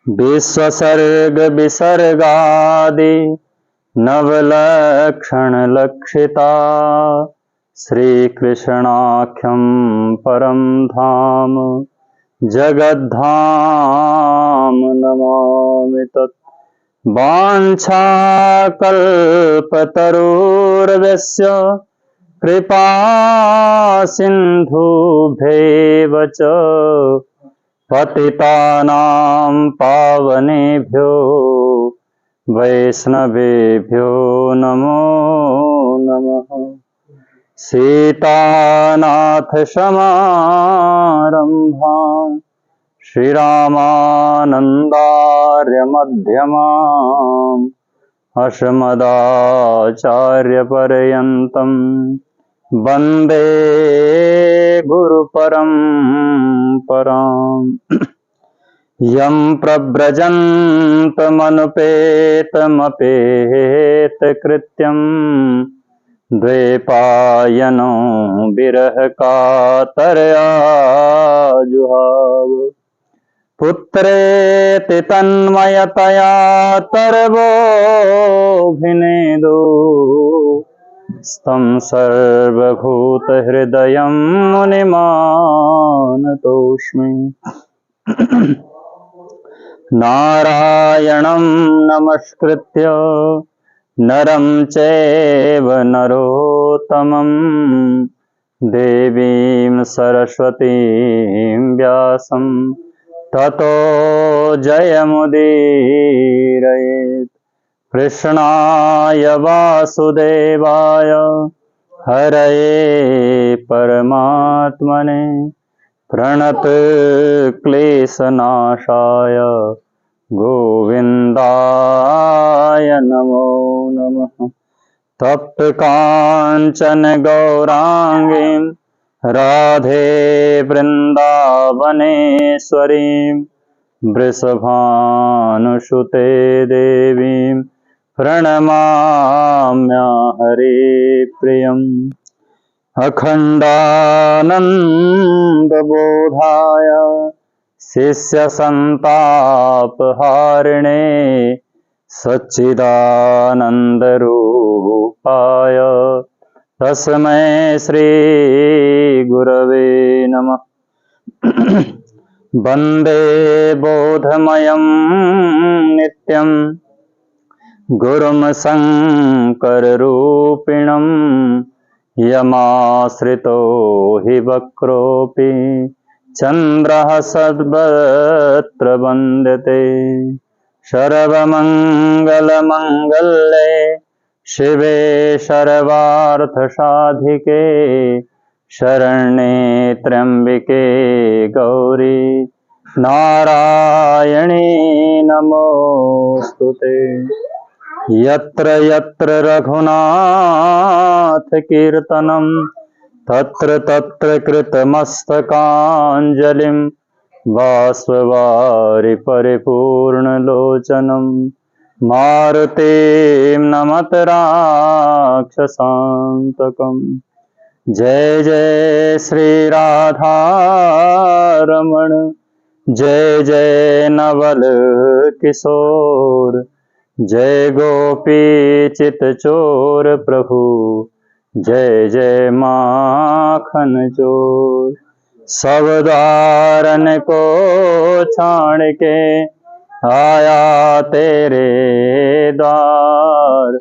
विश्वसर्ग विसर्गादि नवलक्षण लक्षिता श्रीकृष्णाख्यं परं धाम जगद्धाम नमामि तत्। वाञ्छाकल्पतरुर्यस्य कृपा सिन्धुभ्येव च पतितानां पावनेभ्यो वैष्णवेभ्यो नमो नमः। सीतानाथसमारम्भां श्रीरामानन्दार्यमध्यमाम् अस्मदाचार्यपर्यन्तं वन्दे गुरुपरम्पराम्। यं प्रव्रजन्तमनुपेतमपेतकृत्यं द्वैपायनो विरहकातरया जुहाव। पुत्रेति तन्मयतया तरवोऽभिनेदु स्तं सर्वभूतहृदयं मुनिमानतोऽस्मि। नारायणं नमस्कृत्य नरं चैव नरोत्तमं देवीं सरस्वतीं व्यासं ततो जयमुदीरयेत्। कृष्णाय वासुदेवाय हरये परमात्मने प्रणतक्लेशनाशाय गोविन्दाय नमो नमः। तप्तकाञ्चन गौराङ्गीं राधे वृन्दावनेश्वरीं वृषभानुसुते देवीं प्रणमाम्यहरिप्रियम्। अखण्डानन्दबोधाय शिष्यसन्तापहारिणे सच्चिदानन्दरूपाय तस्मै श्रीगुरवे नमः। वन्दे बोधमयं नित्यं गुरुं शङ्कररूपिणं यमाश्रितो हि वक्रोऽपि चन्द्रः सर्वत्र वन्द्यते। सर्वमङ्गलमङ्गल्ये शिवे सर्वार्थसाधिके शरण्ये त्र्यम्बिके गौरी नारायणी नमोऽस्तुते। यत्र यत्र रघुनाथ कीर्तनं तत्र तत्र कृतमस्तकाञ्जलिं बाष्पवारि परिपूर्णलोचनं मारुतिं नमत राक्षसान्तकम्। जय जय श्री राधा रमण जय जय नवल किशोर जय गोपी चित चोर प्रभु जय जय माखन चोर। सब द्वारन को छाड़ के आया तेरे द्वार।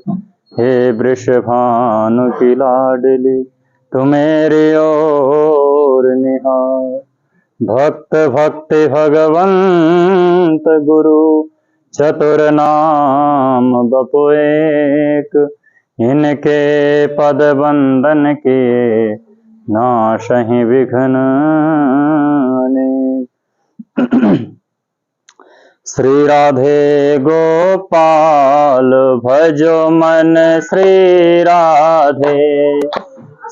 हे वृषभानु की लाडली तू मेरी ओर निहार। भक्त भक्ति भगवंत गुरु चतुर नाम बपु एक। इनके पद बंदन के नाशहि विघ्न अनेक। श्री राधे गोपाल भजो मन श्री राधे।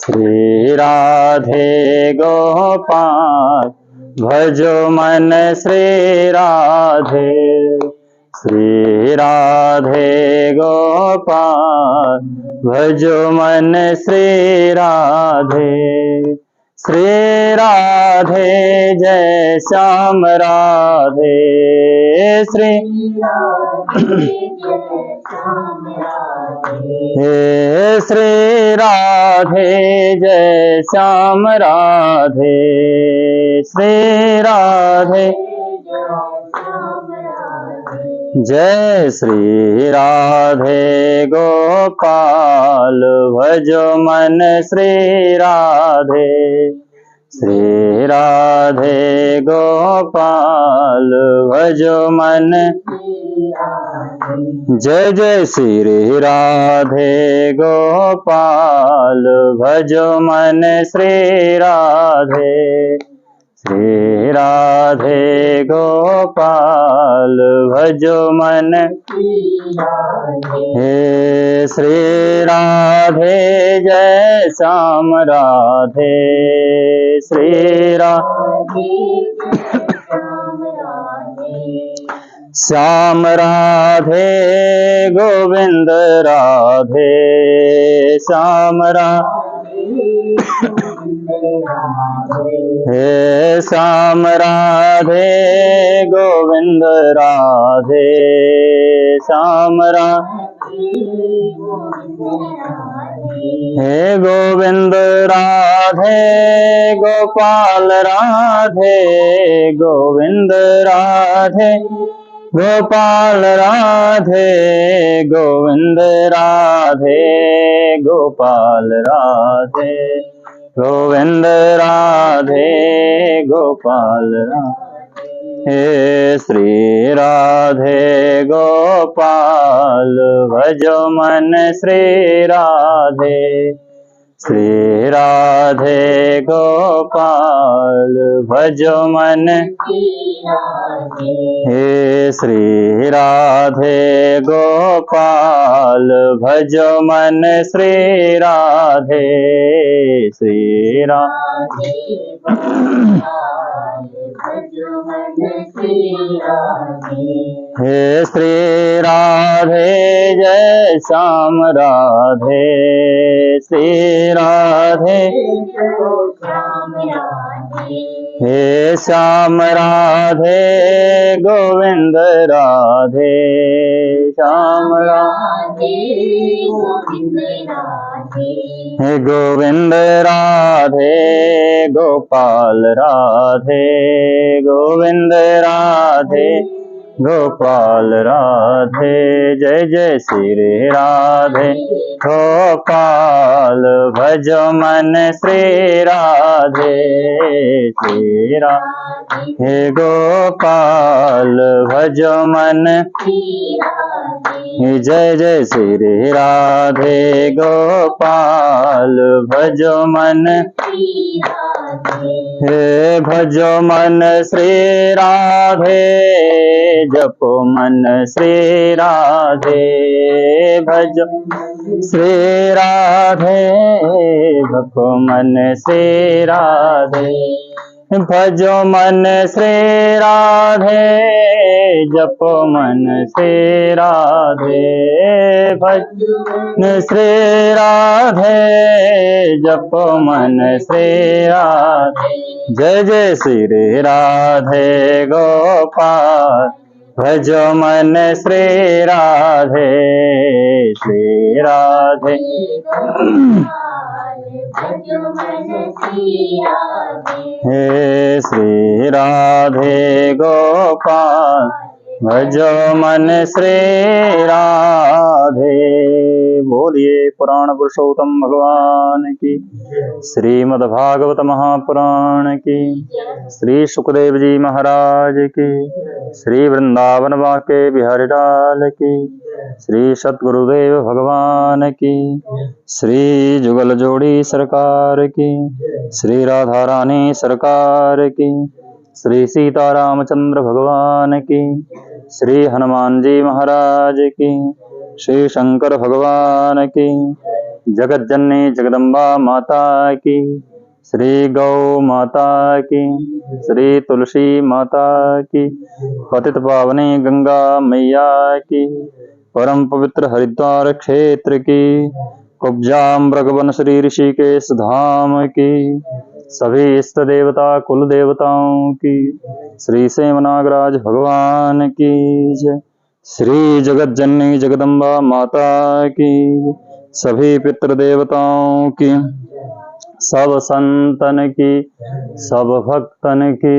श्री राधे गोपाल भजो मन श्री राधे। श्री राधे गोपाल भजो मन श्री राधे। श्री राधे जय श्याम राधे श्री हे श्री राधे जय श्याम राधे श्री राधे जय श्री राधे गोपाल भजो मन श्री राधे श्री राधे गोपाल भजो मन जय जय श्री राधे गोपाल भजो मन श्री राधे श्री राधे गोपाल भजो मन हे श्री राधे जय श्याम राधे श्री राधे श्याम राधे गोविंद राधे श्याम हे श्याम राधे गोविंद राधे श्याम हे गोविंद राधे गोपाल राधे गोविंद राधे गोपाल राधे गोविंद राधे गोपाल राधे गोविंद राधे गोपाल राधे हे श्री राधे गोपाल भजो मन श्री राधे श्री राधे गोपाल भजो मन हे श्री राधे गोपाल भजो मन श्री राधे श्री राधे हे श्री राधे जय श्याम राधे श्री राधे हे श्याम राधे गोविंद राधे श्याम राधे हे गोविंद राधे गोपाल राधे गोविंद राधे गोपाल राधे जय जय श्री राधे गोपाल भजो मन श्री राधे श्री राधे गोपाल भजो मन जय जय श्री राधे गोपाल भजो मन हे भजो मन श्री राधे जपो मन श्री राधे भजो श्री राधे जपो मन श्री राधे भजो मन श्री राधे जपो मन श्री राधे भजो श्री राधे जपो मन श्री राधे जय जय श्री राधे गोपाल भजो मन श्री राधे श्री राधे हे श्री राधे गोपाल भजो मन श्री राधे। बोलिए पुराण पुरुषोत्तम भगवान की, श्रीमद् भागवत महापुराण की, श्री सुखदेव जी महाराज की, श्री वृंदावन बाके बिहारी लाल की, श्री सतगुरुदेव भगवान की, श्री जुगल जोड़ी सरकार की, श्री राधा रानी सरकार की, श्री सीतारामचंद्र भगवान की, श्री हनुमान जी महाराज की, श्री शंकर भगवान की, जगत जननी जगदम्बा माता की, श्री गौ माता की, श्री तुलसी माता की, पतित पावनी गंगा मैया की, परम पवित्र हरिद्वार क्षेत्र की, कुब्जा मृगवन श्री ऋषिकेश धाम की, सभी इष्ट देवता कुल देवताओं की, श्री सेमनागराज भगवान की जय। श्री जगत जननी जगदम्बा माता की जय। सभी पितृ देवताओं की, सब संतन की, सब भक्तन की,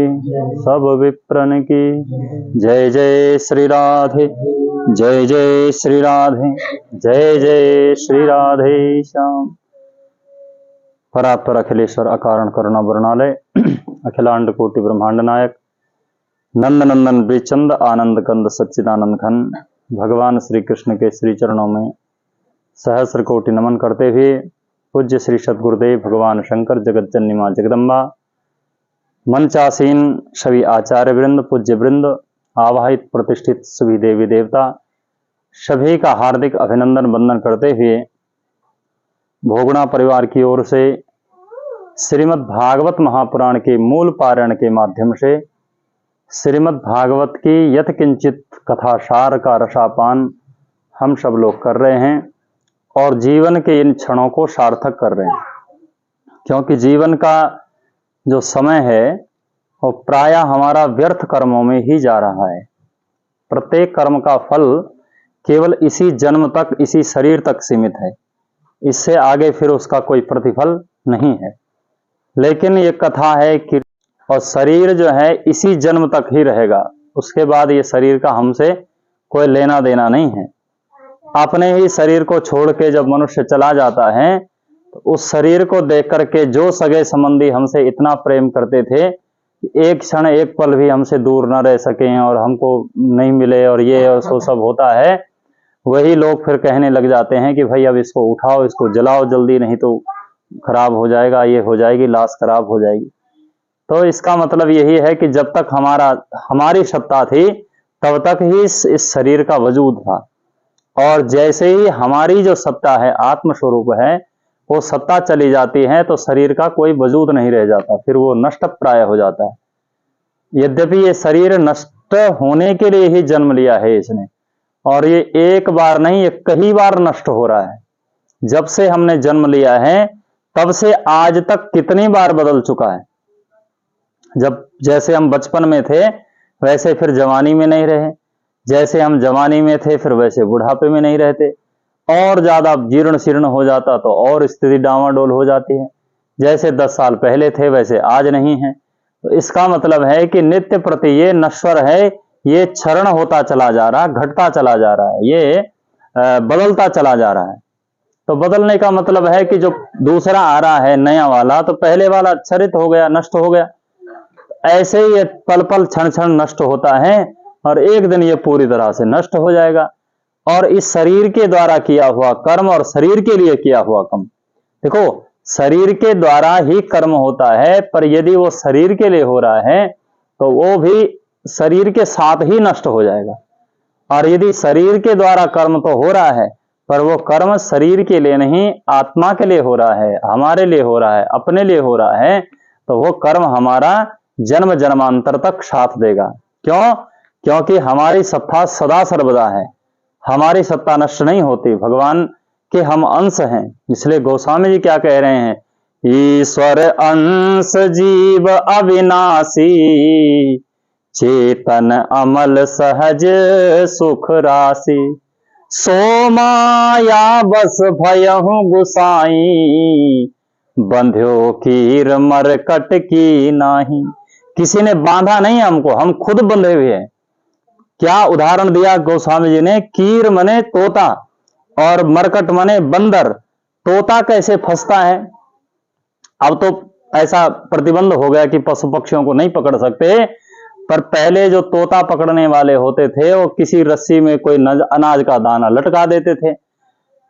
सब विप्रन की जय। जय श्री राधे, जय जय श्री राधे, जय जय श्री राधे श्याम। परात्पर अखिलेश्वर अकारण करुणा वर्णालय अखिलांड कोटि ब्रह्मांड नायक नंद नंदन ब्रिचंद आनंद कंद सच्चिदानंद घन भगवान श्री कृष्ण के श्री चरणों में सहस्र कोटि नमन करते हुए पूज्य श्री सद्गुरुदेव भगवान शंकर जगत जननी मां जगदम्बा, मंचासीन सभी आचार्य वृंद, पूज्य वृंद, आवाहित प्रतिष्ठित सभी देवी देवता, सभी का हार्दिक अभिनंदन वंदन करते हुए भोगना परिवार की ओर से श्रीमद् भागवत महापुराण के मूल पारायण के माध्यम से श्रीमद् भागवत की यथ किंचित कथासार का रसापान हम सब लोग कर रहे हैं और जीवन के इन क्षणों को सार्थक कर रहे हैं, क्योंकि जीवन का जो समय है वो प्रायः हमारा व्यर्थ कर्मों में ही जा रहा है। प्रत्येक कर्म का फल केवल इसी जन्म तक, इसी शरीर तक सीमित है, इससे आगे फिर उसका कोई प्रतिफल नहीं है। लेकिन ये कथा है कि और शरीर जो है इसी जन्म तक ही रहेगा, उसके बाद ये शरीर का हमसे कोई लेना देना नहीं है। अपने ही शरीर को छोड़ के जब मनुष्य चला जाता है तो उस शरीर को देख करके जो सगे संबंधी हमसे इतना प्रेम करते थे कि एक क्षण एक पल भी हमसे दूर न रह सके और हमको नहीं मिले और ये और सो सब होता है, वही लोग फिर कहने लग जाते हैं कि भाई अब इसको उठाओ, इसको जलाओ जल्दी, नहीं तो खराब हो जाएगा, ये हो जाएगी, लाश खराब हो जाएगी। तो इसका मतलब यही है कि जब तक हमारी सत्ता थी तब तक ही इस शरीर का वजूद था, और जैसे ही हमारी जो सत्ता है, आत्म स्वरूप है, वो सत्ता चली जाती है तो शरीर का कोई वजूद नहीं रह जाता, फिर वो नष्ट प्राय हो जाता है। यद्यपि ये शरीर नष्ट होने के लिए ही जन्म लिया है इसने, और ये एक बार नहीं, ये कई बार नष्ट हो रहा है। जब से हमने जन्म लिया है तब से आज तक कितनी बार बदल चुका है। जब जैसे हम बचपन में थे वैसे फिर जवानी में नहीं रहे, जैसे हम जवानी में थे फिर वैसे बुढ़ापे में नहीं रहते, और ज्यादा जीर्ण शीर्ण हो जाता तो और स्थिति डावाडोल हो जाती है। जैसे 10 साल पहले थे वैसे आज नहीं है। तो इसका मतलब है कि नित्य प्रति ये नश्वर है, ये क्षरण होता चला जा रहा, घटता चला जा रहा है, ये बदलता चला जा रहा है। तो बदलने का मतलब है कि जो दूसरा आ रहा है नया वाला, तो पहले वाला क्षरित हो गया, नष्ट हो गया। ऐसे ही ये पल पल क्षण क्षण नष्ट होता है और एक दिन ये पूरी तरह से नष्ट हो जाएगा। और इस शरीर के द्वारा किया हुआ कर्म और शरीर के लिए किया हुआ कर्म, देखो शरीर के द्वारा ही कर्म होता है, पर यदि वो शरीर के लिए हो रहा है तो वो भी शरीर के साथ ही नष्ट हो जाएगा। और यदि शरीर के द्वारा कर्म तो हो रहा है, पर वो कर्म शरीर के लिए नहीं, आत्मा के लिए हो रहा है, हमारे लिए हो रहा है, अपने लिए हो रहा है, तो वो कर्म हमारा जन्म जन्मांतर तक साथ देगा। क्यों? क्योंकि हमारी सत्ता सदा सर्वदा है, हमारी सत्ता नष्ट नहीं होती, भगवान के हम अंश हैं। इसलिए गोस्वामी जी क्या कह रहे हैं, ईश्वर अंश जीव अविनाशी, चेतन अमल सहज सुख राशि, सो माया बस भयहु गुसाई, बंध्यो कीर मरकट की नाही। किसी ने बांधा नहीं हमको, हम खुद बंधे हुए हैं। क्या उदाहरण दिया गोस्वामी जी ने, कीर मने तोता और मरकट मने बंदर। तोता कैसे फंसता है? अब तो ऐसा प्रतिबंध हो गया कि पशु पक्षियों को नहीं पकड़ सकते, पर पहले जो तोता पकड़ने वाले होते थे वो किसी रस्सी में कोई अनाज का दाना लटका देते थे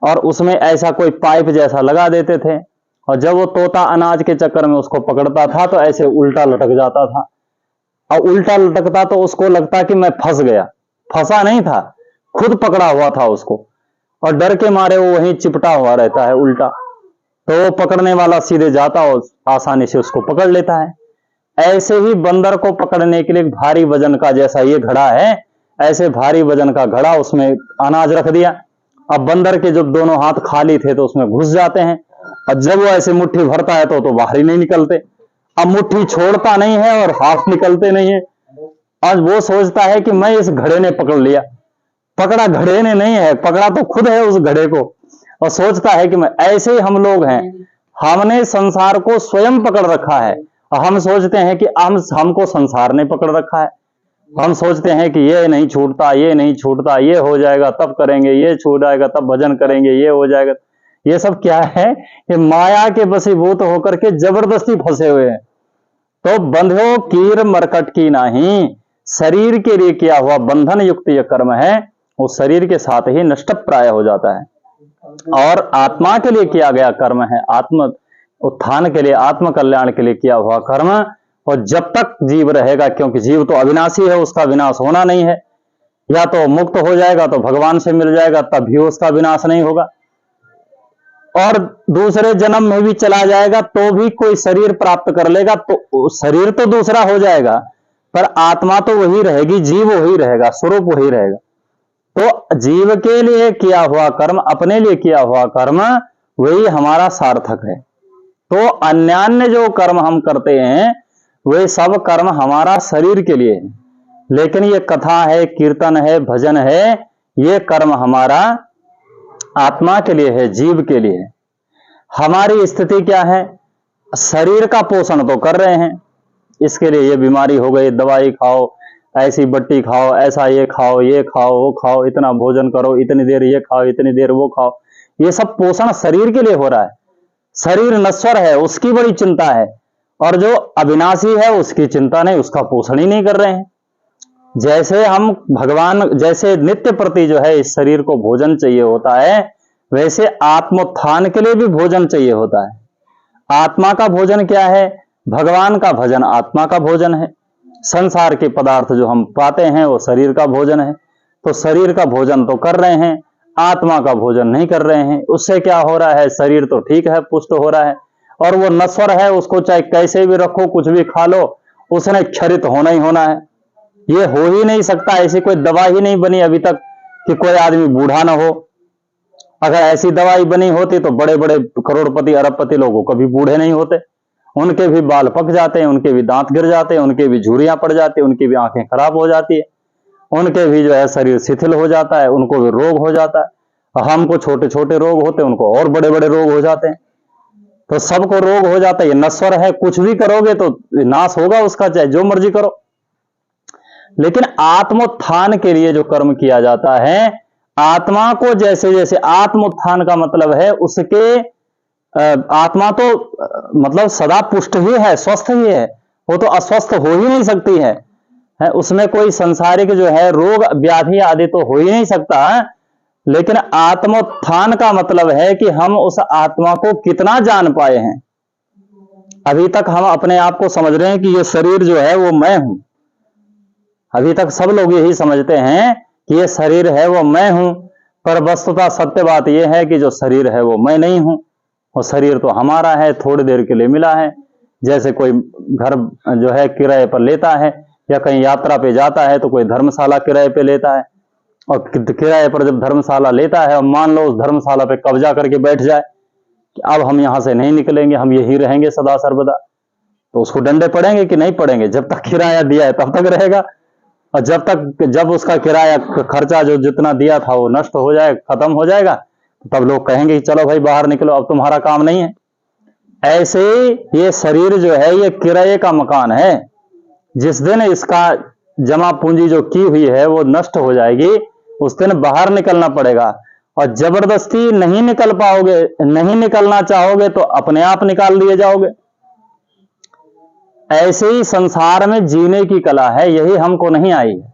और उसमें ऐसा कोई पाइप जैसा लगा देते थे, और जब वो तोता अनाज के चक्कर में उसको पकड़ता था तो ऐसे उल्टा लटक जाता था, और उल्टा लटकता तो उसको लगता कि मैं फंस गया। फंसा नहीं था, खुद पकड़ा हुआ था उसको, और डर के मारे वो वहीं चिपटा हुआ रहता है उल्टा। तो वो पकड़ने वाला सीधे जाता और आसानी से उसको पकड़ लेता है। ऐसे ही बंदर को पकड़ने के लिए भारी वजन का, जैसा ये घड़ा है, ऐसे भारी वजन का घड़ा, उसमें अनाज रख दिया। अब बंदर के जब दोनों हाथ खाली थे तो उसमें घुस जाते हैं, और जब वो ऐसे मुट्ठी भरता है तो बाहर ही नहीं निकलते। अब मुट्ठी छोड़ता नहीं है और हाथ निकलते नहीं है। आज वो सोचता है कि मैं इस घड़े ने पकड़ लिया, पकड़ा घड़े ने नहीं है, पकड़ा तो खुद है उस घड़े को, और सोचता है कि मैं। ऐसे ही हम लोग हैं, हमने संसार को स्वयं पकड़ रखा है। हम सोचते हैं कि हमको संसार ने पकड़ रखा है। हम सोचते हैं कि ये नहीं छूटता, ये नहीं छूटता, ये हो जाएगा तब करेंगे, ये छूट जाएगा तब भजन करेंगे, ये हो जाएगा। ये सब क्या है? ये माया के वशीभूत होकर के जबरदस्ती फंसे हुए हैं। तो बंध्यो कीर मरकट की नहीं, शरीर के लिए किया हुआ बंधन युक्त यह कर्म है, वो शरीर के साथ ही नष्ट प्राय हो जाता है। और आत्मा के लिए किया गया कर्म है, आत्म उत्थान के लिए, आत्म कल्याण के लिए किया हुआ कर्म। और जब तक जीव रहेगा, क्योंकि जीव तो अविनाशी है, उसका विनाश होना नहीं है। या तो मुक्त हो जाएगा तो भगवान से मिल जाएगा, तब भी उसका विनाश नहीं होगा। और दूसरे जन्म में भी चला जाएगा तो भी कोई शरीर प्राप्त कर लेगा, तो शरीर तो दूसरा हो जाएगा, पर आत्मा तो वही रहेगी, जीव वही रहेगा, स्वरूप वही रहेगा। तो जीव के लिए किया हुआ कर्म, अपने लिए किया हुआ कर्म, वही हमारा सार्थक है। तो अन्यान्य जो कर्म हम करते हैं, वे सब कर्म हमारा शरीर के लिए है। लेकिन ये कथा है, कीर्तन है, भजन है, ये कर्म हमारा आत्मा के लिए है, जीव के लिए है। हमारी स्थिति क्या है? शरीर का पोषण तो कर रहे हैं, इसके लिए ये बीमारी हो गई, दवाई खाओ, ऐसी बट्टी खाओ, ऐसा ये खाओ, ये खाओ, वो खाओ, इतना भोजन करो, इतनी देर ये खाओ, इतनी देर वो खाओ। ये सब पोषण शरीर के लिए हो रहा है। शरीर नश्वर है, उसकी बड़ी चिंता है, और जो अविनाशी है उसकी चिंता नहीं, उसका पोषण ही नहीं कर रहे हैं। जैसे हम भगवान, जैसे नित्य प्रति जो है इस शरीर को भोजन चाहिए होता है, वैसे आत्मोत्थान के लिए भी भोजन चाहिए होता है। आत्मा का भोजन क्या है? भगवान का भजन आत्मा का भोजन है। संसार के पदार्थ जो हम पाते हैं वो शरीर का भोजन है। तो शरीर का भोजन तो कर रहे हैं, आत्मा का भोजन नहीं कर रहे हैं। उससे क्या हो रहा है? शरीर तो ठीक है, पुष्ट हो रहा है, और वो नश्वर है, उसको चाहे कैसे भी रखो, कुछ भी खा लो, उसने क्षरित होना ही होना है। ये हो ही नहीं सकता। ऐसी कोई दवा ही नहीं बनी अभी तक कि कोई आदमी बूढ़ा ना हो। अगर ऐसी दवाई बनी होती तो बड़े बड़े करोड़पति अरबपति लोगों कभी बूढ़े नहीं होते। उनके भी बाल पक जाते हैं, उनके भी दांत गिर जाते हैं, उनके भी झुर्रियां पड़ जाती है, उनकी भी आंखें खराब हो जाती है, उनके भी जो है शरीर शिथिल हो जाता है, उनको भी रोग हो जाता है। हमको छोटे छोटे रोग होते हैं, उनको और बड़े बड़े रोग हो जाते हैं। तो सबको रोग हो जाता है। ये नश्वर है, कुछ भी करोगे तो नाश होगा उसका, चाहे जो मर्जी करो। लेकिन आत्मोत्थान के लिए जो कर्म किया जाता है, आत्मा को जैसे जैसे, आत्मोत्थान का मतलब है उसके आत्मा तो मतलब सदा पुष्ट ही है, स्वस्थ ही है, वो तो अस्वस्थ हो ही नहीं सकती है। उसमें कोई संसारिक जो है रोग व्याधि आदि तो हो ही नहीं सकता है। लेकिन आत्मोत्थान का मतलब है कि हम उस आत्मा को कितना जान पाए हैं। अभी तक हम अपने आप को समझ रहे हैं कि ये शरीर जो है वो मैं हूं। अभी तक सब लोग यही समझते हैं कि ये शरीर है वो मैं हूं, पर वस्तुतः सत्य बात यह है कि जो शरीर है वो मैं नहीं हूं। और शरीर तो हमारा है, थोड़ी देर के लिए मिला है। जैसे कोई घर जो है किराए पर लेता है, या कहीं यात्रा पे जाता है तो कोई धर्मशाला किराए पे लेता है, और किराए पर जब धर्मशाला लेता है और मान लो उस धर्मशाला पे कब्जा करके बैठ जाए कि अब हम यहां से नहीं निकलेंगे, हम यही रहेंगे सदा सर्वदा, तो उसको डंडे पड़ेंगे कि नहीं पड़ेंगे? जब तक किराया दिया है तब तक रहेगा, और जब उसका किराया खर्चा जो जितना दिया था वो नष्ट हो जाए, खत्म हो जाएगा, तब लोग कहेंगे कि चलो भाई बाहर निकलो, अब तुम्हारा काम नहीं है। ऐसे ये शरीर जो है ये किराए का मकान है। जिस दिन इसका जमा पूंजी जो की हुई है वो नष्ट हो जाएगी, उस दिन बाहर निकलना पड़ेगा। और जबरदस्ती नहीं निकल पाओगे, नहीं निकलना चाहोगे तो अपने आप निकाल लिए जाओगे। ऐसे ही संसार में जीने की कला है, यही हमको नहीं आई है।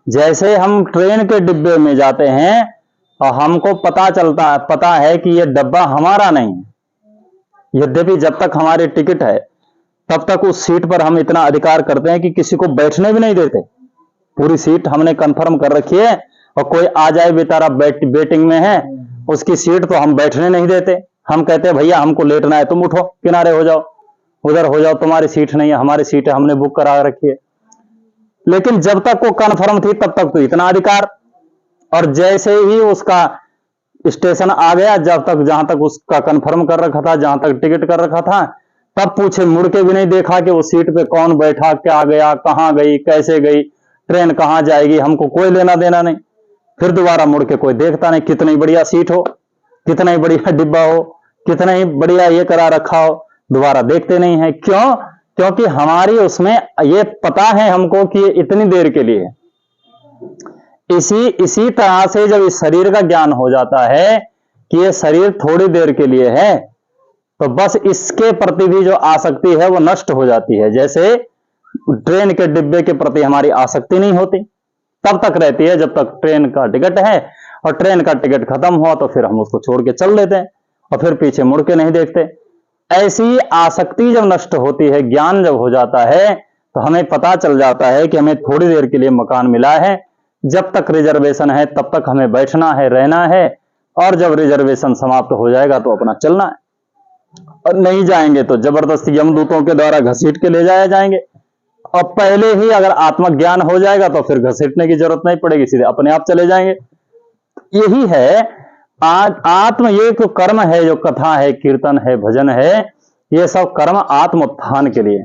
जैसे हम ट्रेन के डिब्बे में जाते हैं और हमको पता है कि यह डब्बा हमारा नहीं है, यद्यपि जब तक हमारी टिकट है तब तक उस सीट पर हम इतना अधिकार करते हैं कि किसी को बैठने भी नहीं देते। पूरी सीट हमने कंफर्म कर रखी है, और कोई आ जाए बेचारा वेटिंग में है, उसकी सीट तो हम बैठने नहीं देते। हम कहते हैं भैया हमको लेटना है, तुम उठो, किनारे हो जाओ, उधर हो जाओ, तुम्हारी सीट नहीं है, हमारी सीट है, हमने बुक करा रखी है। लेकिन जब तक वो कंफर्म थी तब तक तो इतना अधिकार, और जैसे ही उसका स्टेशन आ गया, जहां तक उसका कंफर्म कर रखा था, जहां तक टिकट कर रखा था, तब पूछे मुड़ के भी नहीं देखा कि वो सीट पे कौन बैठा, क्या गया, कहां गई, कैसे गई, ट्रेन कहां जाएगी, हमको कोई लेना देना नहीं। फिर दोबारा मुड़ के कोई देखता नहीं, कितनी बढ़िया सीट हो, कितना ही बढ़िया डिब्बा हो, कितना ही बढ़िया ये करा रखा हो, दोबारा देखते नहीं है। क्यों? क्योंकि हमारी उसमें ये पता है हमको कि ये इतनी देर के लिए है। इसी तरह से जब इस शरीर का ज्ञान हो जाता है कि ये शरीर थोड़ी देर के लिए है, तो बस इसके प्रति भी जो आसक्ति है वो नष्ट हो जाती है। जैसे ट्रेन के डिब्बे के प्रति हमारी आसक्ति नहीं होती, तब तक रहती है जब तक ट्रेन का टिकट है, और ट्रेन का टिकट खत्म हुआ तो फिर हम उसको छोड़ के चल देते हैं और फिर पीछे मुड़ के नहीं देखते। ऐसी आसक्ति जब नष्ट होती है, ज्ञान जब हो जाता है, तो हमें पता चल जाता है कि हमें थोड़ी देर के लिए मकान मिला है, जब तक रिजर्वेशन है तब तक हमें बैठना है, रहना है, और जब रिजर्वेशन समाप्त हो जाएगा तो अपना चलना है, और नहीं जाएंगे तो जबरदस्ती यमदूतों के द्वारा घसीट के ले जाए जाएंगे। और पहले ही अगर आत्मज्ञान हो जाएगा तो फिर घसीटने की जरूरत नहीं पड़ेगी, सीधे अपने आप चले जाएंगे। यही है आत्म, ये जो कर्म है, जो कथा है, कीर्तन है, भजन है, ये सब कर्म आत्म उत्थान के लिए।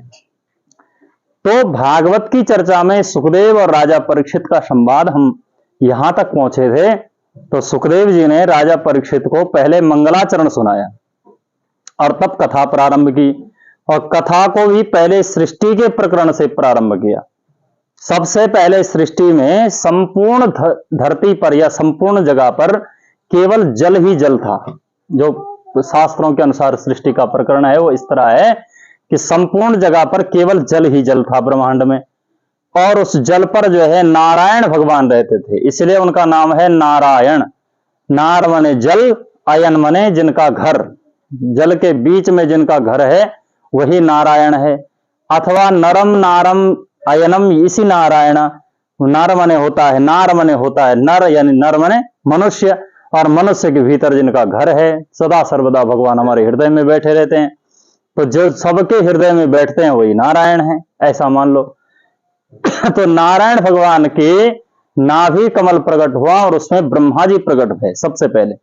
तो भागवत की चर्चा में सुखदेव और राजा परीक्षित का संवाद हम यहां तक पहुंचे थे। तो सुखदेव जी ने राजा परीक्षित को पहले मंगलाचरण सुनाया और तब कथा प्रारंभ की, और कथा को भी पहले सृष्टि के प्रकरण से प्रारंभ किया। सबसे पहले सृष्टि में संपूर्ण धरती पर या संपूर्ण जगह पर केवल जल ही जल था। जो शास्त्रों के अनुसार सृष्टि का प्रकरण है वो इस तरह है कि संपूर्ण जगह पर केवल जल ही जल था ब्रह्मांड में, और उस जल पर जो है नारायण भगवान रहते थे, इसलिए उनका नाम है नारायण। नार मने जल, अयन मने जिनका घर, जल के बीच में जिनका घर है वही नारायण है। अथवा नरम नारम अयनम, इसी नारायण, नर मने होता है, नार मने होता है नर, यानी नर मने मनुष्य, और मनुष्य के भीतर जिनका घर है, सदा सर्वदा भगवान हमारे हृदय में बैठे रहते हैं। तो जो सबके हृदय में बैठते हैं वही नारायण है, ऐसा मान लो। तो नारायण भगवान के नाभि कमल प्रकट हुआ और उसमें ब्रह्मा जी प्रकट हुए सबसे पहले।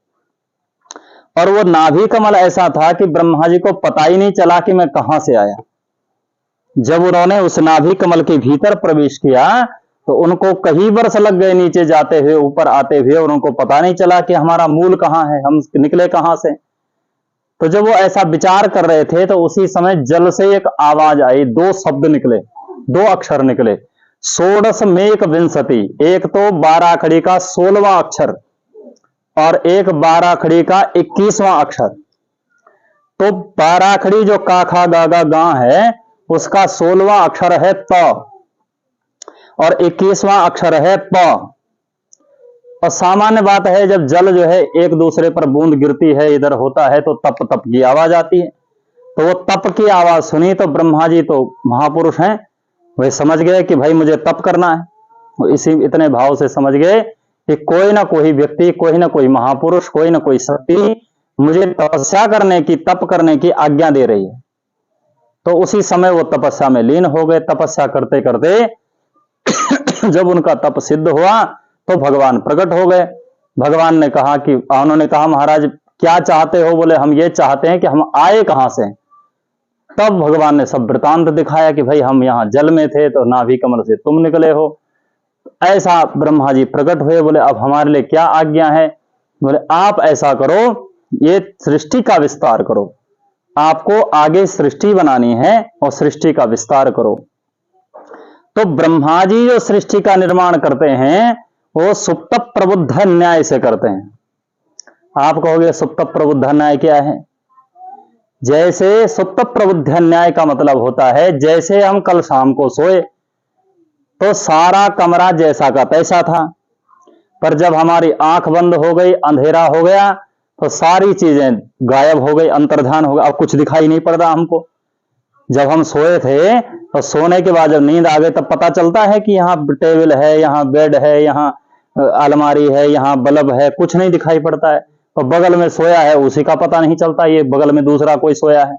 और वो नाभि कमल ऐसा था कि ब्रह्मा जी को पता ही नहीं चला कि मैं कहां से आया। जब उन्होंने उस नाभि कमल के भीतर प्रवेश किया तो उनको कई वर्ष लग गए नीचे जाते हुए, ऊपर आते हुए, और उनको पता नहीं चला कि हमारा मूल कहां है, हम निकले कहां से। तो जब वो ऐसा विचार कर रहे थे तो उसी समय जल से एक आवाज आई, दो शब्द निकले, दो अक्षर निकले, षोडश मेक विंशति, एक तो 12 खड़ी का 16वां अक्षर और एक 12 खड़ी का 21वां अक्षर। तो 12 खड़ी जो काखा गागा गा है उसका 16वां अक्षर है त और 21वां अक्षर है प। और सामान्य बात है जब जल जो है एक दूसरे पर बूंद गिरती है, इधर होता है तो तप तप की आवाज आती है। तो वो तप की आवाज सुनी तो ब्रह्मा जी तो महापुरुष हैं, वे समझ गए कि भाई मुझे तप करना है। वो इसी इतने भाव से समझ गए कि कोई ना कोई व्यक्ति, कोई ना कोई महापुरुष, कोई ना कोई शक्ति मुझे तपस्या करने की, तप करने की आज्ञा दे रही है। तो उसी समय वो तपस्या में लीन हो गए। तपस्या करते करते जब उनका तप सिद्ध हुआ तो भगवान प्रकट हो गए। भगवान ने कहा कि, उन्होंने कहा महाराज क्या चाहते हो? बोले हम ये चाहते हैं कि हम आए कहां से। तब भगवान ने सब वृतांत दिखाया कि भाई हम यहां जल में थे तो नाभि कमल से तुम निकले हो। ऐसा ब्रह्मा जी प्रकट हुए, बोले अब हमारे लिए क्या आज्ञा है? बोले आप ऐसा करो, ये सृष्टि का विस्तार करो, आपको आगे सृष्टि बनानी है और सृष्टि का विस्तार करो। तो ब्रह्मा जी जो सृष्टि का निर्माण करते हैं वो सुप्त प्रबुद्ध न्याय से करते हैं। आप कहोगे सुप्त प्रबुद्ध न्याय क्या है? जैसे सुप्त प्रबुद्ध न्याय का मतलब होता है, जैसे हम कल शाम को सोए तो सारा कमरा जैसा का तैसा था, पर जब हमारी आंख बंद हो गई, अंधेरा हो गया तो सारी चीजें गायब हो गई, अंतर्धान हो गया, अब कुछ दिखाई नहीं पड़ रहा हमको। जब हम सोए थे तो सोने के बाद जब नींद आ गई तब पता चलता है कि यहाँ टेबल है, यहाँ बेड है, यहाँ अलमारी है, यहाँ बल्ब है, कुछ नहीं दिखाई पड़ता है। तो बगल में सोया है उसी का पता नहीं चलता, ये बगल में दूसरा कोई सोया है।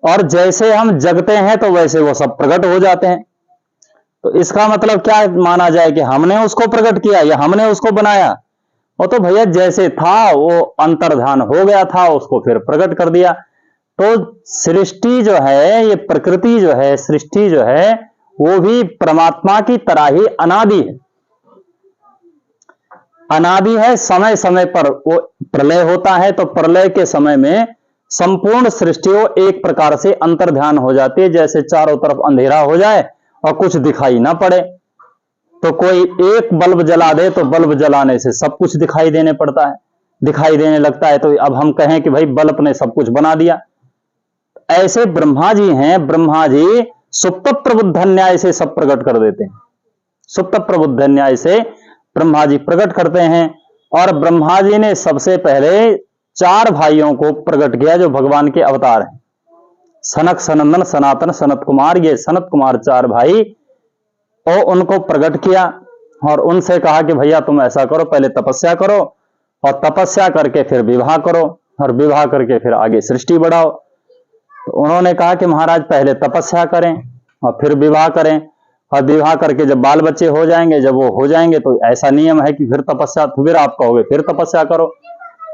और जैसे हम जगते हैं तो वैसे वो सब प्रकट हो जाते हैं। तो इसका मतलब क्या माना जाए कि हमने उसको प्रकट किया या हमने उसको बनाया? वो तो भैया जैसे था वो अंतर्धान हो गया था, उसको फिर प्रकट कर दिया। तो सृष्टि जो है, ये प्रकृति जो है, सृष्टि जो है, वो भी परमात्मा की तरह ही अनादि है। अनादि है, समय समय पर वो प्रलय होता है, तो प्रलय के समय में संपूर्ण सृष्टि वो एक प्रकार से अंतर्ध्यान हो जाती है, जैसे चारों तरफ अंधेरा हो जाए और कुछ दिखाई ना पड़े। तो कोई एक बल्ब जला दे तो बल्ब जलाने से सब कुछ दिखाई देने लगता है। तो अब हम कहें कि भाई बल्ब ने सब कुछ बना दिया। ऐसे ब्रह्मा जी हैं, ब्रह्मा जी सुप्त प्रबुद्ध न्याय से सब प्रकट कर देते हैं। सुप्त प्रबुद्ध न्याय से ब्रह्मा जी प्रकट करते हैं। और ब्रह्मा जी ने सबसे पहले 4 भाइयों को प्रकट किया जो भगवान के अवतार हैं। सनक, सनंदन, सनातन, सनत कुमार, ये सनत कुमार 4 भाई, और उनको प्रकट किया और उनसे कहा कि भैया तुम ऐसा करो, पहले तपस्या करो और तपस्या करके फिर विवाह करो और विवाह करके फिर आगे सृष्टि बढ़ाओ। तो उन्होंने कहा कि महाराज पहले तपस्या करें और फिर विवाह करें, और विवाह करके जब बाल बच्चे हो जाएंगे, जब वो हो जाएंगे तो ऐसा नियम है कि फिर तपस्या, फिर आप कहोगे फिर तपस्या करो।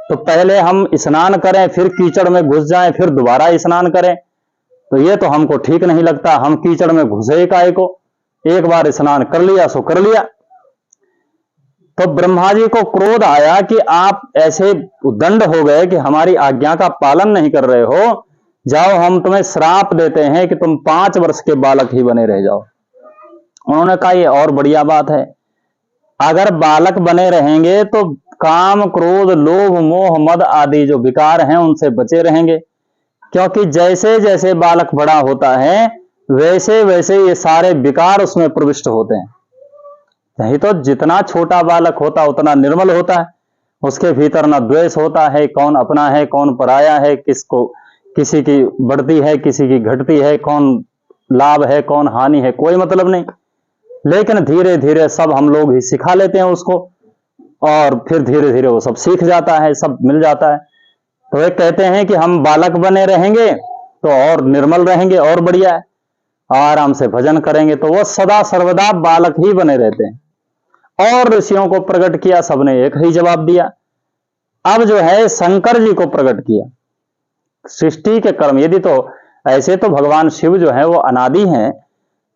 तो पहले हम स्नान करें, फिर कीचड़ में घुस जाएं, फिर दोबारा स्नान करें, तो ये तो हमको ठीक नहीं लगता। हम कीचड़ में घुसे काहे को, एक बार स्नान कर लिया सो कर लिया। तो ब्रह्मा जी को क्रोध आया कि आप ऐसे उद्दंड हो गए कि हमारी आज्ञा का पालन नहीं कर रहे हो, जाओ हम तुम्हें श्राप देते हैं कि तुम 5 वर्ष के बालक ही बने रह जाओ। उन्होंने कहा ये और बढ़िया बात है, अगर बालक बने रहेंगे तो काम, क्रोध, लोभ, मोह, मद आदि जो विकार हैं उनसे बचे रहेंगे, क्योंकि जैसे जैसे बालक बड़ा होता है वैसे वैसे ये सारे विकार उसमें प्रविष्ट होते हैं। नहीं तो जितना छोटा बालक होता उतना निर्मल होता है, उसके भीतर ना द्वेष होता है, कौन अपना है कौन पराया है, किसको किसी की बढ़ती है किसी की घटती है, कौन लाभ है कौन हानि है, कोई मतलब नहीं। लेकिन धीरे धीरे सब हम लोग ही सिखा लेते हैं उसको, और फिर धीरे धीरे वो सब सीख जाता है, सब मिल जाता है। तो वे कहते हैं कि हम बालक बने रहेंगे तो और निर्मल रहेंगे और बढ़िया है, आराम से भजन करेंगे तो वो सदा सर्वदा बालक ही बने रहते हैं। और ऋषियों को प्रकट किया, सबने एक ही जवाब दिया। अब जो है शंकर जी को प्रकट किया, सृष्टि के कर्म, यदि तो ऐसे तो भगवान शिव जो है वो अनादि हैं,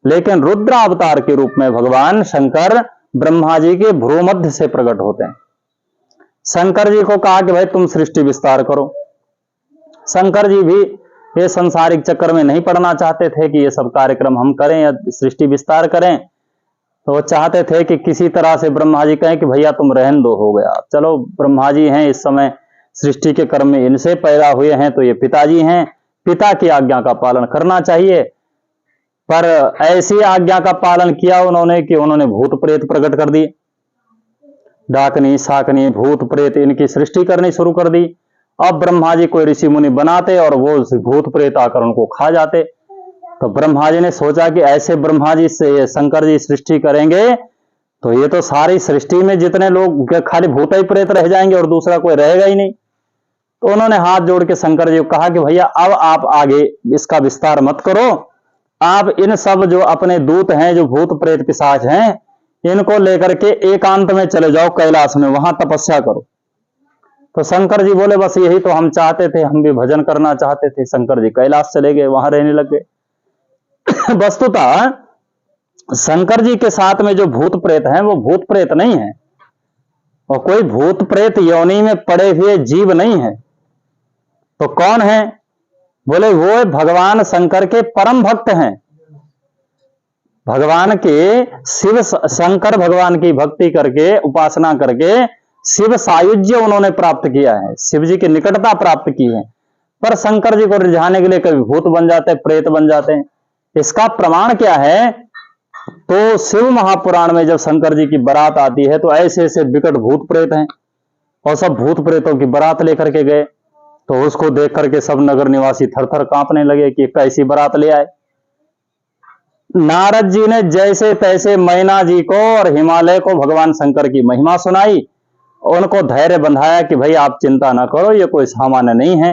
लेकिन रुद्र अवतार के रूप में भगवान शंकर ब्रह्मा जी के भ्रूमध्य से प्रकट होते हैं। शंकर जी को कहा कि भाई तुम सृष्टि विस्तार करो। शंकर जी भी ये संसारिक चक्कर में नहीं पड़ना चाहते थे कि ये सब कार्यक्रम हम करें या सृष्टि विस्तार करें, तो वो चाहते थे कि किसी तरह से ब्रह्मा जी कहें कि भैया तुम रहन दो, हो गया, चलो ब्रह्मा जी हैं इस समय सृष्टि के कर्म में इनसे पैदा हुए हैं तो ये पिताजी हैं, पिता की आज्ञा का पालन करना चाहिए। पर ऐसी आज्ञा का पालन किया उन्होंने कि उन्होंने भूत प्रेत प्रकट कर दी, डाकनी साकनी भूत प्रेत इनकी सृष्टि करनी शुरू कर दी। अब ब्रह्मा जी कोई ऋषि मुनि बनाते और वो भूत प्रेत आकर उनको खा जाते। तो ब्रह्मा जी ने सोचा कि ऐसे ब्रह्मा जी से शंकर जी सृष्टि करेंगे तो ये तो सारी सृष्टि में जितने लोग खाली भूत ही प्रेत रह जाएंगे और दूसरा कोई रहेगा ही नहीं। तो उन्होंने हाथ जोड़ के शंकर जी को कहा कि भैया अब आप आगे इसका विस्तार मत करो, आप इन सब जो अपने दूत हैं जो भूत प्रेत पिशाच हैं इनको लेकर के एकांत में चले जाओ कैलाश में, वहां तपस्या करो। तो शंकर जी बोले बस यही तो हम चाहते थे, हम भी भजन करना चाहते थे। शंकर जी कैलाश चले गए, वहां रहने लग गए। वस्तुतः शंकर जी के साथ में जो भूत प्रेत हैं वो भूत प्रेत नहीं है, और कोई भूत प्रेत योनि में पड़े हुए जीव नहीं है। तो कौन है? बोले वो भगवान शंकर के परम भक्त हैं। भगवान के शिव शंकर भगवान की भक्ति करके उपासना करके शिव सायुज्य उन्होंने प्राप्त किया है, शिव जी की निकटता प्राप्त की है। पर शंकर जी को रिझाने के लिए कभी भूत बन जाते हैं, प्रेत बन जाते हैं। इसका प्रमाण क्या है? तो शिव महापुराण में जब शंकर जी की बारात आती है तो ऐसे ऐसे विकट भूत प्रेत हैं, और सब भूत प्रेतों की बारात लेकर के गए। तो उसको देख करके सब नगर निवासी थर थर कांपने लगे कि कैसी बारात ले आए। नारद जी ने जैसे तैसे मैना जी को और हिमालय को भगवान शंकर की महिमा सुनाई, उनको धैर्य बंधाया कि भाई आप चिंता ना करो, ये कोई सामान्य नहीं है,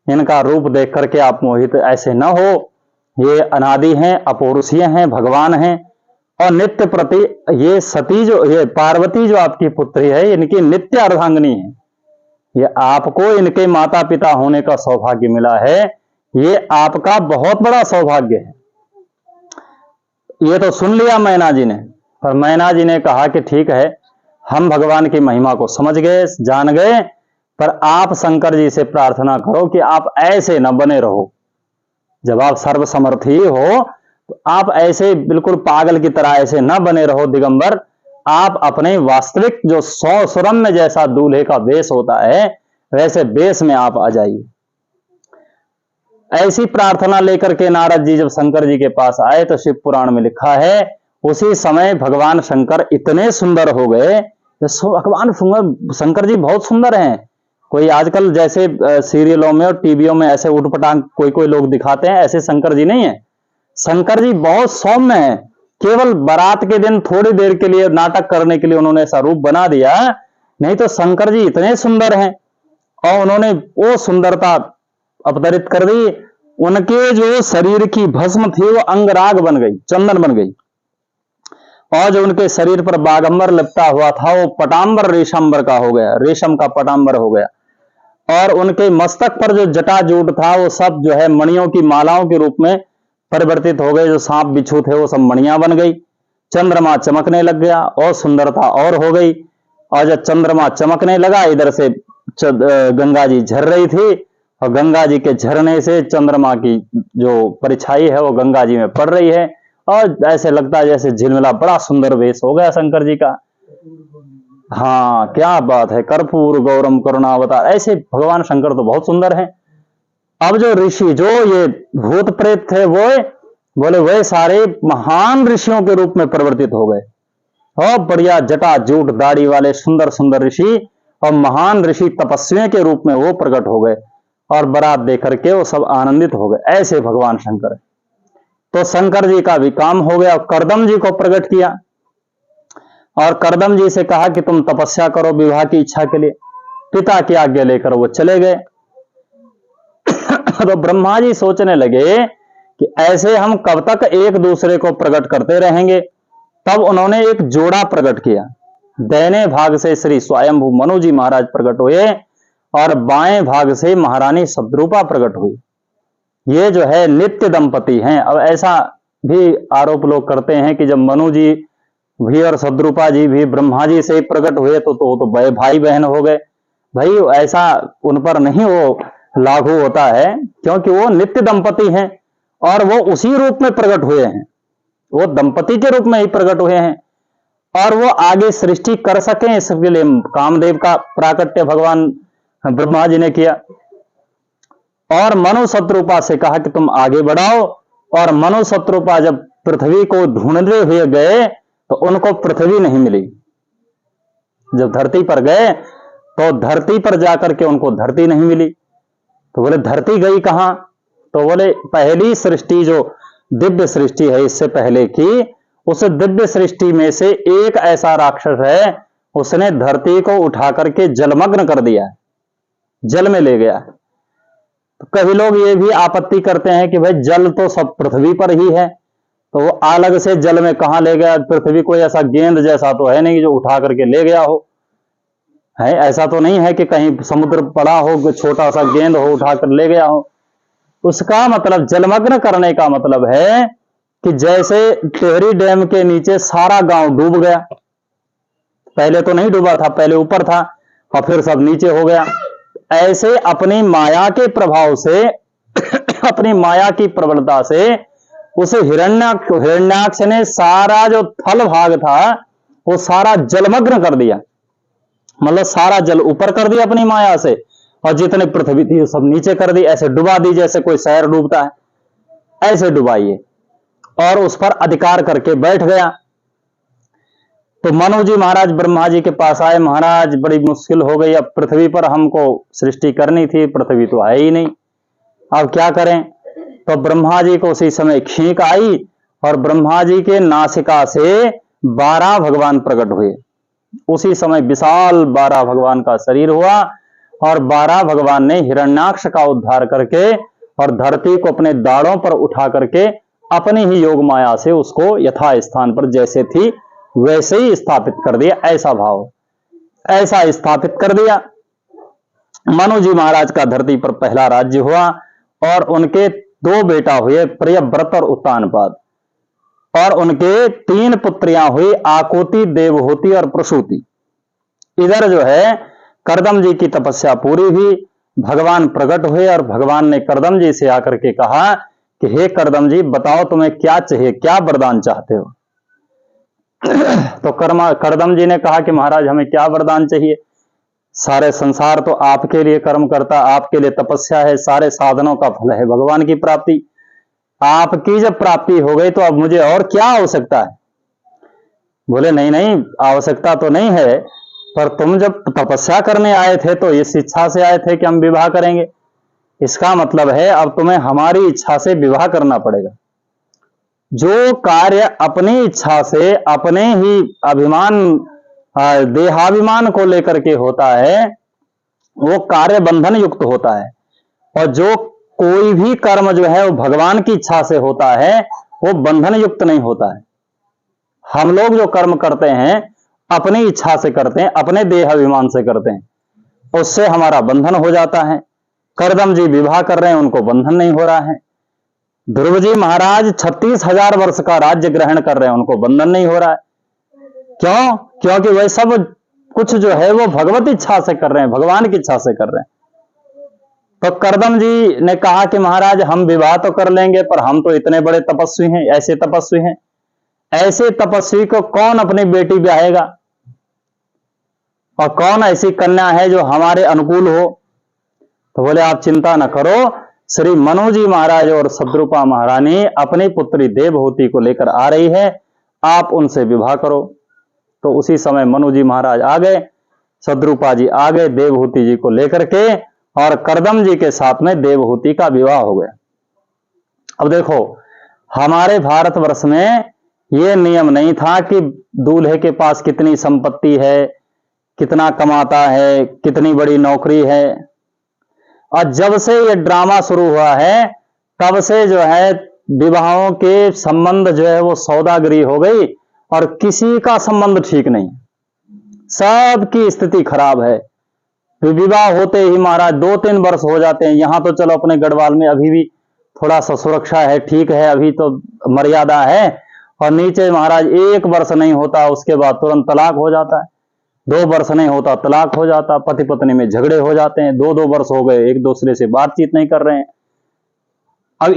इनका रूप देख करके आप मोहित ऐसे न हो, ये अनादि हैं, अपौरुषीय हैं, भगवान हैं। और नित्य प्रति ये सती जो ये पार्वती जो आपकी पुत्री है इनकी नित्य अर्धांगिनी है। ये आपको इनके माता पिता होने का सौभाग्य मिला है, ये आपका बहुत बड़ा सौभाग्य है। ये तो सुन लिया मैना जी ने, पर मैना जी ने कहा कि ठीक है, हम भगवान की महिमा को समझ गए, जान गए, पर आप शंकर जी से प्रार्थना करो कि आप ऐसे न बने रहो। जब आप सर्वसमर्थी हो तो आप ऐसे बिल्कुल पागल की तरह ऐसे न बने रहो दिगंबर। आप अपने वास्तविक जो 100 सुरम में जैसा दूल्हे का वेश होता है वैसे वेश में आप आ जाइए। ऐसी प्रार्थना लेकर के नारद जी जब शंकर जी के पास आए तो शिव पुराण में लिखा है उसी समय भगवान शंकर इतने सुंदर हो गए। भगवान शंकर जी बहुत सुंदर हैं। कोई आजकल जैसे सीरियलों में और टीवियों में ऐसे उटपटांग कोई कोई लोग दिखाते हैं, ऐसे शंकर जी नहीं है। शंकर जी बहुत सौम्य है। केवल बारात के दिन थोड़ी देर के लिए नाटक करने के लिए उन्होंने ऐसा रूप बना दिया, नहीं तो शंकर जी इतने सुंदर हैं। और उन्होंने वो सुंदरता अवतरित कर दी। उनके जो शरीर की भस्म थी वो अंगराग बन गई, चंदन बन गई। और जो उनके शरीर पर बागंबर लिपटा हुआ था वो पटांबर रेशंबर का हो गया, रेशम का पटांबर हो गया। और उनके मस्तक पर जो जटाजूट था वो सब जो है मणियों की मालाओं के रूप में परिवर्तित हो गए। जो सांप बिच्छू थे वो सब मणियां बन गई। चंद्रमा चमकने लग गया और सुंदरता और हो गई। और जब चंद्रमा चमकने लगा, इधर से गंगा जी झर रही थी और गंगा जी के झरने से चंद्रमा की जो परछाई है वो गंगा जी में पड़ रही है और ऐसे लगता है जैसे झिलमिला। बड़ा सुंदर वेश हो गया शंकर जी का। हाँ, क्या बात है। कर्पूर गौरम करुणावतार, ऐसे भगवान शंकर तो बहुत सुंदर हैं। अब जो ऋषि, जो ये भूत प्रेत थे, वो बोले वे सारे महान ऋषियों के रूप में परिवर्तित हो गए। और बढ़िया जटा जूट दाढ़ी वाले सुंदर सुंदर ऋषि और महान ऋषि तपस्वियों के रूप में वो प्रकट हो गए और बारात देकर के वो सब आनंदित हो गए। ऐसे भगवान शंकर है। तो शंकर जी का भी काम हो गया। करदम जी को प्रकट किया और करदम जी से कहा कि तुम तपस्या करो विवाह की इच्छा के लिए। पिता की आज्ञा लेकर वो चले गए। तो ब्रह्मा जी सोचने लगे कि ऐसे हम कब तक एक दूसरे को प्रकट करते रहेंगे। तब उन्होंने एक जोड़ा प्रकट किया। दाहिने भाग से श्री स्वयंभू मनु जी महाराज प्रकट हुए और बाएं भाग से महारानी शतरूपा प्रकट हुई। ये जो है नित्य दंपति हैं। अब ऐसा भी आरोप लोग करते हैं कि जब मनु जी भी और शतरूपा जी भी ब्रह्मा जी से प्रकट हुए तो भाई बहन हो गए। भाई ऐसा उन पर नहीं वो लागू होता है, क्योंकि वो नित्य दंपति हैं और वो उसी रूप में प्रकट हुए हैं। वो दंपति के रूप में ही प्रकट हुए हैं और वो आगे सृष्टि कर सकें इसके लिए कामदेव का प्राकट्य भगवान ब्रह्मा जी ने किया। और मनु शतरूपा से कहा कि तुम आगे बढ़ाओ। और मनु शतरूपा जब पृथ्वी को ढूंढते हुए गए तो उनको पृथ्वी नहीं मिली। जब धरती पर गए तो धरती पर जाकर के उनको धरती नहीं मिली। तो बोले धरती गई कहां? तो बोले पहली सृष्टि जो दिव्य सृष्टि है इससे पहले की, उस दिव्य सृष्टि में से एक ऐसा राक्षस है, उसने धरती को उठा करके जलमग्न कर दिया, जल में ले गया। तो कभी लोग ये भी आपत्ति करते हैं कि भाई जल तो सब पृथ्वी पर ही है, तो वो अलग से जल में कहां ले गया? पृथ्वी कोई ऐसा गेंद जैसा तो है नहीं जो उठा करके ले गया हो। है ऐसा तो नहीं है कि कहीं समुद्र पड़ा हो, छोटा सा गेंद हो उठाकर ले गया हो। उसका मतलब जलमग्न करने का मतलब है कि जैसे टिहरी डैम के नीचे सारा गांव डूब गया। पहले तो नहीं डूबा था, पहले ऊपर था और फिर सब नीचे हो गया। ऐसे अपनी माया के प्रभाव से अपनी माया की प्रबलता से उस हिरण्याक्ष ने सारा जो थल भाग था वो सारा जलमग्न कर दिया। मतलब सारा जल ऊपर कर दिया अपनी माया से और जितने पृथ्वी थी सब नीचे कर दी। ऐसे डुबा दी जैसे कोई शहर डूबता है, ऐसे डुबाइए। और उस पर अधिकार करके बैठ गया। तो मनु जी महाराज ब्रह्मा जी के पास आए, महाराज बड़ी मुश्किल हो गई, अब पृथ्वी पर हमको सृष्टि करनी थी, पृथ्वी तो है ही नहीं, अब क्या करें? तो ब्रह्मा जी को उसी समय खींक आई और ब्रह्मा जी के नासिका से 12 भगवान प्रकट हुए। उसी समय विशाल 12 भगवान का शरीर हुआ और 12 भगवान ने हिरण्याक्ष का उद्धार करके और धरती को अपने दाढ़ों पर उठा करके अपनी ही योग माया से उसको यथा स्थान पर जैसे थी वैसे ही स्थापित कर दिया। ऐसा भाव, ऐसा स्थापित कर दिया। मनु जी महाराज का धरती पर पहला राज्य हुआ और उनके 2 बेटा हुए, प्रियव्रत और उत्तानपाद, और उनके 3 पुत्रियां हुई, आकुति, देवहूति और प्रसूति। इधर जो है करदम जी की तपस्या पूरी हुई, भगवान प्रकट हुए और भगवान ने करदम जी से आकर के कहा कि हे करदम जी, बताओ तुम्हें क्या चाहिए, क्या वरदान चाहते हो। तो करदम जी ने कहा कि महाराज हमें क्या वरदान चाहिए, सारे संसार तो आपके लिए कर्म करता, आपके लिए तपस्या है, सारे साधनों का फल है भगवान की प्राप्ति। आपकी जब प्राप्ति हो गई तो अब मुझे और क्या आवश्यकता है। बोले नहीं नहीं, आवश्यकता तो नहीं है, पर तुम जब तपस्या करने आए थे तो इस इच्छा से आए थे कि हम विवाह करेंगे, इसका मतलब है अब तुम्हें हमारी इच्छा से विवाह करना पड़ेगा। जो कार्य अपनी इच्छा से, अपने ही अभिमान, देहाभिमान को लेकर के होता है, वो कार्य बंधन युक्त होता है, और जो कोई भी कर्म जो है वो भगवान की इच्छा से होता है, वो बंधन युक्त नहीं होता है। हम लोग जो कर्म करते हैं अपनी इच्छा से करते हैं, अपने देहाभिमान से करते हैं, उससे हमारा बंधन हो जाता है। करदम जी विवाह कर रहे हैं, उनको बंधन नहीं हो रहा है। ध्रुव जी महाराज 36,000 वर्ष का राज्य ग्रहण कर रहे हैं, उनको बंधन नहीं हो रहा है। क्यों? क्योंकि वह सब कुछ जो है वो भगवत इच्छा से कर रहे हैं, भगवान की इच्छा से कर रहे हैं। तो करदम जी ने कहा कि महाराज हम विवाह तो कर लेंगे, पर हम तो इतने बड़े तपस्वी हैं, ऐसे तपस्वी हैं, ऐसे तपस्वी को कौन अपनी बेटी ब्याहेगा, और कौन ऐसी कन्या है जो हमारे अनुकूल हो। तो बोले आप चिंता न करो, श्री मनु जी महाराज और शत्रुपा महारानी अपनी पुत्री देवहूति को लेकर आ रही है, आप उनसे विवाह करो। तो उसी समय मनु जी महाराज आ गए, शत्रुपा जी आ गए देवहूति जी को लेकर के, और करदम जी के साथ में देवहूति का विवाह हो गया। अब देखो हमारे भारतवर्ष में यह नियम नहीं था कि दूल्हे के पास कितनी संपत्ति है, कितना कमाता है, कितनी बड़ी नौकरी है। और जब से ये ड्रामा शुरू हुआ है तब से जो है विवाहों के संबंध जो है वो सौदागरी हो गई, और किसी का संबंध ठीक नहीं, सबकी स्थिति खराब है। विवाह होते ही महाराज 2-3 वर्ष हो जाते हैं। यहां तो चलो अपने गढ़वाल में अभी भी थोड़ा सा सुरक्षा है, ठीक है, अभी तो मर्यादा है, और नीचे महाराज 1 वर्ष नहीं होता उसके बाद तुरंत तलाक हो जाता है, 2 वर्ष नहीं होता तलाक हो जाता, पति पत्नी में झगड़े हो जाते हैं, 2-2 वर्ष हो गए एक दूसरे से बातचीत नहीं कर रहे हैं। अब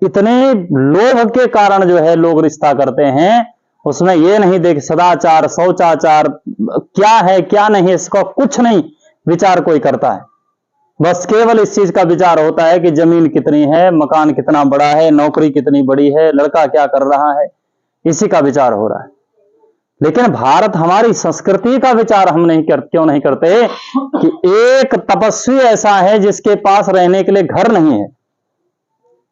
इतने लोभ के कारण जो है लोग रिश्ता करते हैं, उसमें ये नहीं देख सदाचार, शौचाचार क्या है क्या नहीं, इसका कुछ नहीं विचार कोई करता है। बस केवल इस चीज का विचार होता है कि जमीन कितनी है, मकान कितना बड़ा है, नौकरी कितनी बड़ी है, लड़का क्या कर रहा है, इसी का विचार हो रहा है। लेकिन भारत हमारी संस्कृति का विचार हम क्यों नहीं करते कि एक तपस्वी ऐसा है जिसके पास रहने के लिए घर नहीं है,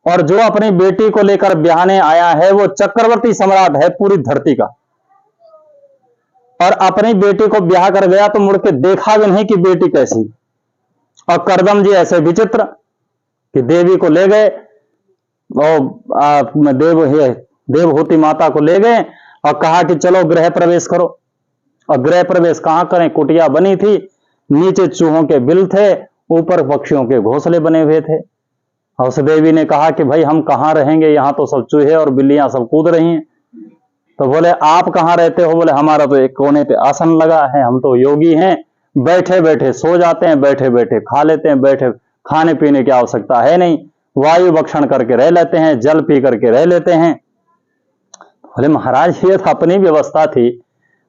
और जो अपनी बेटी को लेकर ब्याहने आया है वो चक्रवर्ती सम्राट है पूरी धरती का, और अपनी बेटी को ब्याह कर गया तो मुड़ के देखा भी नहीं कि बेटी कैसी। और करदम जी ऐसे विचित्र कि देवी को ले गए, और देवहूति माता को ले गए और कहा कि चलो गृह प्रवेश करो। और गृह प्रवेश कहां करें, कुटिया बनी थी, नीचे चूहों के बिल थे, ऊपर पक्षियों के घोंसले बने हुए थे। और उस देवी ने कहा कि भाई हम कहां रहेंगे, यहां तो सब चूहे और बिल्लियां सब कूद रही हैं। तो बोले आप कहां रहते हो। बोले हमारा तो एक कोने पे आसन लगा है, हम तो योगी हैं, बैठे बैठे सो जाते हैं, बैठे बैठे खा लेते हैं, बैठे खाने पीने की आवश्यकता है नहीं, वायु भक्षण करके रह लेते हैं, जल पी करके रह लेते हैं। बोले महाराज ये तो अपनी व्यवस्था थी,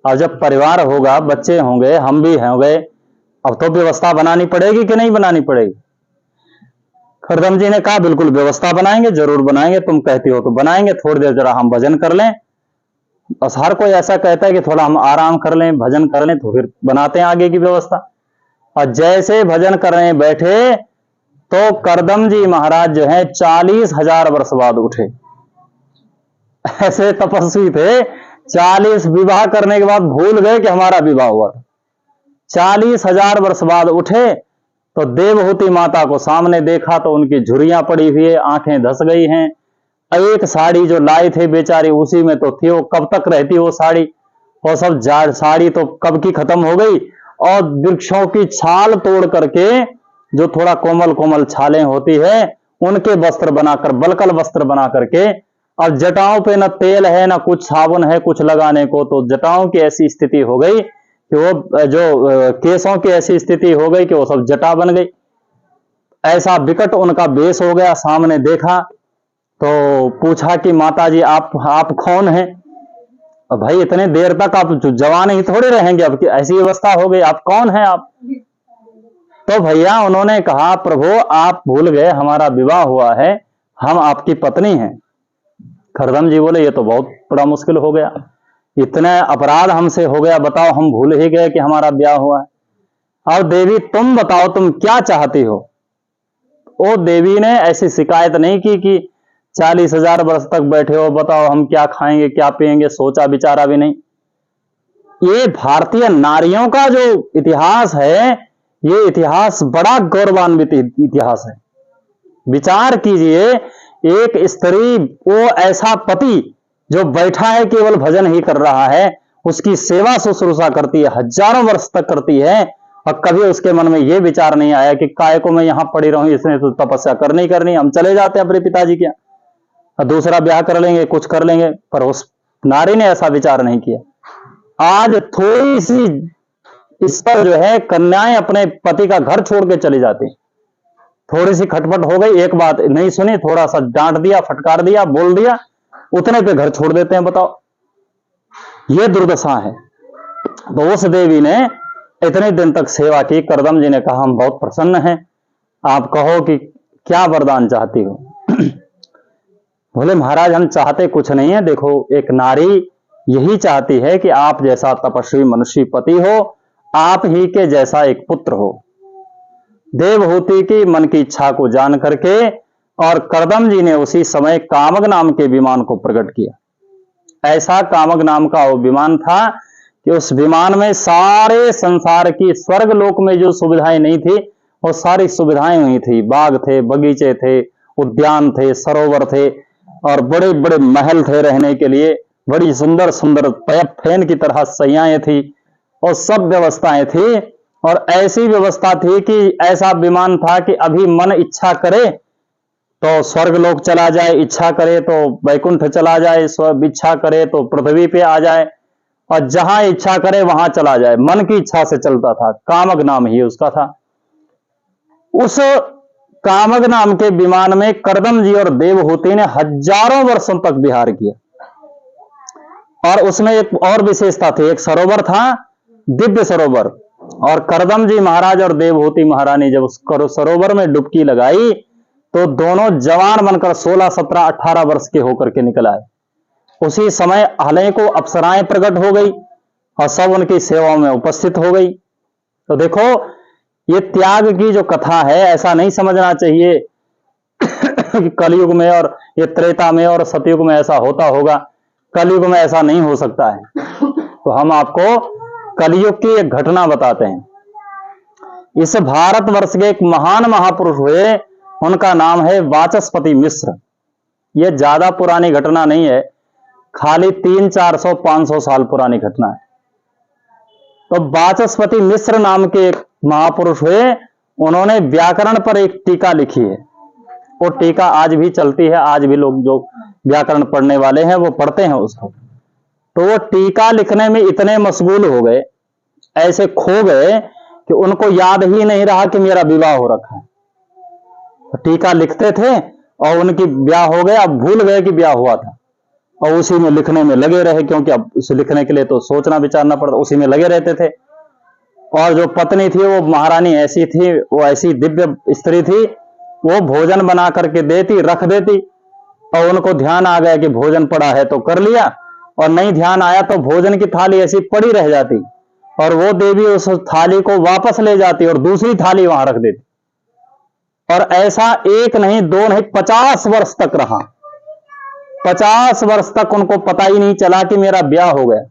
और जब परिवार होगा, बच्चे होंगे, हम भी होंगे, अब तो व्यवस्था बनानी पड़ेगी कि नहीं बनानी पड़ेगी। करदम जी ने कहा बिल्कुल व्यवस्था बनाएंगे, जरूर बनाएंगे, तुम कहती हो तो बनाएंगे, थोड़ी देर जरा हम भजन कर लें। बस हर कोई ऐसा कहता है कि थोड़ा हम आराम कर लें, भजन कर लें, तो फिर बनाते हैं आगे की व्यवस्था। और जैसे भजन कर रहे बैठे तो करदम जी महाराज जो है 40,000 वर्ष बाद उठे। ऐसे तपस्वी थे, 40 विवाह करने के बाद भूल गए कि हमारा विवाह हुआ था। 40,000 वर्ष बाद उठे तो देवहूति माता को सामने देखा तो उनकी झुर्रियां पड़ी हुई है, आंखें धस गई हैं। एक साड़ी जो लाई थे बेचारी उसी में तो थी, वो कब तक रहती वो साड़ी, वो सब साड़ी तो कब की खत्म हो गई। और वृक्षों की छाल तोड़ करके जो थोड़ा कोमल कोमल छालें होती है उनके वस्त्र बनाकर, बलकल वस्त्र बना करके, और जटाओं पे न तेल है न कुछ साबुन है कुछ लगाने को, तो जटाओं की ऐसी स्थिति हो गई कि वो जो केसों की ऐसी स्थिति हो गई कि वो सब जटा बन गई। ऐसा विकट उनका वेश हो गया। सामने देखा तो पूछा कि माता जी आप कौन हैं? भाई इतने देर तक आप जवान ही थोड़े रहेंगे, अब ऐसी व्यवस्था हो गई, आप कौन हैं आप? तो भैया उन्होंने कहा प्रभु आप भूल गए हमारा विवाह हुआ है, हम आपकी पत्नी हैं। खरदम जी बोले ये तो बहुत बड़ा मुश्किल हो गया, इतना अपराध हमसे हो गया, बताओ हम भूल ही गए कि हमारा ब्याह हुआ है। और देवी तुम बताओ तुम क्या चाहती हो? वो देवी ने ऐसी शिकायत नहीं की कि 40,000 वर्ष तक बैठे हो, बताओ हम क्या खाएंगे क्या पिएंगे, सोचा विचारा भी नहीं। ये भारतीय नारियों का जो इतिहास है, ये इतिहास बड़ा गौरवान्वित इतिहास है। विचार कीजिए, एक स्त्री, वो ऐसा पति जो बैठा है केवल भजन ही कर रहा है, उसकी सेवा शुश्रूषा करती है, हजारों वर्ष तक करती है, और कभी उसके मन में यह विचार नहीं आया कि काय को मैं यहां पड़ी रहूं, इसने तो तपस्या करनी करनी, हम चले जाते हैं अपने पिताजी के यहाँ, दूसरा ब्याह कर लेंगे, कुछ कर लेंगे। पर उस नारी ने ऐसा विचार नहीं किया। आज थोड़ी सी इस पर जो है कन्याएं अपने पति का घर छोड़ के चली जाती, थोड़ी सी खटपट हो गई, एक बात नहीं सुनी, थोड़ा सा डांट दिया, फटकार दिया, बोल दिया, उतने पे घर छोड़ देते हैं। बताओ ये दुर्दशा है। तो उस देवी ने इतने दिन तक सेवा की। करदम जी ने कहा हम बहुत प्रसन्न हैं, आप कहो कि क्या वरदान चाहती हो? बोले महाराज हम चाहते कुछ नहीं है, देखो एक नारी यही चाहती है कि आप जैसा तपस्वी मनुष्य पति हो, आप ही के जैसा एक पुत्र हो। देवहूति की मन की इच्छा को जान करके और करदम जी ने उसी समय कामक नाम के विमान को प्रकट किया। ऐसा कामक नाम का वो विमान था कि उस विमान में सारे संसार की, स्वर्ग लोक में जो सुविधाएं नहीं थी वो सारी सुविधाएं हुई थी। बाग थे, बगीचे थे, उद्यान थे, सरोवर थे, और बड़े बड़े महल थे रहने के लिए, बड़ी सुंदर सुंदर फैन की तरह सैयाएं थी, और सब व्यवस्थाएं थी। और ऐसी व्यवस्था थी कि ऐसा विमान था कि अभी मन इच्छा करे तो स्वर्ग लोक चला जाए, इच्छा करे तो वैकुंठ चला जाए, इच्छा करे तो पृथ्वी पे आ जाए, और जहां इच्छा करे वहां चला जाए, मन की इच्छा से चलता था। कामक नाम ही उसका था। उस कामक नाम के विमान में करदम जी और देवहूति ने हजारों वर्षों तक विहार किया। और उसमें एक और विशेषता थी, एक सरोवर था, दिव्य सरोवर, और करदम जी महाराज और देवहूति महारानी जब उस सरोवर में डुबकी लगाई तो दोनों जवान बनकर 16, 17, 18 वर्ष के होकर के निकल आए। उसी समय हले को अप्सराएं प्रकट हो गई और सब उनकी सेवाओं में उपस्थित हो गई। तो देखो ये त्याग की जो कथा है, ऐसा नहीं समझना चाहिए कि कलयुग में और ये त्रेता में और सतयुग में ऐसा होता होगा। कलयुग में ऐसा नहीं हो सकता है। तो हम आपको कलयुग की एक घटना बताते हैं। इस भारतवर्ष के एक महान महापुरुष हुए, उनका नाम है वाचस्पति मिश्र। यह ज्यादा पुरानी घटना नहीं है, खाली 300, 400, 500 साल पुरानी घटना है। तो वाचस्पति मिश्र नाम के एक महापुरुष हुए, उन्होंने व्याकरण पर एक टीका लिखी है। वो टीका आज भी चलती है, आज भी लोग जो व्याकरण पढ़ने वाले हैं वो पढ़ते हैं उसको। तो वो टीका लिखने में इतने मशगूल हो गए, ऐसे खो गए कि उनको याद ही नहीं रहा कि मेरा विवाह हो रखा है। तो टीका लिखते थे और उनकी ब्याह हो गया, अब भूल गए कि ब्याह हुआ था, और उसी में लिखने में लगे रहे, क्योंकि अब उसे लिखने के लिए तो सोचना विचारना पड़ता, उसी में लगे रहते थे। और जो पत्नी थी वो महारानी ऐसी थी, वो ऐसी दिव्य स्त्री थी, वो भोजन बना करके देती, रख देती, और उनको ध्यान आ गया कि भोजन पड़ा है तो कर लिया, और नहीं ध्यान आया तो भोजन की थाली ऐसी पड़ी रह जाती, और वो देवी उस थाली को वापस ले जाती और दूसरी थाली वहां रख देती। और ऐसा एक नहीं, दो नहीं, 50 वर्ष तक रहा। 50 वर्ष तक उनको पता ही नहीं चला कि मेरा ब्याह हो गया।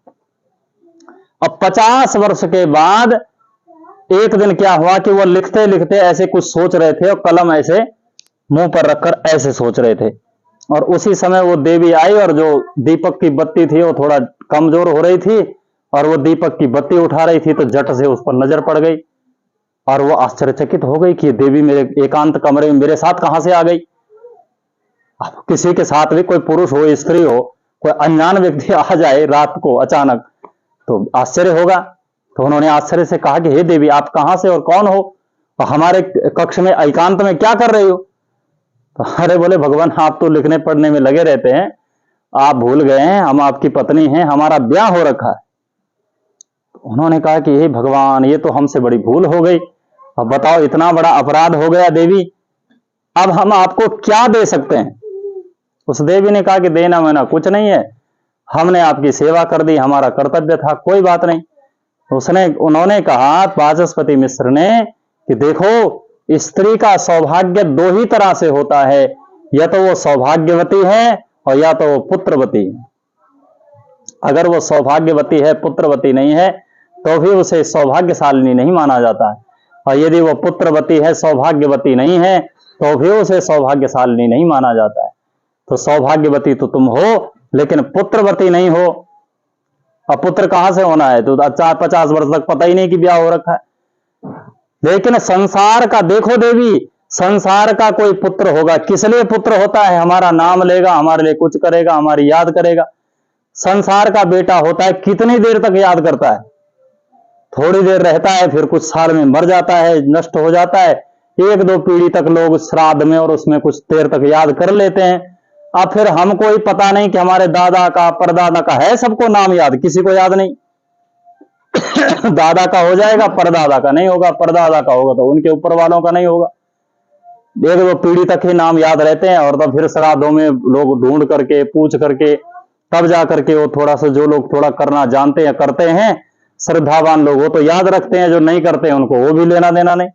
अब 50 वर्ष के बाद एक दिन क्या हुआ कि वो लिखते लिखते ऐसे कुछ सोच रहे थे, और कलम ऐसे मुंह पर रखकर ऐसे सोच रहे थे, और उसी समय वो देवी आई, और जो दीपक की बत्ती थी वो थोड़ा कमजोर हो रही थी, और वो दीपक की बत्ती उठा रही थी, तो झट से उस पर नजर पड़ गई, और वो आश्चर्यचकित हो गई कि देवी मेरे एकांत कमरे में मेरे साथ कहां से आ गई। अब किसी के साथ भी कोई पुरुष हो स्त्री हो, कोई अनजान व्यक्ति आ जाए रात को अचानक, तो आश्चर्य होगा। तो उन्होंने आश्चर्य से कहा कि हे देवी, आप कहां से और कौन हो, और हमारे कक्ष में एकांत में क्या कर रही हो? तो अरे बोले भगवान, आप तो लिखने पढ़ने में लगे रहते हैं, आप भूल गए हैं, हम आपकी पत्नी हैं, हमारा ब्याह हो रखा है। उन्होंने कहा कि हे भगवान, ये तो हमसे बड़ी भूल हो गई, अब बताओ इतना बड़ा अपराध हो गया देवी, अब हम आपको क्या दे सकते हैं? उस देवी ने कहा कि देना मेना कुछ नहीं है, हमने आपकी सेवा कर दी, हमारा कर्तव्य था, कोई बात नहीं। उन्होंने कहा वाचस्पति मिश्र ने कि देखो, स्त्री का सौभाग्य दो ही तरह से होता है, या तो वो सौभाग्यवती है और या तो वो पुत्रवती है। अगर वो सौभाग्यवती है, पुत्रवती नहीं है, तो भी उसे सौभाग्यशालिनी नहीं माना जाता है, और यदि वो पुत्रवती है, सौभाग्यवती नहीं है, तो भी उसे सौभाग्यशालिनी नहीं माना जाता है। तो सौभाग्यवती तो तुम हो, लेकिन पुत्रवती नहीं हो। अब पुत्र कहां से होना है? तो 50 वर्ष तक पता ही नहीं कि ब्याह हो रखा है। लेकिन संसार का देखो देवी, संसार का कोई पुत्र होगा, किस लिए पुत्र होता है? हमारा नाम लेगा, हमारे लिए कुछ करेगा, हमारी याद करेगा। संसार का बेटा होता है, कितनी देर तक याद करता है? थोड़ी देर रहता है, फिर कुछ साल में मर जाता है, नष्ट हो जाता है। 1-2 पीढ़ी तक लोग श्राद्ध में और उसमें कुछ देर तक याद कर लेते हैं। अब फिर हमको ही पता नहीं कि हमारे दादा का, परदादा का है, सबको नाम याद, किसी को याद नहीं। दादा का हो जाएगा, परदादा का नहीं होगा, परदादा का होगा तो उनके ऊपर वालों का नहीं होगा। 1-2 पीढ़ी तक ही नाम याद रहते हैं, और तब फिर श्राद्धों में लोग ढूंढ करके, पूछ करके, तब जा करके वो थोड़ा सा, जो लोग थोड़ा करना जानते हैं, करते हैं, श्रद्धावान लोग, वो तो याद रखते हैं, जो नहीं करते हैं उनको वो भी लेना देना नहीं।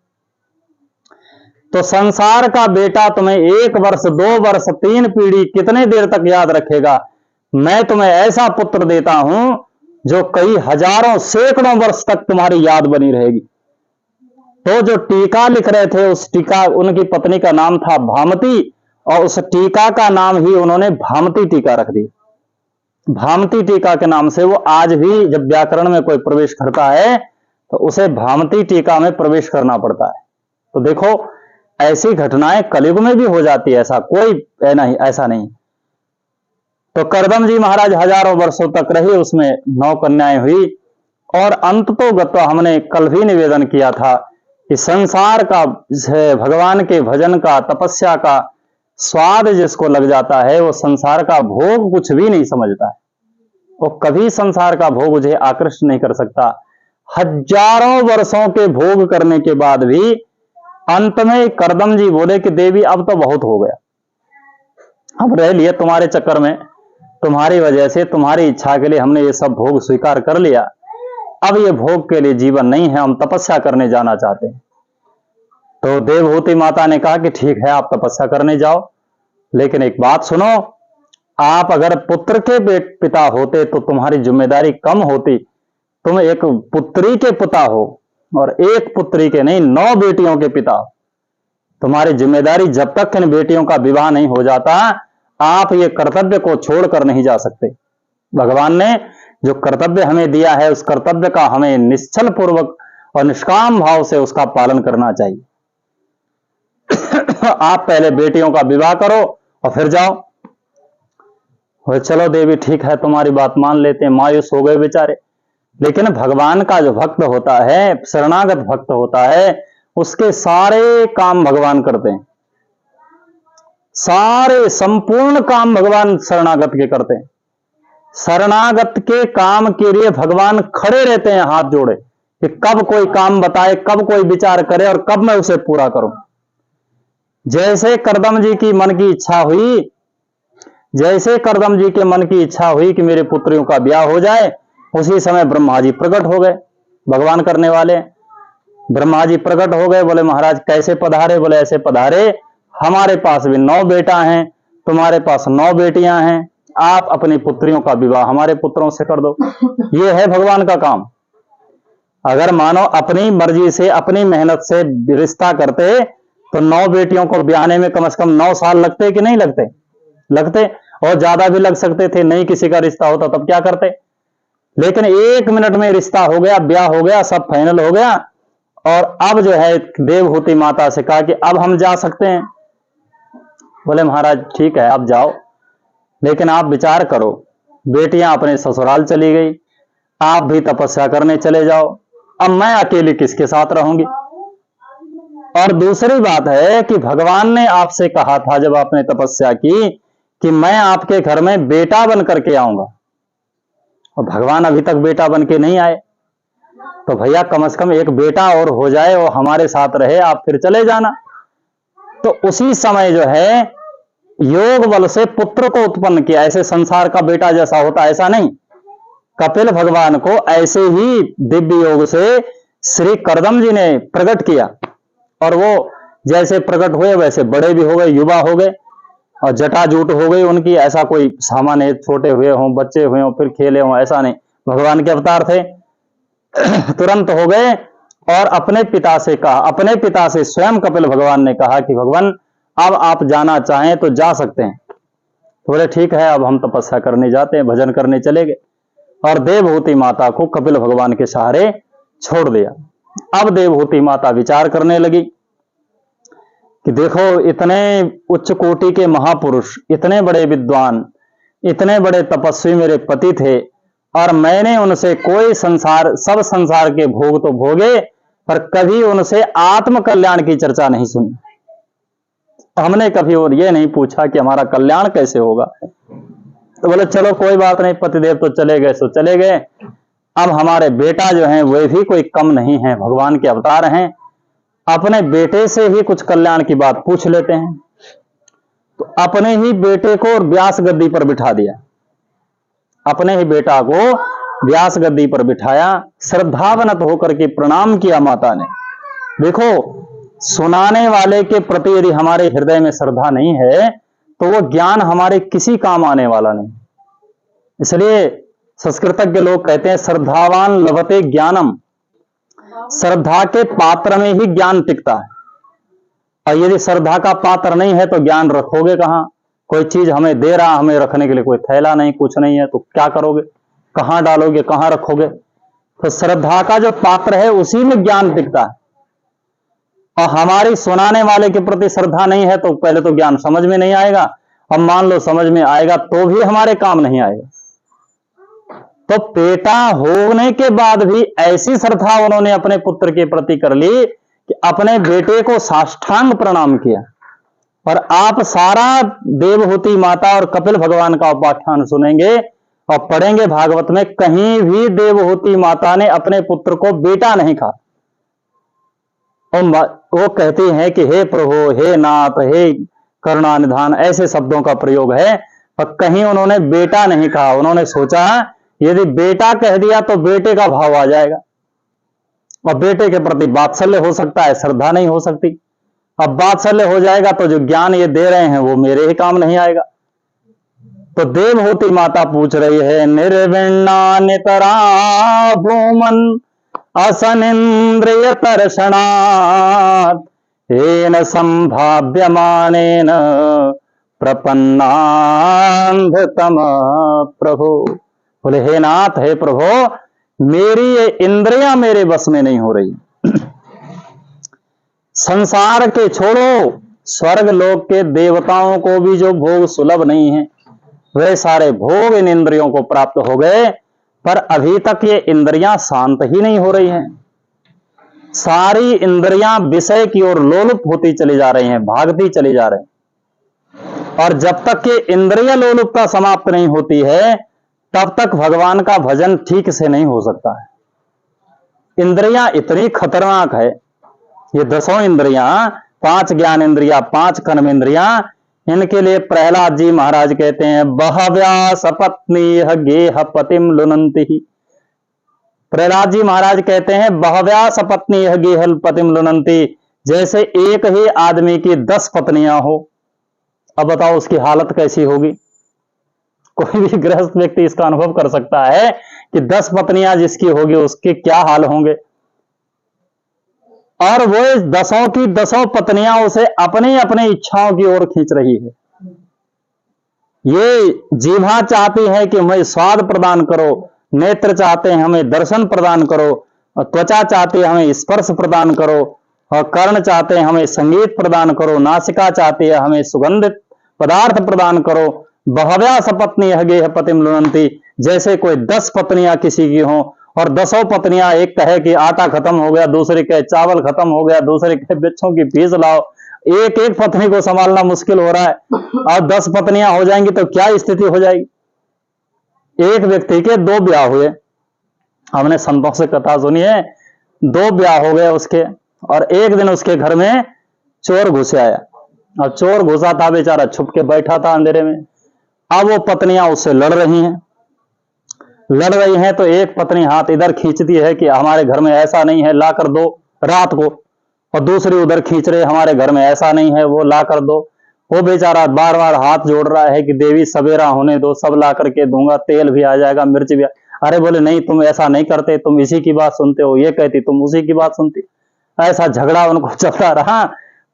तो संसार का बेटा तुम्हें 1 वर्ष, 2 वर्ष, 3 पीढ़ी, कितने देर तक याद रखेगा? मैं तुम्हें ऐसा पुत्र देता हूं जो कई हजारों, सैकड़ों वर्ष तक तुम्हारी याद बनी रहेगी। तो जो टीका लिख रहे थे, उस टीका, उनकी पत्नी का नाम था भामती, और उस टीका का नाम ही उन्होंने भामती टीका रख दी। भामती टीका के नाम से वो आज भी जब व्याकरण में कोई प्रवेश करता है तो उसे भामती टीका में प्रवेश करना पड़ता है। तो देखो, ऐसी घटनाएं कलयुग में भी हो जाती है, ऐसा कोई ऐसा नहीं। तो करदम जी महाराज हजारों वर्षों तक रहे, उसमें 9 कन्याएं हुई, और अंत तो गत्वा, हमने कल भी निवेदन किया था कि संसार का, भगवान के भजन का, तपस्या का स्वाद जिसको लग जाता है, वो संसार का भोग कुछ भी नहीं समझता है। वो कभी संसार का भोग उसे आकृष्ट नहीं कर सकता। हजारों वर्षों के भोग करने के बाद भी अंत में करदम जी बोले कि देवी, अब तो बहुत हो गया, अब रह लिए तुम्हारे चक्कर में, तुम्हारी वजह से, तुम्हारी इच्छा के लिए हमने ये सब भोग स्वीकार कर लिया, अब ये भोग के लिए जीवन नहीं है, हम तपस्या करने जाना चाहते हैं। तो देवहूति माता ने कहा कि ठीक है, आप तपस्या करने जाओ, लेकिन एक बात सुनो, आप अगर पुत्र के पिता होते तो तुम्हारी जिम्मेदारी कम होती। तुम एक पुत्री के पिता हो, और एक पुत्री के नहीं, 9 बेटियों के पिता हो। तुम्हारी जिम्मेदारी, जब तक इन बेटियों का विवाह नहीं हो जाता, आप ये कर्तव्य को छोड़कर नहीं जा सकते। भगवान ने जो कर्तव्य हमें दिया है, उस कर्तव्य का हमें निश्चल पूर्वक और निष्काम भाव से उसका पालन करना चाहिए। आप पहले बेटियों का विवाह करो और फिर जाओ। चलो देवी, ठीक है, तुम्हारी बात मान लेते हैं। मायूस हो गए बेचारे। लेकिन भगवान का जो भक्त होता है, शरणागत भक्त होता है, उसके सारे काम भगवान करते हैं, सारे संपूर्ण काम भगवान शरणागत के करते हैं। शरणागत के काम के लिए भगवान खड़े रहते हैं हाथ जोड़े, कि कब कोई काम बताए, कब कोई विचार करे, और कब मैं उसे पूरा करूं। जैसे करदम जी की मन की इच्छा हुई, जैसे करदम जी के मन की इच्छा हुई कि मेरे पुत्रियों का ब्याह हो जाए, उसी समय ब्रह्मा जी प्रकट हो गए। भगवान करने वाले ब्रह्मा जी प्रकट हो गए, बोले महाराज कैसे पधारे? बोले ऐसे पधारे, हमारे पास भी 9 बेटा हैं, तुम्हारे पास 9 बेटियां हैं, आप अपनी पुत्रियों का विवाह हमारे पुत्रों से कर दो। ये है भगवान का काम। अगर मानो अपनी मर्जी से, अपनी मेहनत से रिश्ता करते तो 9 बेटियों को ब्याहने में कम से कम 9 साल लगते कि नहीं लगते? लगते, और ज्यादा भी लग सकते थे। नहीं किसी का रिश्ता होता तब क्या करते? लेकिन 1 मिनट में रिश्ता हो गया, ब्याह हो गया, सब फाइनल हो गया। और अब जो है देवहूति माता से कहा कि अब हम जा सकते हैं। बोले महाराज ठीक है आप जाओ, लेकिन आप विचार करो, बेटियां अपने ससुराल चली गई, आप भी तपस्या करने चले जाओ, अब मैं अकेली किसके साथ रहूंगी। और दूसरी बात है कि भगवान ने आपसे कहा था जब आपने तपस्या की कि मैं आपके घर में बेटा बन करके आऊंगा, और भगवान अभी तक बेटा बन के नहीं आए, तो भैया कम से कम एक बेटा और हो जाए, वो हमारे साथ रहे, आप फिर चले जाना। तो उसी समय जो है योग बल से पुत्र को उत्पन्न किया। ऐसे संसार का बेटा जैसा होता ऐसा नहीं, कपिल भगवान को ऐसे ही दिव्य योग से श्री करदम जी ने प्रकट किया, और वो जैसे प्रकट हुए वैसे बड़े भी हो गए, युवा हो गए, और जटाजूट हो गई उनकी। ऐसा कोई सामान्य छोटे हुए हों, बच्चे हुए हों, फिर खेले हों, ऐसा नहीं, भगवान के अवतार थे। तुरंत हो गए, और अपने पिता से कहा, अपने पिता से स्वयं कपिल भगवान ने कहा कि भगवान अब आप जाना चाहें तो जा सकते हैं। बोले ठीक है, अब हम तपस्या करने जाते हैं, भजन करने चले गए, और देवहूति माता को कपिल भगवान के सहारे छोड़ दिया। अब देवहूति माता विचार करने लगी कि देखो इतने उच्च कोटि के महापुरुष, इतने बड़े विद्वान, इतने बड़े तपस्वी मेरे पति थे, और मैंने उनसे कोई संसार, सब संसार के भोग तो भोगे, पर कभी उनसे आत्म कल्याण की चर्चा नहीं सुनी। हमने कभी और ये नहीं पूछा कि हमारा कल्याण कैसे होगा। तो बोले चलो कोई बात नहीं, पतिदेव तो चले गए सो चले गए, अब हमारे बेटा जो हैं वे भी कोई कम नहीं है, भगवान के अवतार हैं, अपने बेटे से ही कुछ कल्याण की बात पूछ लेते हैं। तो अपने ही बेटे को व्यास गद्दी पर बिठा दिया, अपने ही बेटा को व्यास गद्दी पर बिठाया, श्रद्धावनत होकर के प्रणाम किया माता ने। देखो सुनाने वाले के प्रति यदि हमारे हृदय में श्रद्धा नहीं है तो वो ज्ञान हमारे किसी काम आने वाला नहीं। इसलिए संस्कृतज्ञ लोग कहते हैं श्रद्धावान लभते ज्ञानम, श्रद्धा के पात्र में ही ज्ञान टिकता है, और यदि श्रद्धा का पात्र नहीं है तो ज्ञान रखोगे कहां। कोई चीज हमें दे रहा, हमें रखने के लिए कोई थैला नहीं, कुछ नहीं है, तो क्या करोगे, कहां डालोगे, कहां रखोगे। तो श्रद्धा का जो पात्र है उसी में ज्ञान टिकता है, और हमारी सुनाने वाले के प्रति श्रद्धा नहीं है तो पहले तो ज्ञान समझ में नहीं आएगा, अब मान लो समझ में आएगा तो भी हमारे काम नहीं आएगा। तो बेटा होने के बाद भी ऐसी श्रद्धा उन्होंने अपने पुत्र के प्रति कर ली कि अपने बेटे को साष्टांग प्रणाम किया। और आप सारा देवहूति माता और कपिल भगवान का उपाख्यान सुनेंगे और पढ़ेंगे भागवत में, कहीं भी देवहूति माता ने अपने पुत्र को बेटा नहीं कहा। और वो कहती हैं कि हे प्रभु, हे नाथ, हे करुणानिधान, ऐसे शब्दों का प्रयोग है, पर कहीं उन्होंने बेटा नहीं कहा। उन्होंने सोचा यदि बेटा कह दिया तो बेटे का भाव आ जाएगा, और बेटे के प्रति वात्सल्य हो सकता है, श्रद्धा नहीं हो सकती। अब वात्सल्य हो जाएगा तो जो ज्ञान ये दे रहे हैं वो मेरे ही काम नहीं आएगा। तो देवहूति माता पूछ रही है, निर्विण्णा नितरा भूमन असनिंद्रिय तर्षणात् येन संभाव्यमानेन प्रपन्नान्धतम प्रभु। बोले हे नाथ, हे प्रभु, मेरी ये इंद्रियां मेरे बस में नहीं हो रही। संसार के छोड़ो, स्वर्ग लोक के देवताओं को भी जो भोग सुलभ नहीं है वे सारे भोग इन इंद्रियों को प्राप्त हो गए, पर अभी तक ये इंद्रियां शांत ही नहीं हो रही हैं। सारी इंद्रियां विषय की ओर लोलुप होती चली जा रही हैं, भागती चली जा रही हैं, और जब तक ये इंद्रिय लोलुपता समाप्त नहीं होती है तब तक भगवान का भजन ठीक से नहीं हो सकता है। इंद्रियां इतनी खतरनाक है, ये 10 इंद्रियां, 5 ज्ञान इंद्रियां, 5 कर्म इंद्रियां, इनके लिए प्रहलाद जी महाराज कहते हैं बहव्या सपत्नी गेह पतिम लुनंती। प्रहलाद जी महाराज कहते हैं बहव्या सपत्नी गेह पतिम लुनंती, जैसे एक ही आदमी की 10 पत्नियां हो। अब बताओ उसकी हालत कैसी होगी। कोई भी गृहस्थ व्यक्ति इसका अनुभव कर सकता है कि 10 पत्नियां जिसकी होगी उसके क्या हाल होंगे। और वो 10 की 10 पत्नियां उसे अपनी अपनी इच्छाओं की ओर खींच रही है। ये जीवा चाहती है कि हमें स्वाद प्रदान करो, नेत्र चाहते हैं हमें दर्शन प्रदान करो, और त्वचा चाहती है हमें स्पर्श प्रदान करो, और कर्ण चाहते हैं हमें संगीत प्रदान करो, नासिका चाहती है हमें सुगंधित पदार्थ प्रदान करो। बहव्या सपत्नी गेह पतिम लुनंती, जैसे कोई 10 पत्नियां किसी की हों और 10 पत्नियां, एक कहे कि आटा खत्म हो गया, दूसरी कहे चावल खत्म हो गया, दूसरी कहे बच्चों की फीस लाओ, एक एक पत्नी को संभालना मुश्किल हो रहा है और 10 पत्नियां हो जाएंगी तो क्या स्थिति हो जाएगी। एक व्यक्ति के 2 ब्याह हुए, हमने संतों से कथा सुनी है, 2 ब्याह हो गए उसके, और एक दिन उसके घर में चोर घुस आया। अब चोर घुसा था, बेचारा छुप के बैठा था अंधेरे में। अब वो पत्नियां उससे लड़ रही हैं तो एक पत्नी हाथ इधर खींचती है कि हमारे घर में ऐसा नहीं है, ला कर दो रात को, और दूसरी उधर खींच रहे, हमारे घर में ऐसा नहीं है, वो ला कर दो। वो बेचारा बार बार हाथ जोड़ रहा है कि देवी सवेरा होने दो, सब ला करके दूंगा, तेल भी आ जाएगा, मिर्च भी अरे बोले नहीं, तुम ऐसा नहीं करते, तुम इसी की बात सुनते हो, ये कहती तुम उसी की बात सुनती। ऐसा झगड़ा उनको चलता रहा।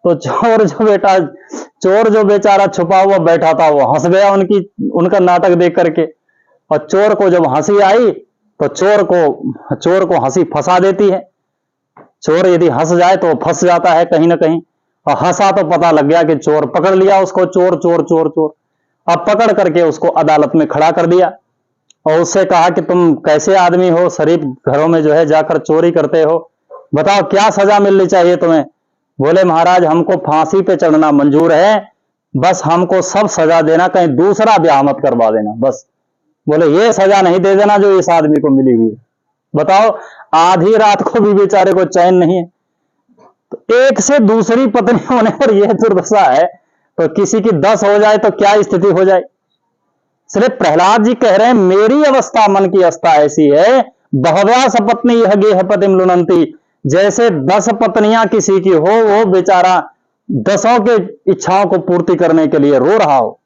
तो चोर जो बेचारा छुपा हुआ बैठा था, वो हंस गया उनका नाटक देख करके, और चोर को जब हंसी आई तो चोर को हंसी फंसा देती है। चोर यदि हंस जाए तो फंस जाता है कहीं ना कहीं, और हंसा तो पता लग गया कि चोर, पकड़ लिया उसको, चोर चोर चोर चोर। अब पकड़ करके उसको अदालत में खड़ा कर दिया और उससे कहा कि तुम कैसे आदमी हो, शरीफ घरों में जो है जाकर चोरी करते हो, बताओ क्या सजा मिलनी चाहिए तुम्हें। बोले महाराज, हमको फांसी पे चढ़ना मंजूर है, बस हमको सब सजा देना, कहीं दूसरा ब्याह मत करवा देना बस। बोले ये सजा नहीं दे देना जो इस आदमी को मिली हुई है। बताओ, आधी रात को भी बेचारे को चैन नहीं है। तो एक से दूसरी पत्नी होने पर यह दुर्दशा है, तो किसी की 10 हो जाए तो क्या स्थिति हो जाए। सिर्फ प्रहलाद जी कह रहे हैं, मेरी अवस्था, मन की अवस्था ऐसी है, बहव्या सपत्नी यह गेह पतिम लुनंती, जैसे 10 पत्नियां किसी की हो, वो बेचारा 10 के इच्छाओं को पूर्ति करने के लिए रो रहा हो,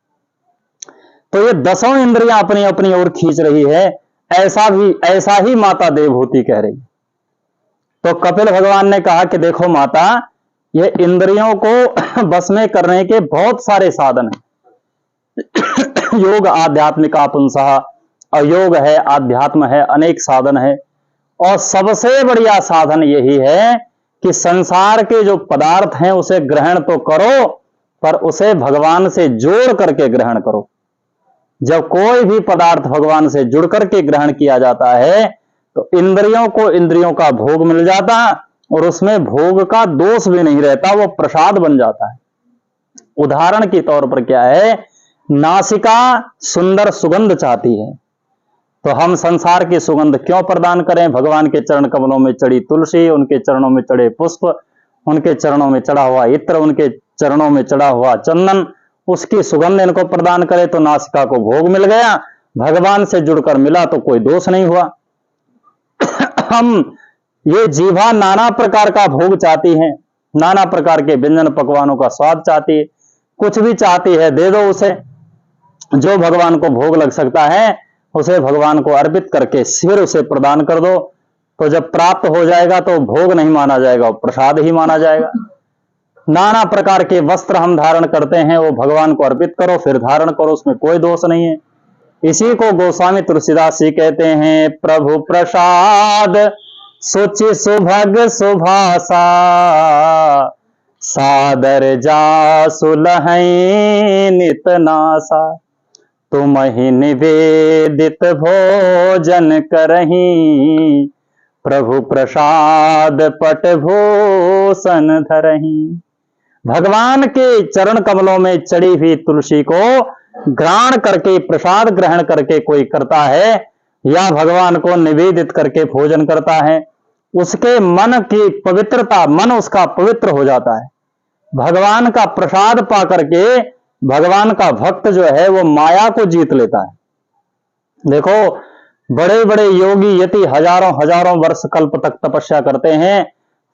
तो ये 10 इंद्रियां अपनी अपनी ओर खींच रही है। ऐसा ही माता देवहूति कह रही। तो कपिल भगवान ने कहा कि देखो माता, ये इंद्रियों को बस में करने के बहुत सारे साधन हैं। योग आध्यात्मिका पुंसः, अयोग है, आध्यात्म है, अनेक साधन है, और सबसे बढ़िया साधन यही है कि संसार के जो पदार्थ हैं उसे ग्रहण तो करो, पर उसे भगवान से जोड़ करके ग्रहण करो। जब कोई भी पदार्थ भगवान से जुड़ करके ग्रहण किया जाता है तो इंद्रियों को इंद्रियों का भोग मिल जाता है, और उसमें भोग का दोष भी नहीं रहता, वो प्रसाद बन जाता है। उदाहरण के तौर पर क्या है, नासिका सुंदर सुगंध चाहती है, तो हम संसार की सुगंध क्यों प्रदान करें। भगवान के चरण कमलों में चढ़ी तुलसी, उनके चरणों में चढ़े पुष्प, उनके चरणों में चढ़ा हुआ इत्र, उनके चरणों में चढ़ा हुआ चंदन, उसकी सुगंध इनको प्रदान करे तो नासिका को भोग मिल गया, भगवान से जुड़कर मिला तो कोई दोष नहीं हुआ। हम ये जीवा नाना प्रकार का भोग चाहती है, नाना प्रकार के व्यंजन पकवानों का स्वाद चाहती है, कुछ भी चाहती है, दे दो उसे, जो भगवान को भोग लग सकता है उसे भगवान को अर्पित करके फिर उसे प्रदान कर दो, तो जब प्राप्त हो जाएगा तो भोग नहीं माना जाएगा, प्रसाद ही माना जाएगा। नाना प्रकार के वस्त्र हम धारण करते हैं, वो भगवान को अर्पित करो फिर धारण करो, उसमें कोई दोष नहीं है। इसी को गोस्वामी तुलसीदास जी कहते हैं, प्रभु प्रसाद सुचि सुभग सुभाषा, सादर जासु लहै नित नासा, तुम ही निवेदित भोजन करही, प्रभु प्रसाद पट भूषण धरही। भगवान के चरण कमलों में चढ़ी हुई तुलसी को ग्रहण करके, प्रसाद ग्रहण करके कोई करता है, या भगवान को निवेदित करके भोजन करता है, उसके मन की पवित्रता, मन उसका पवित्र हो जाता है। भगवान का प्रसाद पा करके भगवान का भक्त जो है वो माया को जीत लेता है। देखो, बड़े बड़े योगी यति हजारों हजारों वर्ष कल्प तक तपस्या करते हैं,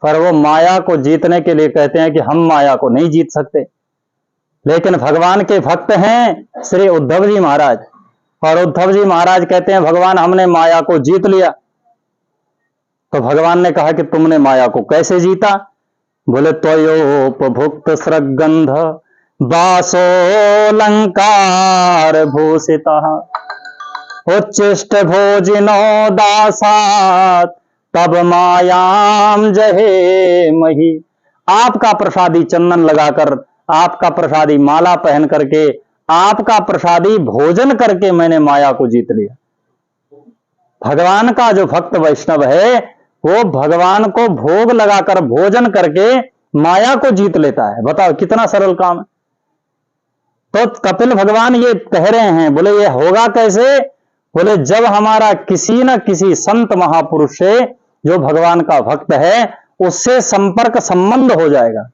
पर वो माया को जीतने के लिए कहते हैं कि हम माया को नहीं जीत सकते। लेकिन भगवान के भक्त हैं श्री उद्धव जी महाराज, और उद्धव जी महाराज कहते हैं भगवान हमने माया को जीत लिया। तो भगवान ने कहा कि तुमने माया को कैसे जीता। बोले त्वयोपभुक्त स्रगंध बासोलंकार भूषिता, उच्चिष्ट भोजिनो दासात तब मायाम जहे मही। आपका प्रसादी चंदन लगाकर आपका प्रसादी माला पहन करके, आपका प्रसादी भोजन करके मैंने माया को जीत लिया। भगवान का जो भक्त वैष्णव है वो भगवान को भोग लगाकर भोजन करके माया को जीत लेता है। बताओ कितना सरल काम है। तो कपिल भगवान ये कह रहे हैं, बोले ये होगा कैसे? बोले जब हमारा किसी न किसी संत महापुरुष से, जो भगवान का भक्त है, उससे संपर्क संबंध हो जाएगा।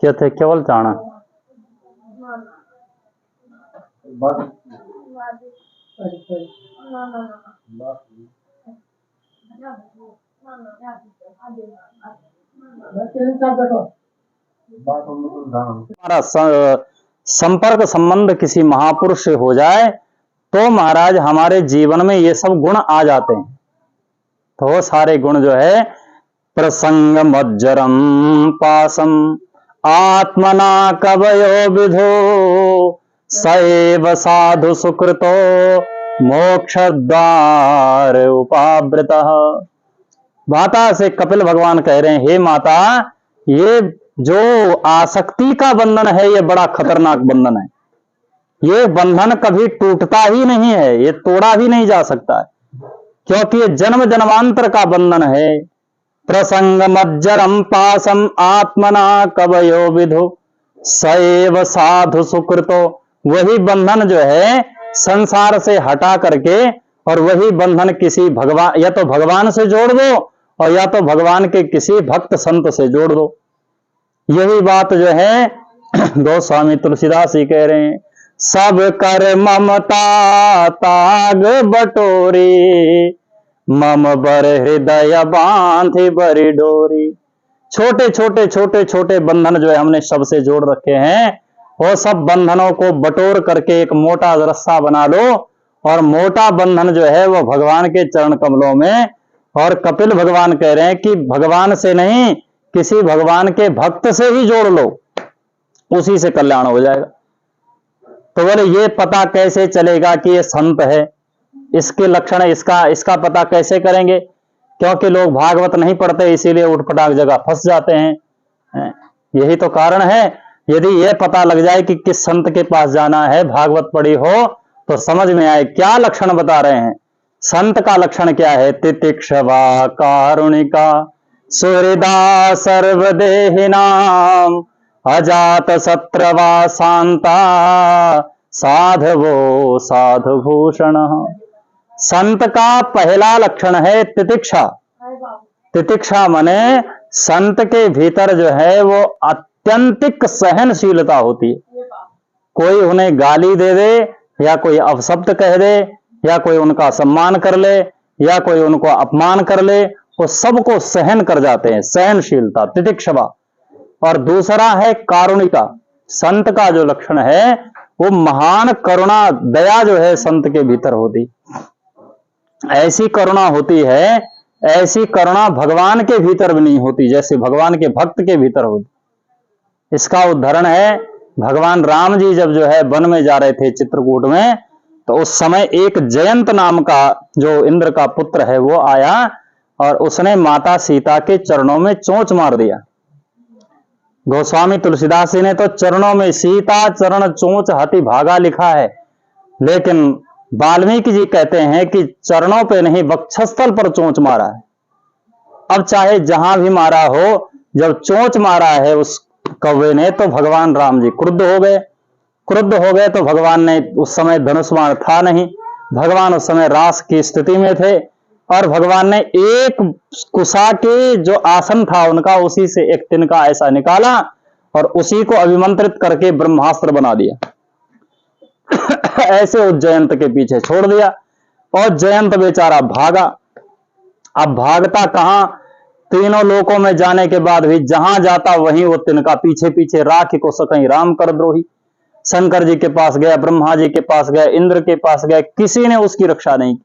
क्या थे केवल जाना हमारा संपर्क संबंध किसी महापुरुष से हो जाए तो महाराज हमारे जीवन में ये सब गुण आ जाते हैं। तो वो सारे गुण जो है, प्रसंग मज्जरम पासम आत्मना कवयो विधो सैव साधु सुकृतो मोक्ष द्वार उपावृतः। माता से कपिल भगवान कह रहे हैं, हे माता, ये जो आसक्ति का बंधन है ये बड़ा खतरनाक बंधन है। ये बंधन कभी टूटता ही नहीं है, ये तोड़ा भी नहीं जा सकता है, क्योंकि ये जन्म जन्मांतर का बंधन है। प्रसंग मज्जरम पासम आत्मना कवयो विधु सैव साधु सुकृतो। वही बंधन जो है संसार से हटा करके, और वही बंधन किसी भगवान, या तो भगवान से जोड़ दो और या तो भगवान के किसी भक्त संत से जोड़ दो। यही बात जो है गोस्वामी तुलसीदास जी कह रहे हैं, सब कर ममता ताग बटोरी मम बर हृदय बांधे बरी डोरी। छोटे छोटे छोटे छोटे बंधन जो है हमने सबसे जोड़ रखे हैं, वो सब बंधनों को बटोर करके एक मोटा रस्सा बना लो, और मोटा बंधन जो है वो भगवान के चरण कमलों में। और कपिल भगवान कह रहे हैं कि भगवान से नहीं, किसी भगवान के भक्त से ही जोड़ लो, उसी से कल्याण हो जाएगा। तो बोले ये पता कैसे चलेगा कि ये संत है? इसके लक्षण, इसका पता कैसे करेंगे? क्योंकि लोग भागवत नहीं पढ़ते, इसीलिए उठपटाक जगह फंस जाते हैं। यही तो कारण है। यदि यह पता लग जाए कि किस संत के पास जाना है, भागवत पढ़ी हो, तो समझ में आए क्या लक्षण बता रहे हैं। संत का लक्षण क्या है? तितिक्षवा कारुणिका सुहृदा सर्वदेहिनाम अजात शत्रवा शांता साधवो साधुभूषण। संत का पहला लक्षण है तितिक्षा। तितिक्षा माने संत के भीतर जो है वो अत्यंतिक सहनशीलता होती है। कोई उन्हें गाली दे दे, या कोई अपशब्द कह दे, या कोई उनका सम्मान कर ले, या कोई उनको अपमान कर ले, वो सबको सहन कर जाते हैं। सहनशीलता, तितिक्षवा। और दूसरा है कारुणिका। संत का जो लक्षण है वो महान करुणा, दया जो है संत के भीतर होती। ऐसी करुणा होती है, ऐसी करुणा भगवान के भीतर भी नहीं होती जैसे भगवान के भक्त के भीतर होती। इसका उदाहरण है, भगवान राम जी जब जो है वन में जा रहे थे चित्रकूट में, तो उस समय एक जयंत नाम का जो इंद्र का पुत्र है वो आया, और उसने माता सीता के चरणों में चोंच मार दिया। गोस्वामी तुलसीदास जी ने तो चरणों में सीता चरण चोंच हति भागा लिखा है, लेकिन वाल्मीकि जी कहते हैं कि चरणों पे नहीं, वक्षस्थल पर चोंच मारा है। अब चाहे जहां भी मारा हो, जब चोंच मारा है उस कौवे ने, तो भगवान राम जी क्रुद्ध हो गए। क्रुद्ध हो गए तो भगवान ने, उस समय धनुष्मान था नहीं, भगवान उस समय रास की स्थिति में थे, और भगवान ने एक कुशा के जो आसन था उनका, उसी से एक तिनका ऐसा निकाला और उसी को अभिमंत्रित करके ब्रह्मास्त्र बना दिया। ऐसे उस जयंत के पीछे छोड़ दिया, और जयंत बेचारा भागा। अब भागता कहां? तीनों लोकों में जाने के बाद भी जहां जाता वहीं वो तिनका पीछे पीछे, राखी को सकहीं राम कर द्रोही। शंकर जी के पास गया, ब्रह्मा जी के पास गया, इंद्र के पास गया, किसी ने उसकी रक्षा नहीं की।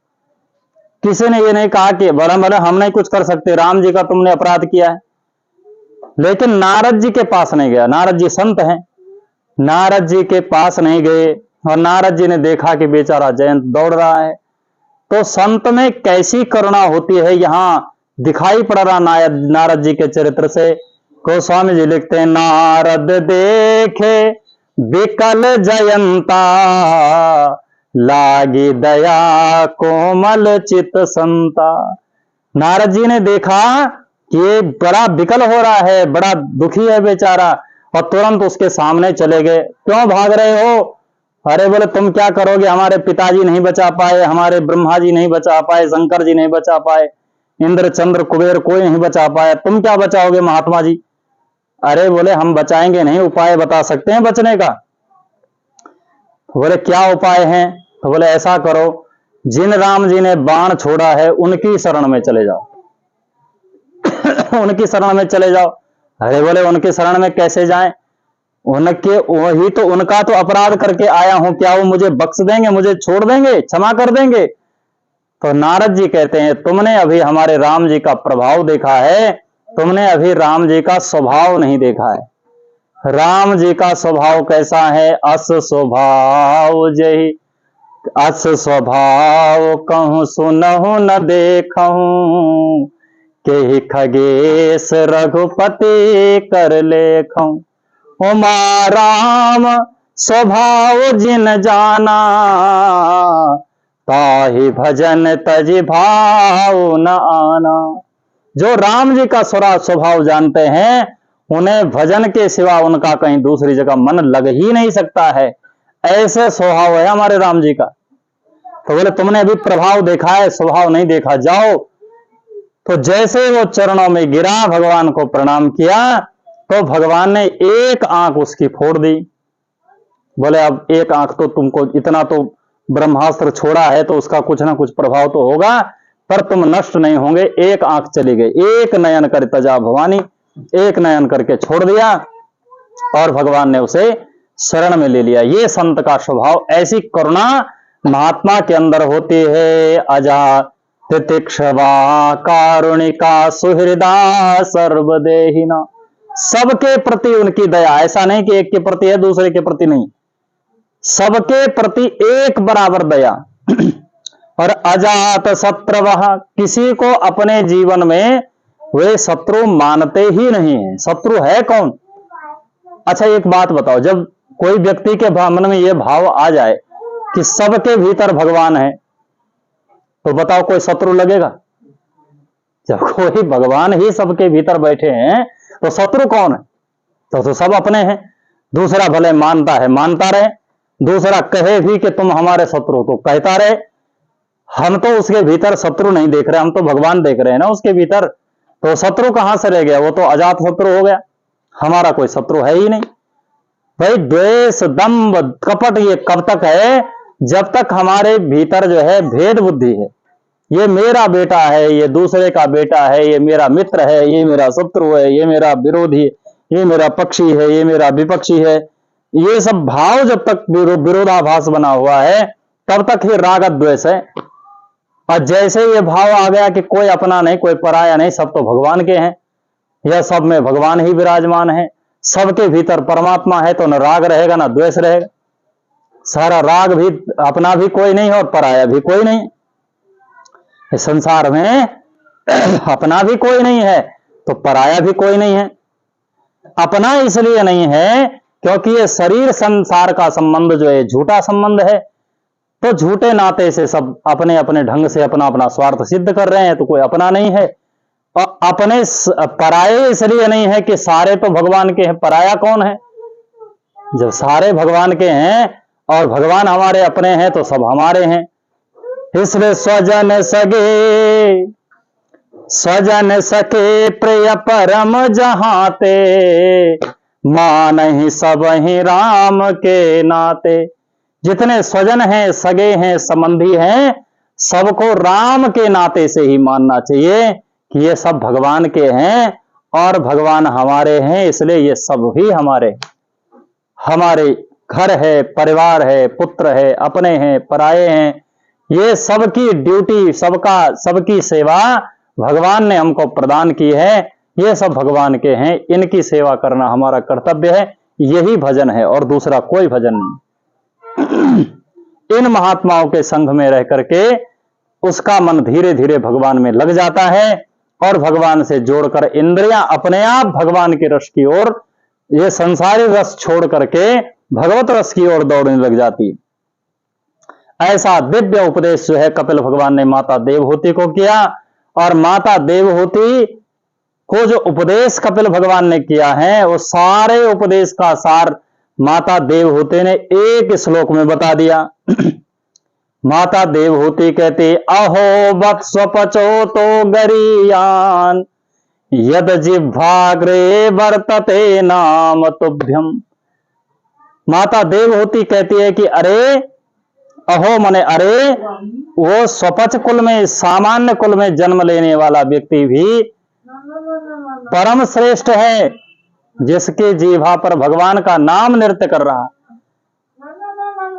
किसी ने ये नहीं कहा कि बड़ा बड़ा हम नहीं कुछ कर सकते, राम जी का तुमने अपराध किया है। लेकिन नारद जी के पास नहीं गया। नारद जी संत हैं, नारद जी के पास नहीं गए, और नारद जी ने देखा कि बेचारा जयंत दौड़ रहा है। तो संत में कैसी करुणा होती है यहाँ दिखाई पड़ रहा नारद जी के चरित्र से। गोस्वामी जी लिखते हैं, नारद देखे विकल जयंता, लागी दया कोमल चित संता। नारद जी ने देखा कि ये बड़ा विकल हो रहा है, बड़ा दुखी है बेचारा, और तुरंत उसके सामने चले गए। क्यों भाग रहे हो? अरे बोले तुम क्या करोगे, हमारे पिताजी नहीं बचा पाए, हमारे ब्रह्मा जी नहीं बचा पाए, शंकर जी नहीं बचा पाए, इंद्र चंद्र कुबेर कोई नहीं बचा पाया, तुम क्या बचाओगे महात्मा जी? अरे बोले हम बचाएंगे नहीं, उपाय बता सकते हैं बचने का। बोले क्या उपाय है? तो बोले ऐसा करो, जिन राम जी ने बाण छोड़ा है उनकी शरण में चले जाओ। उनकी शरण में चले जाओ। अरे बोले उनकी शरण में कैसे जाएं? उनके वही तो, उनका तो अपराध करके आया हूं, क्या वो मुझे बख्श देंगे, मुझे छोड़ देंगे, क्षमा कर देंगे? तो नारद जी कहते हैं, तुमने अभी हमारे राम जी का प्रभाव देखा है, तुमने अभी राम जी का स्वभाव नहीं देखा है। राम जी का स्वभाव कैसा है? अस स्वभाव जही, अस स्वभाव कहूं सुनहु न देखूं, के खगेश रघुपति कर लेखूं। उमा राम स्वभाव जिन जाना, ताहि भजन तज भाव न आना। जो राम जी का स्वभाव जानते हैं, उन्हें भजन के सिवा उनका कहीं दूसरी जगह मन लग ही नहीं सकता है। ऐसे स्वभाव है हमारे राम जी का। तो बोले तुमने अभी प्रभाव देखा है, स्वभाव नहीं देखा, जाओ। तो जैसे वो चरणों में गिरा, भगवान को प्रणाम किया, तो भगवान ने एक आंख उसकी फोड़ दी। बोले अब एक आंख तो तुमको, इतना तो ब्रह्मास्त्र छोड़ा है तो उसका कुछ ना कुछ प्रभाव तो होगा, पर तुम नष्ट नहीं होंगे। एक आंख चली गई, एक नयन कर तजा भवानी, एक नयन करके छोड़ दिया और भगवान ने उसे शरण में ले लिया। ये संत का स्वभाव, ऐसी करुणा महात्मा के अंदर होती है। अजा तितिक्षवा कारुणिका सुहृदा सर्वदेहिना, सबके प्रति उनकी दया। ऐसा नहीं कि एक के प्रति है दूसरे के प्रति नहीं, सबके प्रति एक बराबर दया। और अजात शत्रवः, किसी को अपने जीवन में वे शत्रु मानते ही नहीं है। शत्रु है कौन? अच्छा एक बात बताओ, जब कोई व्यक्ति के मन में यह भाव आ जाए कि सबके भीतर भगवान है, तो बताओ कोई शत्रु लगेगा? जब कोई भगवान ही सबके भीतर बैठे हैं तो शत्रु कौन है? तो सब अपने हैं। दूसरा भले मानता है, मानता रहे, दूसरा कहे भी कि तुम हमारे शत्रु, तो कहता रहे। हम तो उसके भीतर शत्रु नहीं देख रहे, हम तो भगवान देख रहे हैं ना उसके भीतर। तो शत्रु कहां से रह गया? वो तो अजात शत्रु हो गया, हमारा कोई शत्रु है ही नहीं। भाई द्वेष दंभ कपट ये कब तक है? जब तक हमारे भीतर जो है भेद बुद्धि है, ये मेरा बेटा है, ये दूसरे का बेटा है, ये मेरा मित्र है, ये मेरा शत्रु है, ये मेरा विरोधी, ये मेरा पक्षी है, ये मेरा विपक्षी है, ये सब भाव जब तक विरोधाभास बना हुआ है, तब तक ही राग द्वेष है। और जैसे ये भाव आ गया कि कोई अपना नहीं, कोई पराया नहीं, सब तो भगवान के हैं, यह सब में भगवान ही विराजमान है, सबके भीतर परमात्मा है, तो न राग रहेगा न द्वेष रहेगा। सारा राग भी, अपना भी कोई नहीं और पराया भी कोई नहीं। इस संसार में अपना भी कोई नहीं है तो पराया भी कोई नहीं है। अपना इसलिए नहीं है क्योंकि ये शरीर संसार का संबंध जो है झूठा संबंध है, तो झूठे नाते से सब अपने अपने ढंग से अपना अपना स्वार्थ सिद्ध कर रहे हैं, तो कोई अपना नहीं है। और अपने पराये इसलिए नहीं है कि सारे तो भगवान के हैं, पराया कौन है? जब सारे भगवान के हैं और भगवान हमारे अपने हैं तो सब हमारे हैं। इसलिए स्वजन सगे, स्वजन सके प्रिय परम जहाते, मानहि सब ही राम के नाते। जितने स्वजन हैं, सगे हैं, संबंधी हैं, सबको राम के नाते से ही मानना चाहिए कि ये सब भगवान के हैं और भगवान हमारे हैं, इसलिए ये सब ही हमारे घर है, परिवार है, पुत्र है, अपने हैं, पराये हैं। ये सबकी ड्यूटी, सबकी सेवा भगवान ने हमको प्रदान की है। ये सब भगवान के हैं, इनकी सेवा करना हमारा कर्तव्य है। यही भजन है और दूसरा कोई भजन नहीं। इन महात्माओं के संग में रह करके उसका मन धीरे धीरे भगवान में लग जाता है और भगवान से जोड़कर इंद्रियां अपने आप भगवान के रस की ओर, ये संसारी रस छोड़ करके भगवत रस की ओर दौड़ने लग जाती है। ऐसा दिव्य उपदेश जो है कपिल भगवान ने माता देवहूति को किया, और माता देवहूति को जो उपदेश कपिल भगवान ने किया है वो सारे उपदेश का सार माता देवहूति ने एक श्लोक में बता दिया। माता देवहूति कहती, अहो वत्स्वपचो तो गरीयान यद जिह्वाग्रे वर्तते नाम तुभ्यम। माता देवहूति कहती है कि अरे, अहो मने अरे, वो स्वपच कुल में, सामान्य कुल में जन्म लेने वाला व्यक्ति भी परम श्रेष्ठ है, जिसके जीवा पर भगवान का नाम नृत्य कर रहा।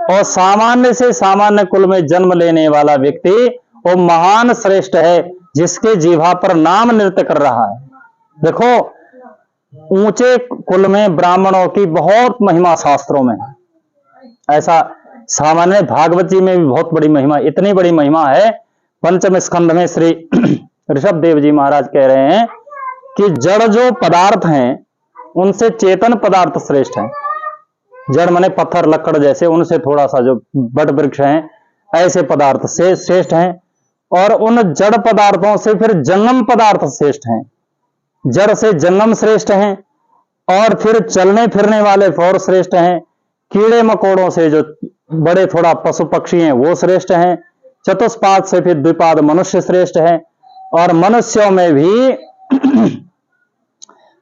और सामान्य से सामान्य कुल में जन्म लेने वाला व्यक्ति वो महान श्रेष्ठ है, जिसके जीवा पर नाम नृत्य कर रहा है। देखो, ऊंचे कुल में ब्राह्मणों की बहुत महिमा शास्त्रों में, ऐसा सामान्य भागवत जी में भी बहुत बड़ी महिमा, इतनी बड़ी महिमा है। पंचम स्कंध में श्री ऋषभ देव जी महाराज कह रहे हैं कि जड़ जो पदार्थ हैं उनसे चेतन पदार्थ श्रेष्ठ हैं। जड़ माने पत्थर लकड़ जैसे, उनसे थोड़ा सा जो बट वृक्ष हैं ऐसे पदार्थ से श्रेष्ठ हैं, और उन जड़ पदार्थों से फिर जंगम पदार्थ श्रेष्ठ हैं। जड़ से जंगम श्रेष्ठ हैं, और फिर चलने फिरने वाले और श्रेष्ठ हैं। कीड़े मकोड़ों से जो बड़े थोड़ा पशु पक्षी हैं वो श्रेष्ठ हैं। चतुष्पाद से फिर द्विपाद मनुष्य श्रेष्ठ है, और मनुष्यों में भी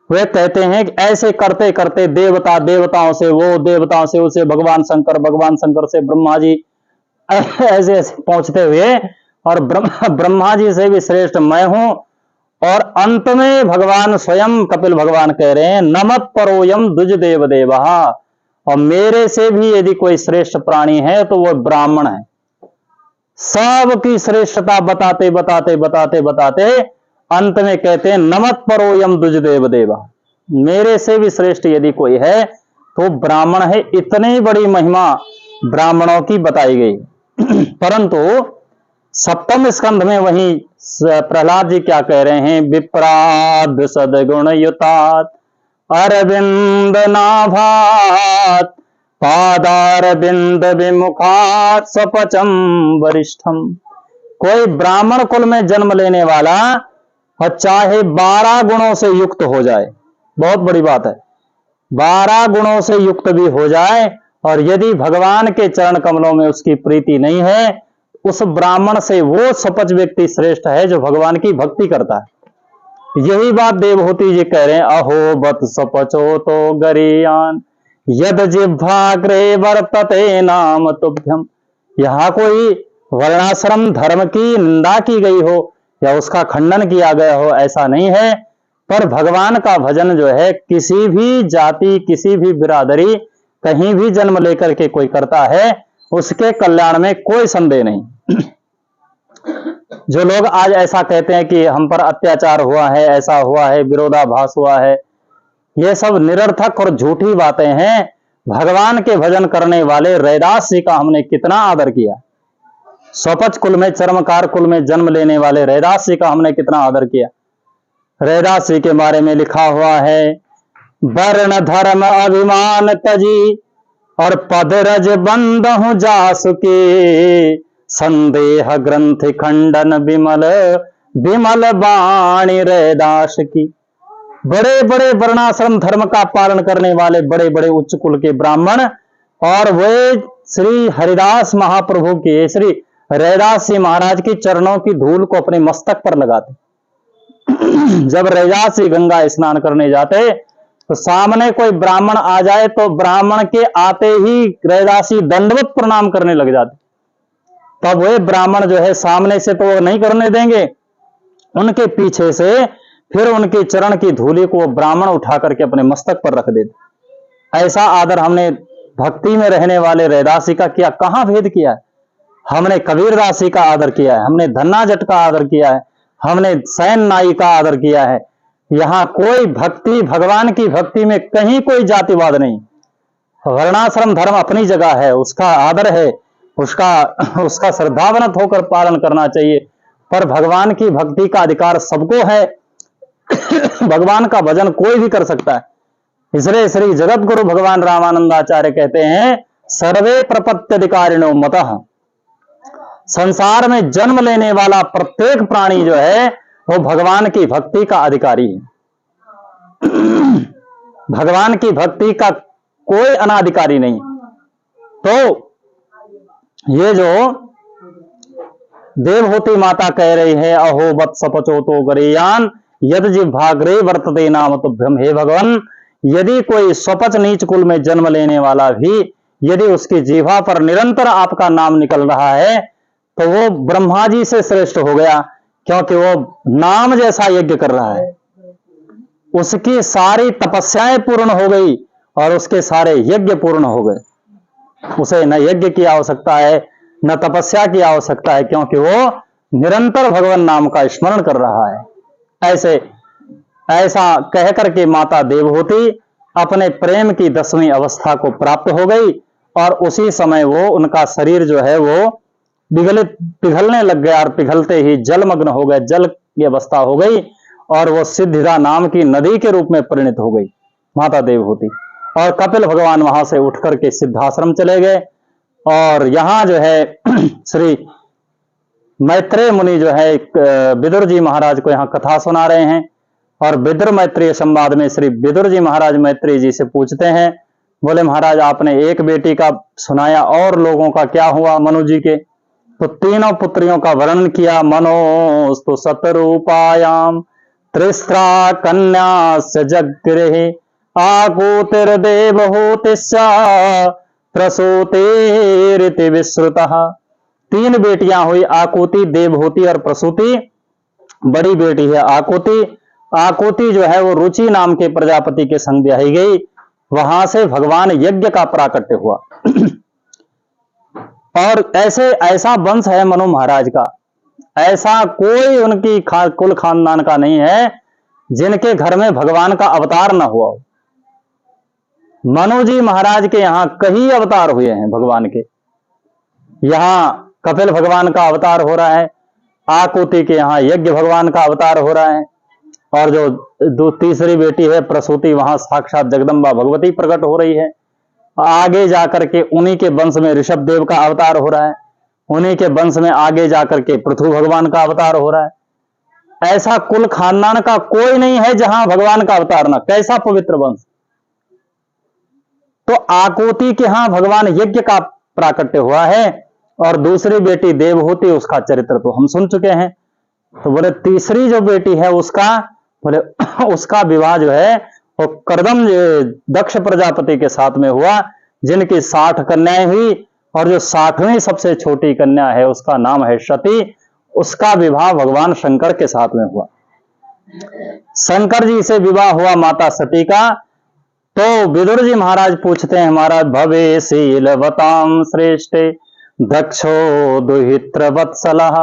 वे कहते हैं कि ऐसे करते करते देवता, देवताओं से वो, देवताओं से उसे भगवान शंकर, भगवान शंकर से ब्रह्मा जी, ऐसे ऐसे पहुंचते हुए, और ब्रह्मा जी से भी श्रेष्ठ मैं हूं। और अंत में भगवान स्वयं कपिल भगवान कह रहे हैं, नमत परोयम द्विज देव देवा, और मेरे से भी यदि कोई श्रेष्ठ प्राणी है तो वो ब्राह्मण है। सबकी श्रेष्ठता बताते बताते बताते बताते अंत में कहते हैं, नमत परोयम द्विज देव देवा, मेरे से भी श्रेष्ठ यदि कोई है तो ब्राह्मण है। इतनी बड़ी महिमा ब्राह्मणों की बताई गई। परंतु सप्तम स्कंध में वही प्रहलाद जी क्या कह रहे हैं, विप्राद सदगुण युतात अरविंद नाभात पादारविंद विमुखात स्वपचम वरिष्ठम। कोई ब्राह्मण कुल में जन्म लेने वाला और चाहे 12 गुणों से युक्त हो जाए, बहुत बड़ी बात है, 12 गुणों से युक्त भी हो जाए, और यदि भगवान के चरण कमलों में उसकी प्रीति नहीं है, उस ब्राह्मण से वो सपच व्यक्ति श्रेष्ठ है जो भगवान की भक्ति करता है। यही बात देवहूति जी कह रहे हैं, अहो बत सपचो तो गरीयान यद जिह्वाग्रे वर्तते नाम तुभ्यम। यहां कोई वर्णाश्रम धर्म की निंदा की गई हो या उसका खंडन किया गया हो, ऐसा नहीं है। पर भगवान का भजन जो है किसी भी जाति, किसी भी बिरादरी, कहीं भी जन्म लेकर के कोई करता है, उसके कल्याण में कोई संदेह नहीं। जो लोग आज ऐसा कहते हैं कि हम पर अत्याचार हुआ है, ऐसा हुआ है, विरोधाभास हुआ है, ये सब निरर्थक और झूठी बातें हैं। भगवान के भजन करने वाले रैदास जी का हमने कितना आदर किया। स्वपच कुल में, चर्मकार कुल में जन्म लेने वाले रैदास जी का हमने कितना आदर किया। रैदास जी के बारे में लिखा हुआ है, वर्ण धर्म अभिमान तजी और पद रज बंद हूं जासुके, संदेह ग्रंथ खंडन विमल विमल बाणी रैदास की। बड़े बड़े वर्णाश्रम धर्म का पालन करने वाले बड़े बड़े उच्च कुल के ब्राह्मण, और वे श्री हरिदास महाप्रभु के, श्री रैदास जी महाराज की चरणों की धूल को अपने मस्तक पर लगाते। जब रैदास जी गंगा स्नान करने जाते तो सामने कोई ब्राह्मण आ जाए तो ब्राह्मण के आते ही रैदासी दंडवत प्रणाम करने लग जाते। तब वे ब्राह्मण जो है सामने से तो वो नहीं करने देंगे, उनके पीछे से फिर उनके चरण की धूलि को ब्राह्मण उठा करके अपने मस्तक पर रख देते। ऐसा आदर हमने भक्ति में रहने वाले रैदासी का किया, कहां भेद किया है। हमने कबीरदासी का आदर किया है, हमने धन्ना जट का आदर किया है, हमने सैन नाई का आदर किया है। यहां कोई भक्ति, भगवान की भक्ति में कहीं कोई जातिवाद नहीं। वर्णाश्रम धर्म अपनी जगह है, उसका आदर है, उसका उसका श्रद्धावनत होकर पालन करना चाहिए। पर भगवान की भक्ति का अधिकार सबको है। भगवान का भजन कोई भी कर सकता है। इसलिए श्री जगत गुरु भगवान रामानंदाचार्य कहते हैं, सर्वे प्रपत्त्यधिकारिणो मतः। संसार में जन्म लेने वाला प्रत्येक प्राणी जो है वो भगवान की भक्ति का अधिकारी है। भगवान की भक्ति का कोई अनाधिकारी नहीं। तो ये जो देवहूति माता कह रही है, अहो वत्स पचोतो गरेयान यद जिह्वाग्रे वर्तते नाम तुभ्यम। हे भगवान, यदि कोई स्वपच नीच कुल में जन्म लेने वाला भी यदि उसकी जीवा पर निरंतर आपका नाम निकल रहा है तो वो ब्रह्मा जी से श्रेष्ठ हो गया, क्योंकि वो नाम जैसा यज्ञ कर रहा है। उसकी सारी तपस्याएं पूर्ण हो गई और उसके सारे यज्ञ पूर्ण हो गए। उसे न यज्ञ की आवश्यकता है न तपस्या की आवश्यकता है, क्योंकि वो निरंतर भगवान नाम का स्मरण कर रहा है। ऐसा कह करके माता देवहूति अपने प्रेम की 10वीं अवस्था को प्राप्त हो गई और उसी समय वो उनका शरीर जो है वो पिघलने लग गया और पिघलते ही जलमग्न हो गए, जल की अवस्था हो गई और वो सिद्धिदा नाम की नदी के रूप में परिणत हो गई माता देवहूति। और कपिल भगवान वहां से उठ करके सिद्धाश्रम चले गए। और यहां जो है श्री मैत्रेय मुनि जो है विदुर जी महाराज को यहाँ कथा सुना रहे हैं। और विदुर मैत्रेय संवाद में श्री विदुर जी महाराज मैत्रेय जी से पूछते हैं, बोले महाराज आपने एक बेटी का सुनाया और लोगों का क्या हुआ मनु जी के? तो तीनों पुत्रियों का वर्णन किया। मनोस्तु सतरूपायाम त्रिस्त्रा कन्या जगृहे आकूतिर्देवहूतिस्या प्रसूतिरिति विश्रुतः। 3 बेटियां हुई, आकुति, देवहूति और प्रसूति। बड़ी बेटी है आकुति। आकुति जो है वो रुचि नाम के प्रजापति के संग ब्याही गई। वहां से भगवान यज्ञ का प्राकट्य हुआ। और ऐसा वंश है मनु महाराज का, ऐसा कोई उनकी कुल खानदान का नहीं है जिनके घर में भगवान का अवतार न हुआ हो। मनु जी महाराज के यहाँ कई अवतार हुए हैं भगवान के। यहाँ कपिल भगवान का अवतार हो रहा है, आकुति के यहाँ यज्ञ भगवान का अवतार हो रहा है, और जो तीसरी बेटी है प्रसूति वहां साक्षात जगदम्बा भगवती प्रकट हो रही है। आगे जाकर के उन्हीं के वंश में ऋषभ देव का अवतार हो रहा है, उन्हीं के वंश में आगे जाकर के पृथु भगवान का अवतार हो रहा है। ऐसा कुल खानदान का कोई नहीं है जहां भगवान का अवतार ना। कैसा पवित्र वंश। तो आकुति के यहां भगवान यज्ञ का प्राकट्य हुआ है और दूसरी बेटी देवहूति, उसका चरित्र तो हम सुन चुके हैं। तो बोले तीसरी जो बेटी है उसका विवाह जो है वो कर्दम दक्ष प्रजापति के साथ में हुआ, जिनकी 60 कन्याएं हुई। और जो 60वीं सबसे छोटी कन्या है उसका नाम है सती। उसका विवाह भगवान शंकर के साथ में हुआ। शंकर जी से विवाह हुआ माता सती का। तो विदुर जी महाराज पूछते हैं, महाराज भवे शीलवताम श्रेष्ठे दक्षो दुहित्र वत्सलः।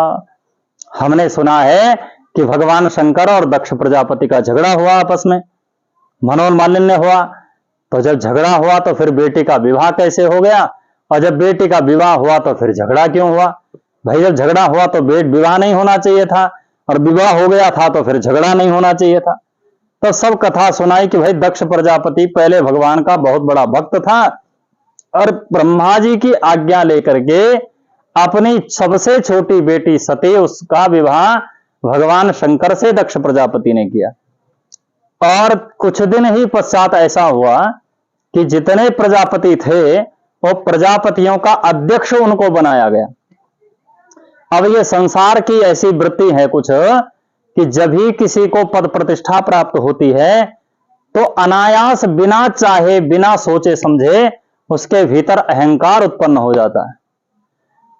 हमने सुना है कि भगवान शंकर और दक्ष प्रजापति का झगड़ा हुआ, आपस में मनोन्मालिन्य हुआ। तो जब झगड़ा हुआ तो फिर बेटी का विवाह कैसे हो गया? और जब बेटी का विवाह हुआ तो फिर झगड़ा क्यों हुआ? भाई जब झगड़ा हुआ तो विवाह नहीं होना चाहिए था, और विवाह हो गया था तो फिर झगड़ा नहीं होना चाहिए था। तो सब कथा सुनाई कि भाई दक्ष प्रजापति पहले भगवान का बहुत बड़ा भक्त था और ब्रह्मा जी की आज्ञा लेकर के अपनी सबसे छोटी बेटी सती, उसका विवाह भगवान शंकर से दक्ष प्रजापति ने किया। और कुछ दिन ही पश्चात ऐसा हुआ कि जितने प्रजापति थे वो प्रजापतियों का अध्यक्ष उनको बनाया गया। अब ये संसार की ऐसी वृत्ति है कुछ कि जब भी किसी को पद प्रतिष्ठा प्राप्त होती है तो अनायास बिना चाहे बिना सोचे समझे उसके भीतर अहंकार उत्पन्न हो जाता है।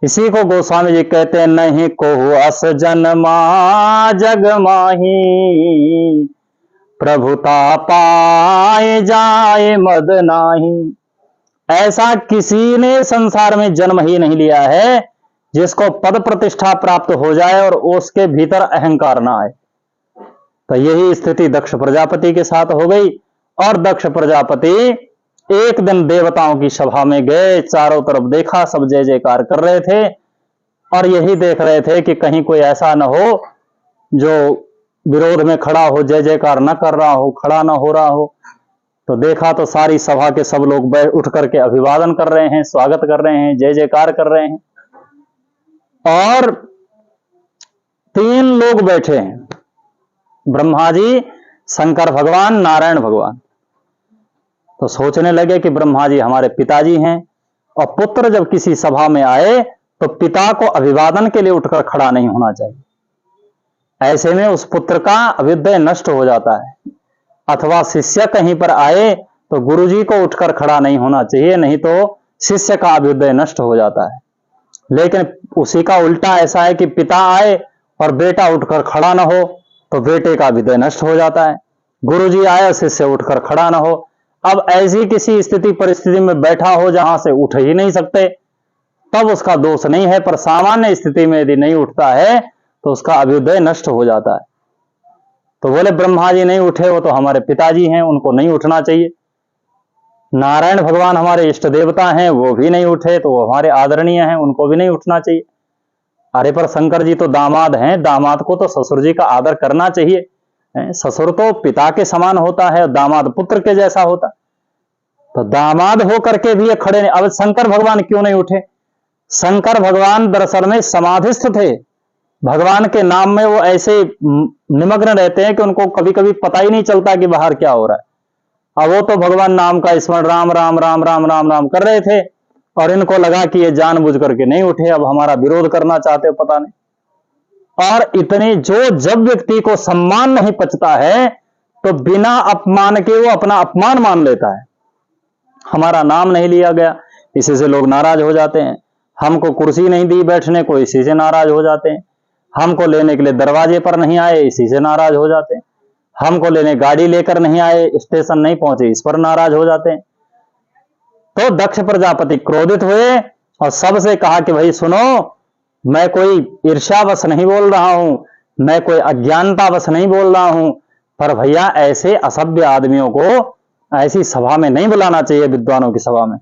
इसी को गोस्वामी जी कहते हैं, नहीं को अस जन्मा जग माही प्रभुता पाए जाए मद नाही। ऐसा किसी ने संसार में जन्म ही नहीं लिया है जिसको पद प्रतिष्ठा प्राप्त हो जाए और उसके भीतर अहंकार ना आए। तो यही स्थिति दक्ष प्रजापति के साथ हो गई। और दक्ष प्रजापति एक दिन देवताओं की सभा में गए, चारों तरफ देखा, सब जय जयकार कर रहे थे और यही देख रहे थे कि कहीं कोई ऐसा न हो जो विरोध में खड़ा हो, जय जयकार न कर रहा हो, खड़ा न हो रहा हो। तो देखा तो सारी सभा के सब लोग उठ करके अभिवादन कर रहे हैं, स्वागत कर रहे हैं, जय जयकार कर रहे हैं। और 3 लोग बैठे हैं, ब्रह्मा जी, शंकर भगवान, नारायण भगवान। तो सोचने लगे कि ब्रह्मा जी हमारे पिताजी हैं और पुत्र जब किसी सभा में आए तो पिता को अभिवादन के लिए उठकर खड़ा नहीं होना चाहिए। ऐसे में उस पुत्र का अभ्युदय नष्ट हो जाता है। अथवा शिष्य कहीं पर आए तो गुरुजी को उठकर खड़ा नहीं होना चाहिए, नहीं तो शिष्य का अभ्युदय नष्ट हो जाता है। लेकिन उसी का उल्टा ऐसा है कि पिता आए और बेटा उठकर खड़ा ना हो तो बेटे का अभ्युदय नष्ट हो जाता है। गुरुजी आए, शिष्य उठकर खड़ा ना हो। अब ऐसी किसी स्थिति परिस्थिति में बैठा हो जहां से उठ ही नहीं सकते, तब उसका दोष नहीं है, पर सामान्य स्थिति में यदि नहीं उठता है तो उसका अभ्युदय नष्ट हो जाता है। तो बोले ब्रह्मा जी नहीं उठे, वो तो हमारे पिताजी हैं, उनको नहीं उठना चाहिए। नारायण भगवान हमारे इष्ट देवता हैं, वो भी नहीं उठे तो वो हमारे आदरणीय हैं, उनको भी नहीं उठना चाहिए। अरे पर शंकर जी तो दामाद हैं, दामाद को तो ससुर जी का आदर करना चाहिए। ससुर तो पिता के समान होता है, दामाद पुत्र के जैसा होता। तो दामाद होकर के भी ये खड़े नहीं। अब शंकर भगवान क्यों नहीं उठे? शंकर भगवान दरअसल में समाधिस्थ थे। भगवान के नाम में वो ऐसे निमग्न रहते हैं कि उनको कभी कभी पता ही नहीं चलता कि बाहर क्या हो रहा है। अब वो तो भगवान नाम का स्मरण राम राम राम राम राम राम कर रहे थे और इनको लगा कि ये जानबूझ करके नहीं उठे, अब हमारा विरोध करना चाहते हो, पता नहीं। और इतने जब व्यक्ति को सम्मान नहीं पचता है तो बिना अपमान के वो अपना अपमान मान लेता है। हमारा नाम नहीं लिया गया, इसी से लोग नाराज हो जाते हैं। हमको कुर्सी नहीं दी बैठने को, इसी से नाराज हो जाते हैं। हमको लेने के लिए दरवाजे पर नहीं आए, इसी से नाराज हो जाते हैं। हमको लेने गाड़ी लेकर नहीं आए, स्टेशन नहीं पहुंचे, इस पर नाराज हो जाते हैं। तो दक्ष प्रजापति क्रोधित हुए और सबसे कहा कि भाई सुनो, मैं कोई ईर्ष्यावश नहीं बोल रहा हूं, मैं कोई अज्ञानतावश नहीं बोल रहा हूं, पर भैया ऐसे असभ्य आदमियों को ऐसी सभा में नहीं बुलाना चाहिए, विद्वानों की सभा में।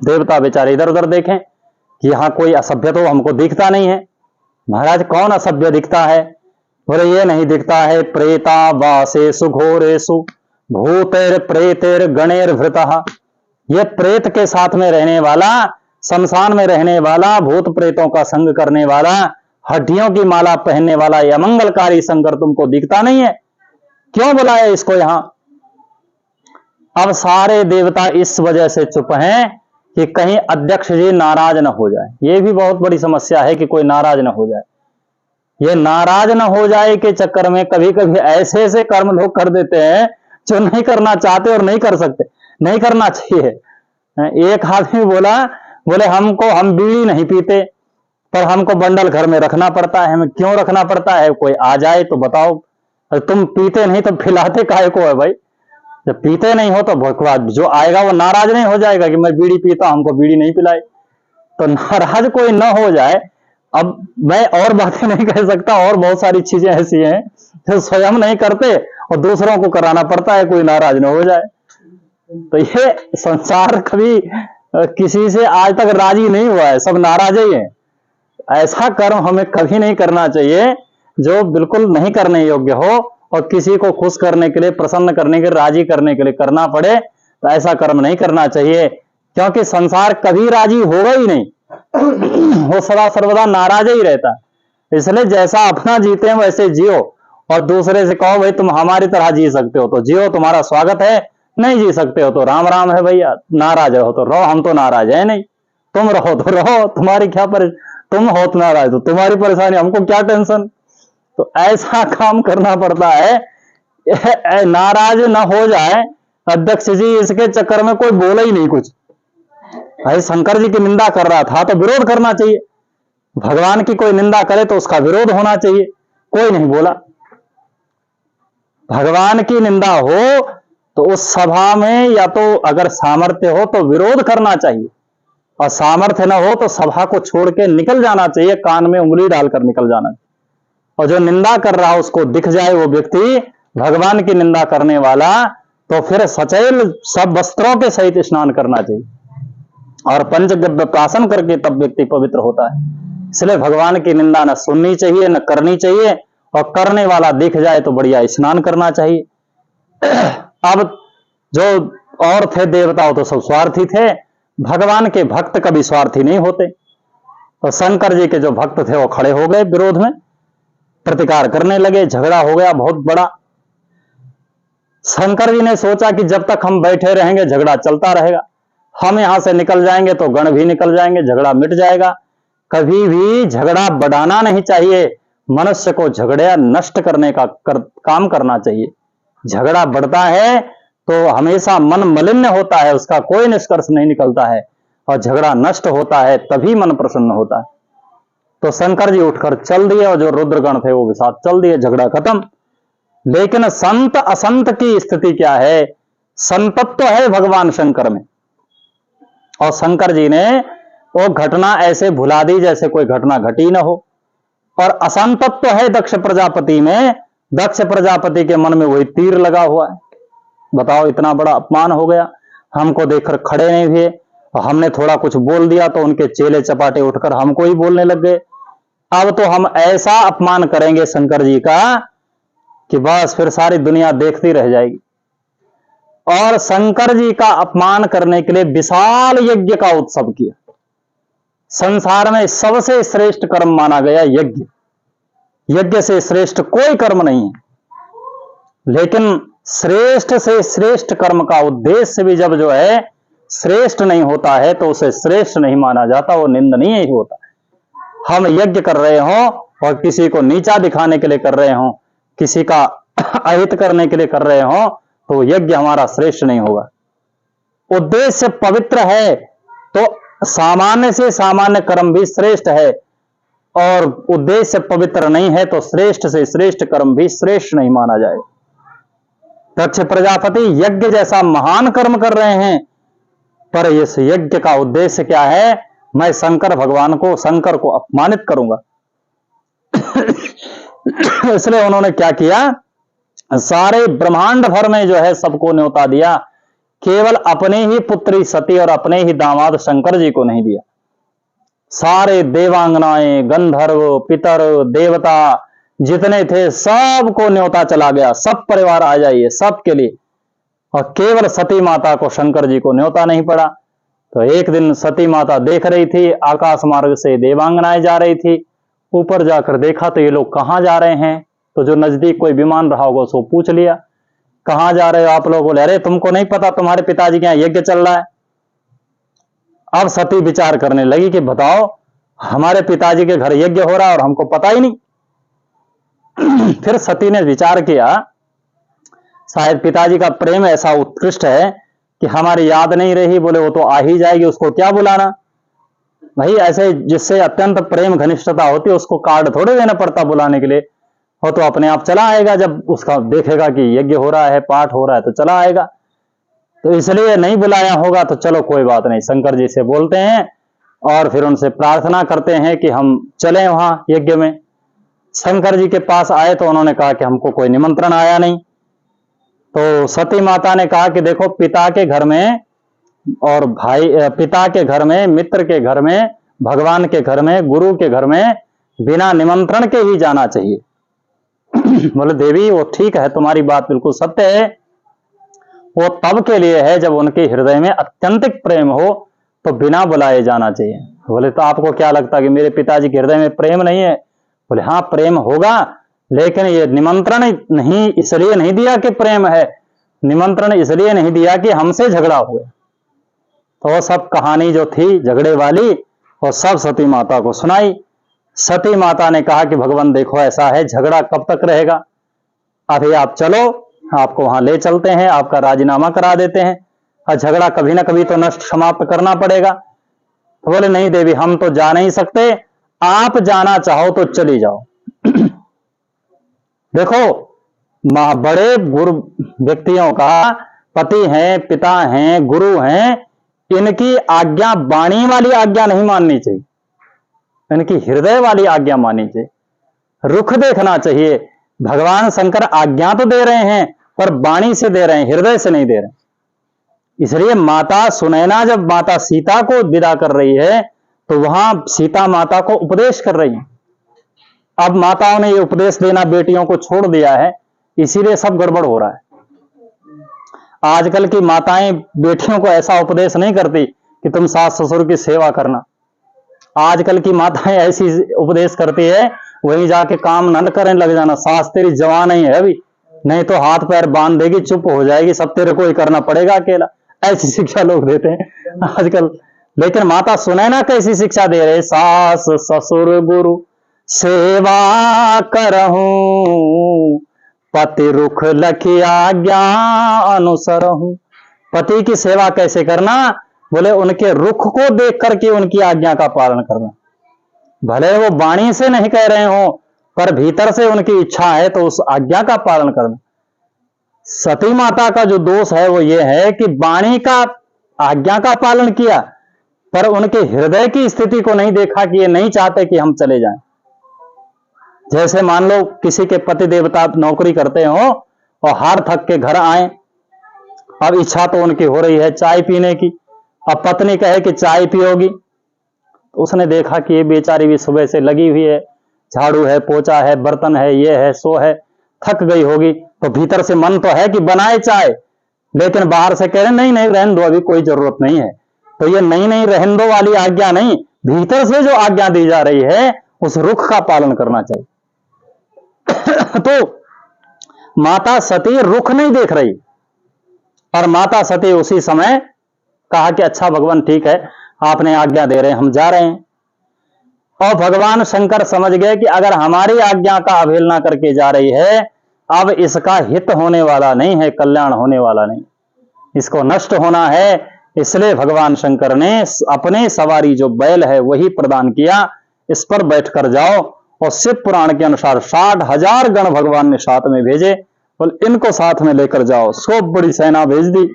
देवता बेचारे इधर उधर देखें कि यहां कोई असभ्य तो हमको दिखता नहीं है। महाराज कौन असभ्य दिखता है? बोले ये नहीं दिखता है, प्रेता वासेषु घोरेषु भूतेर प्रेतेर गणेर भृतः। ये प्रेत के साथ में रहने वाला, शमशान में रहने वाला, भूत प्रेतों का संग करने वाला, हड्डियों की माला पहनने वाला यह अमंगलकारी शंकर तुमको दिखता नहीं है? क्यों बुलाया इसको यहां? अब सारे देवता इस वजह से चुप हैं कि कहीं अध्यक्ष जी नाराज न हो जाए। ये भी बहुत बड़ी समस्या है कि कोई नाराज न हो जाए। ये नाराज न हो जाए के चक्कर में कभी कभी ऐसे ऐसे कर्म लोग कर देते हैं जो नहीं करना चाहते और नहीं कर सकते, नहीं करना चाहिए। एक आदमी बोले हम बीड़ी नहीं पीते, पर हमको बंडल घर में रखना पड़ता है। हमें क्यों रखना पड़ता है? कोई आ जाए तो बताओ, तुम पीते नहीं तो खिलाते काहे को है भाई? जब पीते नहीं हो तो जो आएगा वो नाराज नहीं हो जाएगा कि मैं बीड़ी पीता, हमको बीड़ी नहीं पिलाई? तो नाराज कोई न हो जाए। अब मैं और बातें नहीं कह सकता, और बहुत सारी चीजें ऐसी हैं जो स्वयं नहीं करते और दूसरों को कराना पड़ता है, कोई नाराज न हो जाए। तो ये संसार कभी किसी से आज तक राजी नहीं हुआ है, सब नाराज ही है। ऐसा कर्म हमें कभी नहीं करना चाहिए जो बिल्कुल नहीं करने योग्य हो, और किसी को खुश करने के लिए, प्रसन्न करने के लिए, राजी करने के लिए करना पड़े तो ऐसा कर्म नहीं करना चाहिए, क्योंकि संसार कभी राजी होगा ही नहीं। वो सदा सर्वदा नाराज ही रहता। इसलिए जैसा अपना जीते हैं वैसे जियो, और दूसरे से कहो भाई तुम हमारी तरह जी सकते हो तो जियो, तुम्हारा स्वागत है। नहीं जी सकते हो तो राम राम है भैया, नाराज हो तो रहो, हम तो नाराज है नहीं। तुम रहो तो रहो, तुम्हारी क्या तुम हो तो नाराज तो तुम्हारी परेशानी, हमको क्या टेंशन। तो ऐसा काम करना पड़ता है, नाराज ना हो जाए अध्यक्ष जी। इसके चक्कर में कोई बोला ही नहीं कुछ। भाई शंकर जी की निंदा कर रहा था तो विरोध करना चाहिए, भगवान की कोई निंदा करे तो उसका विरोध होना चाहिए, कोई नहीं बोला। भगवान की निंदा हो तो उस सभा में या तो अगर सामर्थ्य हो तो विरोध करना चाहिए, और सामर्थ्य ना हो तो सभा को छोड़ के निकल जाना चाहिए, कान में उंगली डालकर निकल जाना चाहिए। और जो निंदा कर रहा है उसको दिख जाए वो व्यक्ति भगवान की निंदा करने वाला, तो फिर सचैल सब वस्त्रों के सहित स्नान करना चाहिए और पंचगव्य प्राशन करके तब व्यक्ति पवित्र होता है। इसलिए भगवान की निंदा न सुननी चाहिए न करनी चाहिए, और करने वाला दिख जाए तो बढ़िया स्नान करना चाहिए। अब जो और थे देवता तो सब स्वार्थी थे, भगवान के भक्त कभी स्वार्थी नहीं होते। तो शंकर जी के जो भक्त थे वो खड़े हो गए, विरोध में प्रतिकार करने लगे, झगड़ा हो गया बहुत बड़ा। शंकर जी ने सोचा कि जब तक हम बैठे रहेंगे झगड़ा चलता रहेगा, हम यहां से निकल जाएंगे तो गण भी निकल जाएंगे, झगड़ा मिट जाएगा। कभी भी झगड़ा बढ़ाना नहीं चाहिए, मनुष्य को झगड़ा नष्ट करने का काम करना चाहिए। झगड़ा बढ़ता है तो हमेशा मन मलिन होता है, उसका कोई निष्कर्ष नहीं निकलता है, और झगड़ा नष्ट होता है तभी मन प्रसन्न होता है। तो शंकर जी उठकर चल दिए और जो रुद्रगण थे वो भी साथ चल दिए, झगड़ा खत्म। लेकिन संत असंत की स्थिति क्या है? संतत्व है भगवान शंकर में, और शंकर जी ने वो घटना ऐसे भुला दी जैसे कोई घटना घटी न हो। और असंतत्व है दक्ष प्रजापति में, दक्ष प्रजापति के मन में वही तीर लगा हुआ है। बताओ, इतना बड़ा अपमान हो गया, हमको देखकर खड़े नहीं हुए, और हमने थोड़ा कुछ बोल दिया तो उनके चेले चपाटे उठकर हमको ही बोलने लग गए। अब तो हम ऐसा अपमान करेंगे शंकर जी का कि बस फिर सारी दुनिया देखती रह जाएगी। और शंकर जी का अपमान करने के लिए विशाल यज्ञ का उत्सव किया। संसार में सबसे श्रेष्ठ कर्म माना गया यज्ञ, यज्ञ से श्रेष्ठ कोई कर्म नहीं है। लेकिन श्रेष्ठ से श्रेष्ठ कर्म का उद्देश्य भी जब जो है श्रेष्ठ नहीं होता है तो उसे श्रेष्ठ नहीं माना जाता, वो निंदनीय ही होता है। हम यज्ञ कर रहे हो और किसी को नीचा दिखाने के लिए कर रहे हो, किसी का अहित करने के लिए कर रहे हो, तो यज्ञ हमारा श्रेष्ठ नहीं होगा। उद्देश्य पवित्र है तो सामान्य से सामान्य कर्म भी श्रेष्ठ है, और उद्देश्य पवित्र नहीं है तो श्रेष्ठ से श्रेष्ठ कर्म भी श्रेष्ठ नहीं माना जाएगा। दक्ष प्रजापति यज्ञ जैसा महान कर्म कर रहे हैं, पर इस यज्ञ का उद्देश्य क्या है? मैं शंकर भगवान को, शंकर को अपमानित करूंगा। इसलिए उन्होंने क्या किया, सारे ब्रह्मांड भर में जो है सबको न्योता दिया, केवल अपने ही पुत्री सती और अपने ही दामाद शंकर जी को नहीं दिया। सारे देवांगनाएं, गंधर्व, पितर, देवता जितने थे सबको न्योता चला गया, सब परिवार आ जाइए, सबके लिए। और केवल सती माता को, शंकर जी को न्योता नहीं पड़ा। तो एक दिन सती माता देख रही थी, आकाश मार्ग से देवांगनाएं जा रही थी, ऊपर जाकर देखा तो ये लोग कहां जा रहे हैं। तो जो नजदीक कोई विमान रहा होगा उसको पूछ लिया, कहां जा रहे हो आप लोग? बोले अरे तुमको नहीं पता, तुम्हारे पिताजी के यहाँ यज्ञ चल रहा है। अब सती विचार करने लगी कि बताओ, हमारे पिताजी के घर यज्ञ हो रहा है और हमको पता ही नहीं। फिर सती ने विचार किया, शायद पिताजी का प्रेम ऐसा उत्कृष्ट है कि हमारी याद नहीं रही। बोले वो तो आ ही जाएगी, उसको क्या बुलाना भाई। ऐसे जिससे अत्यंत प्रेम घनिष्ठता होती है उसको कार्ड थोड़े देना पड़ता बुलाने के लिए, वो तो अपने आप चला आएगा। जब उसका देखेगा कि यज्ञ हो रहा है, पाठ हो रहा है, तो चला आएगा। तो इसलिए नहीं बुलाया होगा। तो चलो कोई बात नहीं, शंकर जी से बोलते हैं और फिर उनसे प्रार्थना करते हैं कि हम चलें वहां यज्ञ में। शंकर जी के पास आए तो उन्होंने कहा कि हमको कोई निमंत्रण आया नहीं। तो सती माता ने कहा कि देखो, पिता के घर में और पिता के घर में, मित्र के घर में, भगवान के घर में, गुरु के घर में बिना निमंत्रण के ही जाना चाहिए। बोले देवी वो ठीक है, तुम्हारी बात बिल्कुल सत्य है, वो तब के लिए है जब उनके हृदय में अत्यंतिक प्रेम हो तो बिना बुलाए जाना चाहिए। बोले तो आपको क्या लगता है कि मेरे पिताजी के हृदय में प्रेम नहीं है? बोले हाँ प्रेम होगा, लेकिन ये निमंत्रण नहीं इसलिए नहीं दिया कि प्रेम है, निमंत्रण इसलिए नहीं दिया कि हमसे झगड़ा हुआ। तो वो सब कहानी जो थी झगड़े वाली वो सब सती माता को सुनाई। सती माता ने कहा कि भगवान देखो ऐसा है, झगड़ा कब तक रहेगा, अभी आप चलो, आपको वहां ले चलते हैं, आपका राजीनामा करा देते हैं, और झगड़ा कभी ना कभी तो नष्ट समाप्त करना पड़ेगा। तो बोले नहीं देवी, हम तो जा नहीं सकते, आप जाना चाहो तो चली जाओ। देखो, बड़े गुरु व्यक्तियों का, पति हैं, पिता हैं, गुरु हैं, इनकी आज्ञा वाणी वाली आज्ञा नहीं माननी चाहिए, इनकी हृदय वाली आज्ञा माननी चाहिए। रुख देखना चाहिए। भगवान शंकर आज्ञा तो दे रहे हैं पर वाणी से दे रहे हैं, हृदय से नहीं दे रहे। इसलिए माता सुनैना जब माता सीता को विदा कर रही है तो वहां सीता माता को उपदेश कर रही है। अब माताओं ने ये उपदेश देना बेटियों को छोड़ दिया है, इसीलिए सब गड़बड़ हो रहा है। आजकल की माताएं बेटियों को ऐसा उपदेश नहीं करती कि तुम सास ससुर की सेवा करना। आजकल की माताएं ऐसी उपदेश करती है, वहीं जाके काम न करने लग जाना, सास तेरी जवान नहीं है अभी, नहीं तो हाथ पैर बांध देगी, चुप हो जाएगी, सब तेरे को ही करना पड़ेगा अकेला। ऐसी शिक्षा लोग देते हैं आजकल। लेकिन माता सुनैना कैसी शिक्षा दे रहे, सास ससुर गुरु सेवा करहूं, पति रुख लखी आज्ञा अनुसरहूं। पति की सेवा कैसे करना, बोले उनके रुख को देख करके उनकी आज्ञा का पालन करना। भले वो वाणी से नहीं कह रहे हो, पर भीतर से उनकी इच्छा है तो उस आज्ञा का पालन करना। सती माता का जो दोष है वो ये है कि वाणी का आज्ञा का पालन किया, पर उनके हृदय की स्थिति को नहीं देखा कि ये नहीं चाहते कि हम चले जाएं। जैसे मान लो किसी के पति देवता नौकरी करते हो और हार थक के घर आए, अब इच्छा तो उनकी हो रही है चाय पीने की, अब पत्नी कहे कि चाय पियोगी, तो उसने देखा कि ये बेचारी भी सुबह से लगी हुई है, झाड़ू है, पोछा है, बर्तन है, ये है, सो है, थक गई होगी, तो भीतर से मन तो है कि बनाए चाय, लेकिन बाहर से कह रहे नहीं नहीं रहने दो, अभी कोई जरूरत नहीं है। तो ये नहीं नहीं रहने दो वाली आज्ञा नहीं, भीतर से जो आज्ञा दी जा रही है उस रुख का पालन करना चाहिए। तो माता सती रुख नहीं देख रही, और माता सती उसी समय कहा कि अच्छा भगवान ठीक है, आपने आज्ञा दे रहे हैं, हम जा रहे हैं। और भगवान शंकर समझ गए कि अगर हमारी आज्ञा का अवहेलना करके जा रही है, अब इसका हित होने वाला नहीं है, कल्याण होने वाला नहीं, इसको नष्ट होना है। इसलिए भगवान शंकर ने अपने सवारी जो बैल है वही प्रदान किया, इस पर बैठकर जाओ। और शिव पुराण के अनुसार 60,000 गण भगवान ने साथ में भेजे, बोल इनको साथ में लेकर जाओ। खूब बड़ी सेना भेज दी।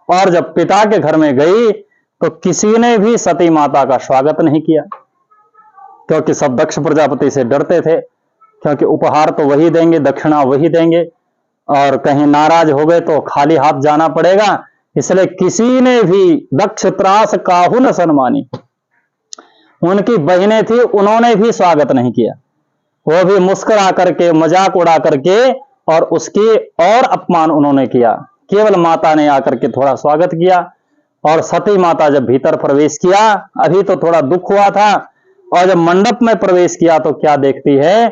और जब पिता के घर में गई तो किसी ने भी सती माता का स्वागत नहीं किया, क्योंकि सब दक्ष प्रजापति से डरते थे, क्योंकि उपहार तो वही देंगे, दक्षिणा वही देंगे, और कहीं नाराज हो गए तो खाली हाथ जाना पड़ेगा। इसलिए किसी ने भी दक्ष त्रास काहू न सन्मानी, उनकी बहनें थी, उन्होंने भी स्वागत नहीं किया, वो भी मुस्कुरा करके मजाक उड़ा करके और उसकी और अपमान उन्होंने किया। केवल माता ने आकर के थोड़ा स्वागत किया। और सती माता जब भीतर प्रवेश किया, अभी तो थोड़ा दुख हुआ था, और जब मंडप में प्रवेश किया तो क्या देखती है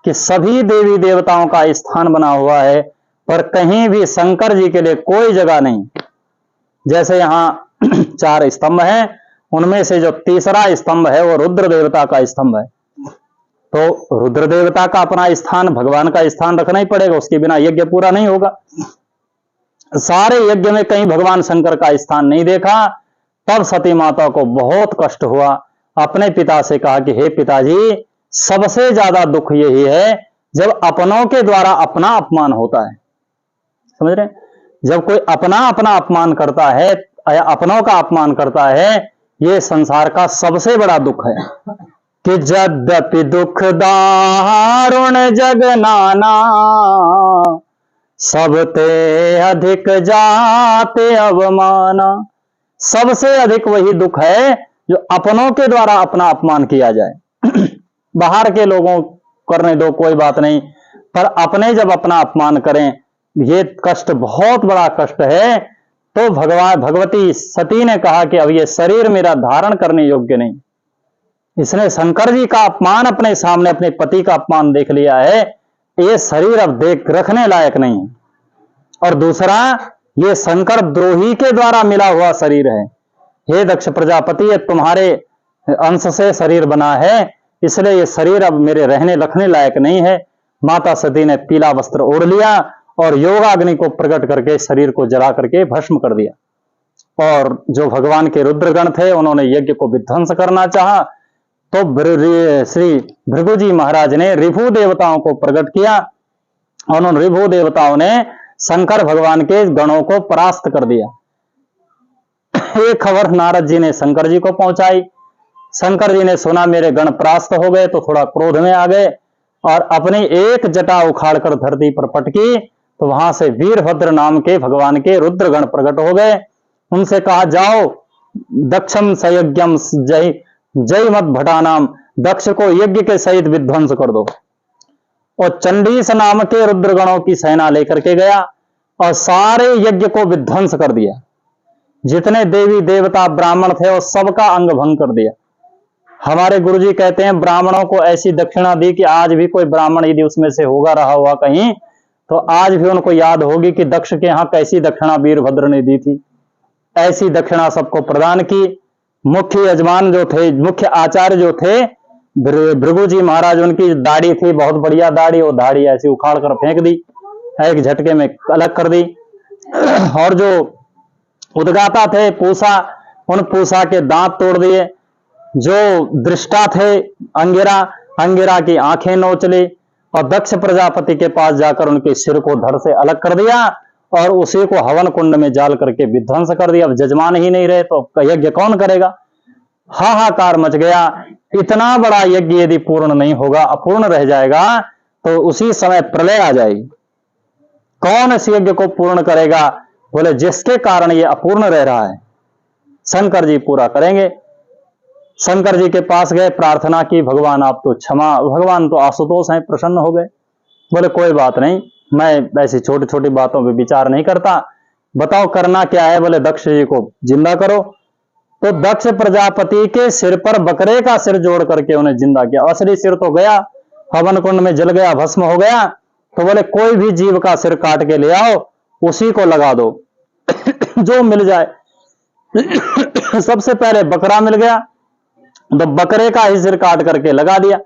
कि सभी देवी देवताओं का स्थान बना हुआ है, पर कहीं भी शंकर जी के लिए कोई जगह नहीं। जैसे यहां 4 स्तंभ हैं, उनमें से जो तीसरा स्तंभ है वो रुद्र देवता का स्तंभ है, तो रुद्र देवता का अपना स्थान, भगवान का स्थान रखना ही पड़ेगा, उसके बिना यज्ञ पूरा नहीं होगा। सारे यज्ञ में कहीं भगवान शंकर का स्थान नहीं देखा। तब सती माता को बहुत कष्ट हुआ, अपने पिता से कहा कि हे पिताजी, सबसे ज्यादा दुख यही है जब अपनों के द्वारा अपना अपमान होता है। समझ रहे, जब कोई अपना अपना अपमान करता है या अपनों का अपमान करता है, ये संसार का सबसे बड़ा दुख है। कि यद्यपि दुख दारुण जग नाना, सबते अधिक जाते अवमाना। सबसे अधिक वही दुख है जो अपनों के द्वारा अपना अपमान किया जाए। बाहर के लोगों करने दो, कोई बात नहीं, पर अपने जब अपना अपमान करें, ये कष्ट बहुत बड़ा कष्ट है। तो भगवती सती ने कहा कि अब ये शरीर मेरा धारण करने योग्य नहीं। इसने शंकर जी का अपमान अपने सामने, अपने पति का अपमान देख लिया है, ये शरीर अब देख रखने लायक नहीं है। और दूसरा, ये शंकर द्रोही के द्वारा मिला हुआ शरीर है। हे दक्ष प्रजापति, ये तुम्हारे अंश से शरीर बना है, इसलिए ये शरीर अब मेरे रहने रखने लायक नहीं है। माता सती ने पीला वस्त्र ओढ़ लिया और योगाग्नि को प्रकट करके शरीर को जला करके भस्म कर दिया। और जो भगवान के रुद्रगण थे, उन्होंने यज्ञ को विध्वंस करना चाहा, तो श्री भृगु जी महाराज ने रिभु देवताओं को प्रकट किया, और उन रिभु देवताओं ने शंकर भगवान के गणों को परास्त कर दिया। ये खबर नारद जी ने शंकर जी को पहुंचाई। शंकर जी ने सुना मेरे गण परास्त हो गए, तो थोड़ा क्रोध में आ गए और अपनी एक जटा उखाड़कर धरती पर पटकी तो वहां से वीरभद्र नाम के भगवान के रुद्रगण प्रकट हो गए। उनसे कहा, जाओ दक्षम सयज्ञम जय जय मत भटानाम, दक्ष को यज्ञ के सहित विध्वंस कर दो। और चंडीस नाम के रुद्रगणों की सेना लेकर के गया और सारे यज्ञ को विध्वंस कर दिया। जितने देवी देवता ब्राह्मण थे वो सबका अंग भंग कर दिया। हमारे गुरुजी कहते हैं ब्राह्मणों को ऐसी दक्षिणा दी कि आज भी कोई ब्राह्मण यदि उसमें से होगा रहा हुआ कहीं, तो आज भी उनको याद होगी कि दक्ष के यहां कैसी दक्षिणा वीरभद्र ने दी थी। ऐसी दक्षिणा सबको प्रदान की। मुख्य यजमान जो थे, मुख्य आचार्य जो थे भृगु जी महाराज, उनकी दाढ़ी थी बहुत बढ़िया दाढ़ी, वो दाढ़ी ऐसी उखाड़ कर फेंक दी, एक झटके में अलग कर दी। और जो उद्गाता थे पूषा, उन पूषा के दांत तोड़ दिए। जो दृष्टा थे अंगिरा, अंगिरा की आंखें नोच ली और दक्ष प्रजापति के पास जाकर उनके सिर को धड़ से अलग कर दिया और उसी को हवन कुंड में जाल करके विध्वंस कर दिया। अब जजमान ही नहीं रहे तो यज्ञ कौन करेगा? हाहाकार मच गया। इतना बड़ा यज्ञ यदि पूर्ण नहीं होगा, अपूर्ण रह जाएगा, तो उसी समय प्रलय आ जाएगी। कौन इस यज्ञ को पूर्ण करेगा? बोले जिसके कारण ये अपूर्ण रह रहा है, शंकर जी पूरा करेंगे। शंकर जी के पास गए, प्रार्थना की, भगवान आप तो क्षमा। भगवान तो आशुतोष हैं, प्रसन्न हो गए। बोले कोई बात नहीं, मैं ऐसी छोटी छोटी बातों पे विचार नहीं करता, बताओ करना क्या है? बोले दक्ष जी को जिंदा करो। तो दक्ष प्रजापति के सिर पर बकरे का सिर जोड़ करके उन्हें जिंदा किया। असली सिर तो गया, हवन कुंड में जल गया, भस्म हो गया। तो बोले कोई भी जीव का सिर काट के ले आओ, उसी को लगा दो जो मिल जाए। सबसे पहले बकरा मिल गया, तो बकरे का ही सिर काट करके लगा दिया।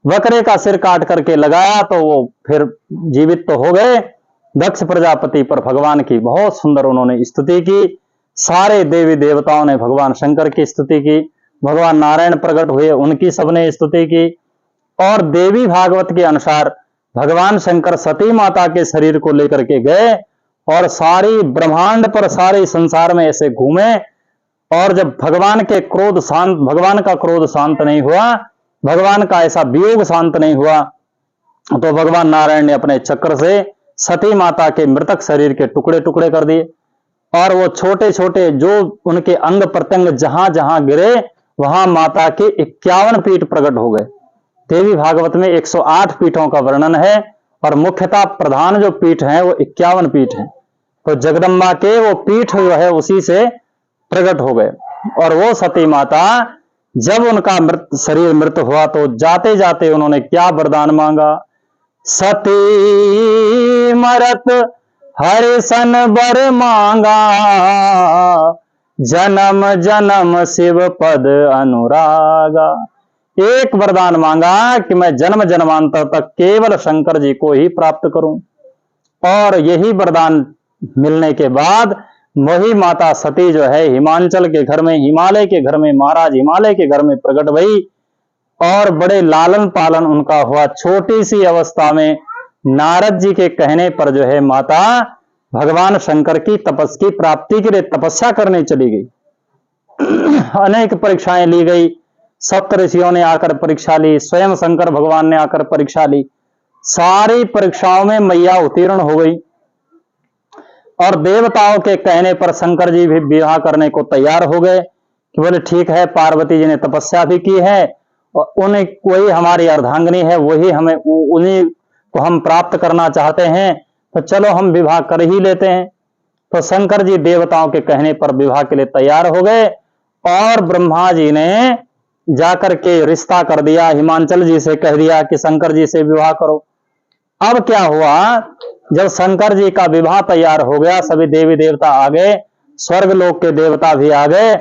बकरे का सिर काट करके लगाया तो वो फिर जीवित तो हो गए। दक्ष प्रजापति पर भगवान की बहुत सुंदर उन्होंने स्तुति की। सारे देवी देवताओं ने भगवान शंकर की स्तुति की। भगवान नारायण प्रकट हुए, उनकी सबने स्तुति की। और देवी भागवत के अनुसार भगवान शंकर सती माता के शरीर को लेकर के गए और सारी ब्रह्मांड पर, सारे संसार में ऐसे घूमे। और जब भगवान का क्रोध शांत नहीं हुआ, भगवान का ऐसा वियोग शांत नहीं हुआ, तो भगवान नारायण ने अपने चक्र से सती माता के मृतक शरीर के टुकड़े टुकड़े कर दिए। और वो छोटे छोटे जो उनके अंग प्रत्यंग जहां जहां गिरे, वहां माता के 51 पीठ प्रकट हो गए। देवी भागवत में 108 पीठों का वर्णन है और मुख्यतः प्रधान जो पीठ है वो 51 पीठ है। तो जगदम्बा के वो पीठ जो है उसी से प्रकट हो गए। और वो सती माता जब उनका शरीर मृत हुआ तो जाते जाते उन्होंने क्या वरदान मांगा? सती मरत हरिसन बर मांगा, जन्म जन्म शिव पद अनुरागा। एक वरदान मांगा कि मैं जन्म जन्मांतर तक केवल शंकर जी को ही प्राप्त करूं। और यही वरदान मिलने के बाद वही माता सती जो है हिमांचल के घर में, हिमालय के घर में, महाराज हिमालय के घर में प्रकट भई और बड़े लालन पालन उनका हुआ। छोटी सी अवस्था में नारद जी के कहने पर जो है माता भगवान शंकर की तपस्या की प्राप्ति के लिए तपस्या करने चली गई। अनेक परीक्षाएं ली गई, सप्त ऋषियों ने आकर परीक्षा ली, स्वयं शंकर भगवान ने आकर परीक्षा ली। सारी परीक्षाओं में मैया उत्तीर्ण हो गई और देवताओं के कहने पर शंकर जी भी विवाह करने को तैयार हो गए कि बोले ठीक है, पार्वती जी ने तपस्या भी की है और उन्हें कोई हमारी अर्धांगिनी है, वही हमें, उन्हीं को हम प्राप्त करना चाहते हैं, तो चलो हम विवाह कर ही लेते हैं। तो शंकर जी देवताओं के कहने पर विवाह के लिए तैयार हो गए और ब्रह्मा जी ने जाकर के रिश्ता कर दिया, हिमांचल जी से कह दिया कि शंकर जी से विवाह करो। अब क्या हुआ, जब शंकर जी का विवाह तैयार हो गया, सभी देवी देवता आ गए, स्वर्ग लोक के देवता भी आ गए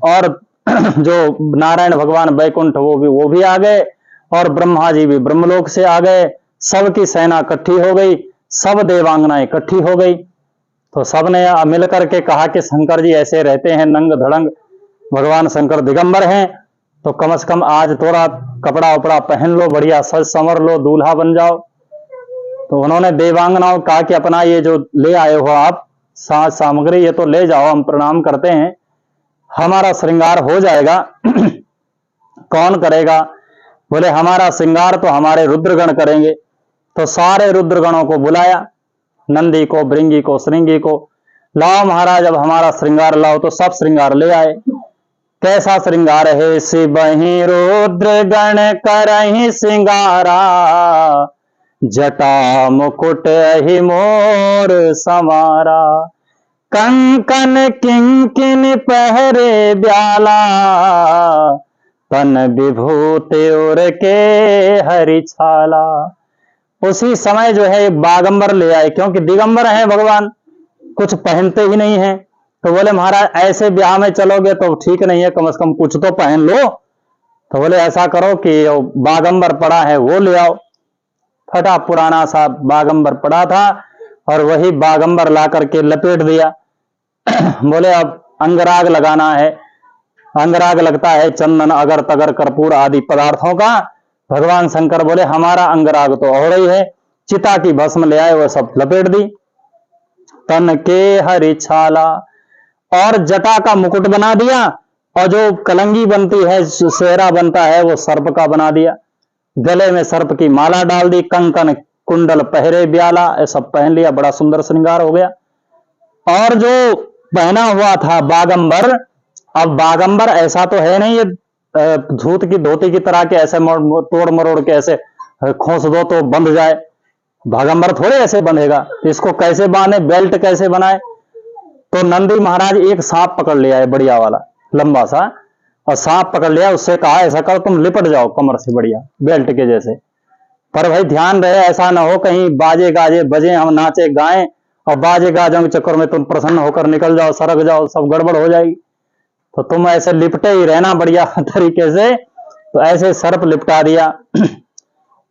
और जो नारायण भगवान वैकुंठ वो भी आ गए और ब्रह्मा जी भी ब्रह्मलोक से आ गए। सबकी सेना इकट्ठी हो गई, सब देवांगनाएं इकट्ठी हो गई। तो सबने मिलकर के कहा कि शंकर जी ऐसे रहते हैं नंग धड़ंग, भगवान शंकर दिगंबर हैं, तो कम से कम आज थोड़ा कपड़ा उपड़ा पहन लो, बढ़िया सज संवर लो, दूल्हा बन जाओ। तो उन्होंने देवांगनाओं कहा कि अपना ये जो ले आए हो आप साज सामग्री, ये तो ले जाओ, हम प्रणाम करते हैं, हमारा श्रृंगार हो जाएगा। कौन करेगा? बोले हमारा श्रृंगार तो हमारे रुद्रगण करेंगे। तो सारे रुद्रगणों को बुलाया नंदी को, भृंगी को, श्रृंगी को, लाओ महाराज अब हमारा श्रृंगार लाओ। तो सब श्रृंगार ले आए। कैसा श्रृंगार है? शिवहि रुद्र गण करहि श्रृंगारा, जटा मुकुट अहि मोर समारा, कंकन किंकिन पहरे ब्याला, तन विभूति उर के हरि छाला। उसी समय जो है एक बागंबर ले आए, क्योंकि दिगंबर हैं भगवान, कुछ पहनते ही नहीं है। तो बोले महाराज ऐसे ब्याह में चलोगे तो ठीक नहीं है, कम से कम कुछ तो पहन लो। तो बोले ऐसा करो कि बागंबर पड़ा है वो ले आओ। फटा पुराना सा बागंबर पड़ा था और वही बागंबर ला करके लपेट दिया। बोले अब अंगराग लगाना है। अंगराग लगता है चंदन, अगर तगर, कर्पूर आदि पदार्थों का। भगवान शंकर बोले हमारा अंगराग तो और ही है। चिता की भस्म ले आए, वो सब लपेट दी। तन के हरि छाला, और जटा का मुकुट बना दिया, और जो कलंगी बनती है, सेहरा बनता है, वो सर्प का बना दिया। गले में सर्प की माला डाल दी, कंकन कुंडल पहरे ब्याला, ऐसा पहन लिया। बड़ा सुंदर श्रृंगार हो गया। और जो पहना हुआ था बागंबर, अब बागंबर ऐसा तो है नहीं ये धूत की धोती की तरह के ऐसे तोड़ मरोड़ के ऐसे खोस दो तो बंध जाए। बागंबर थोड़े ऐसे बंधेगा। इसको कैसे बांधे, बेल्ट कैसे बनाए? तो नंदी महाराज एक सांप पकड़ लिया है, बढ़िया वाला लंबा सा, और सांप पकड़ लिया। उससे कहा ऐसा करो तुम लिपट जाओ कमर से, बढ़िया बेल्ट के जैसे। पर भाई ध्यान रहे ऐसा ना हो कहीं बाजे गाजे बजे, हम नाचे गाएं और बाजे गाजों के चक्कर में तुम प्रसन्न होकर निकल जाओ, सरक जाओ, सब गड़बड़ हो जाएगी। तो तुम ऐसे लिपटे ही रहना बढ़िया तरीके से। तो ऐसे सर्प लिपटा दिया।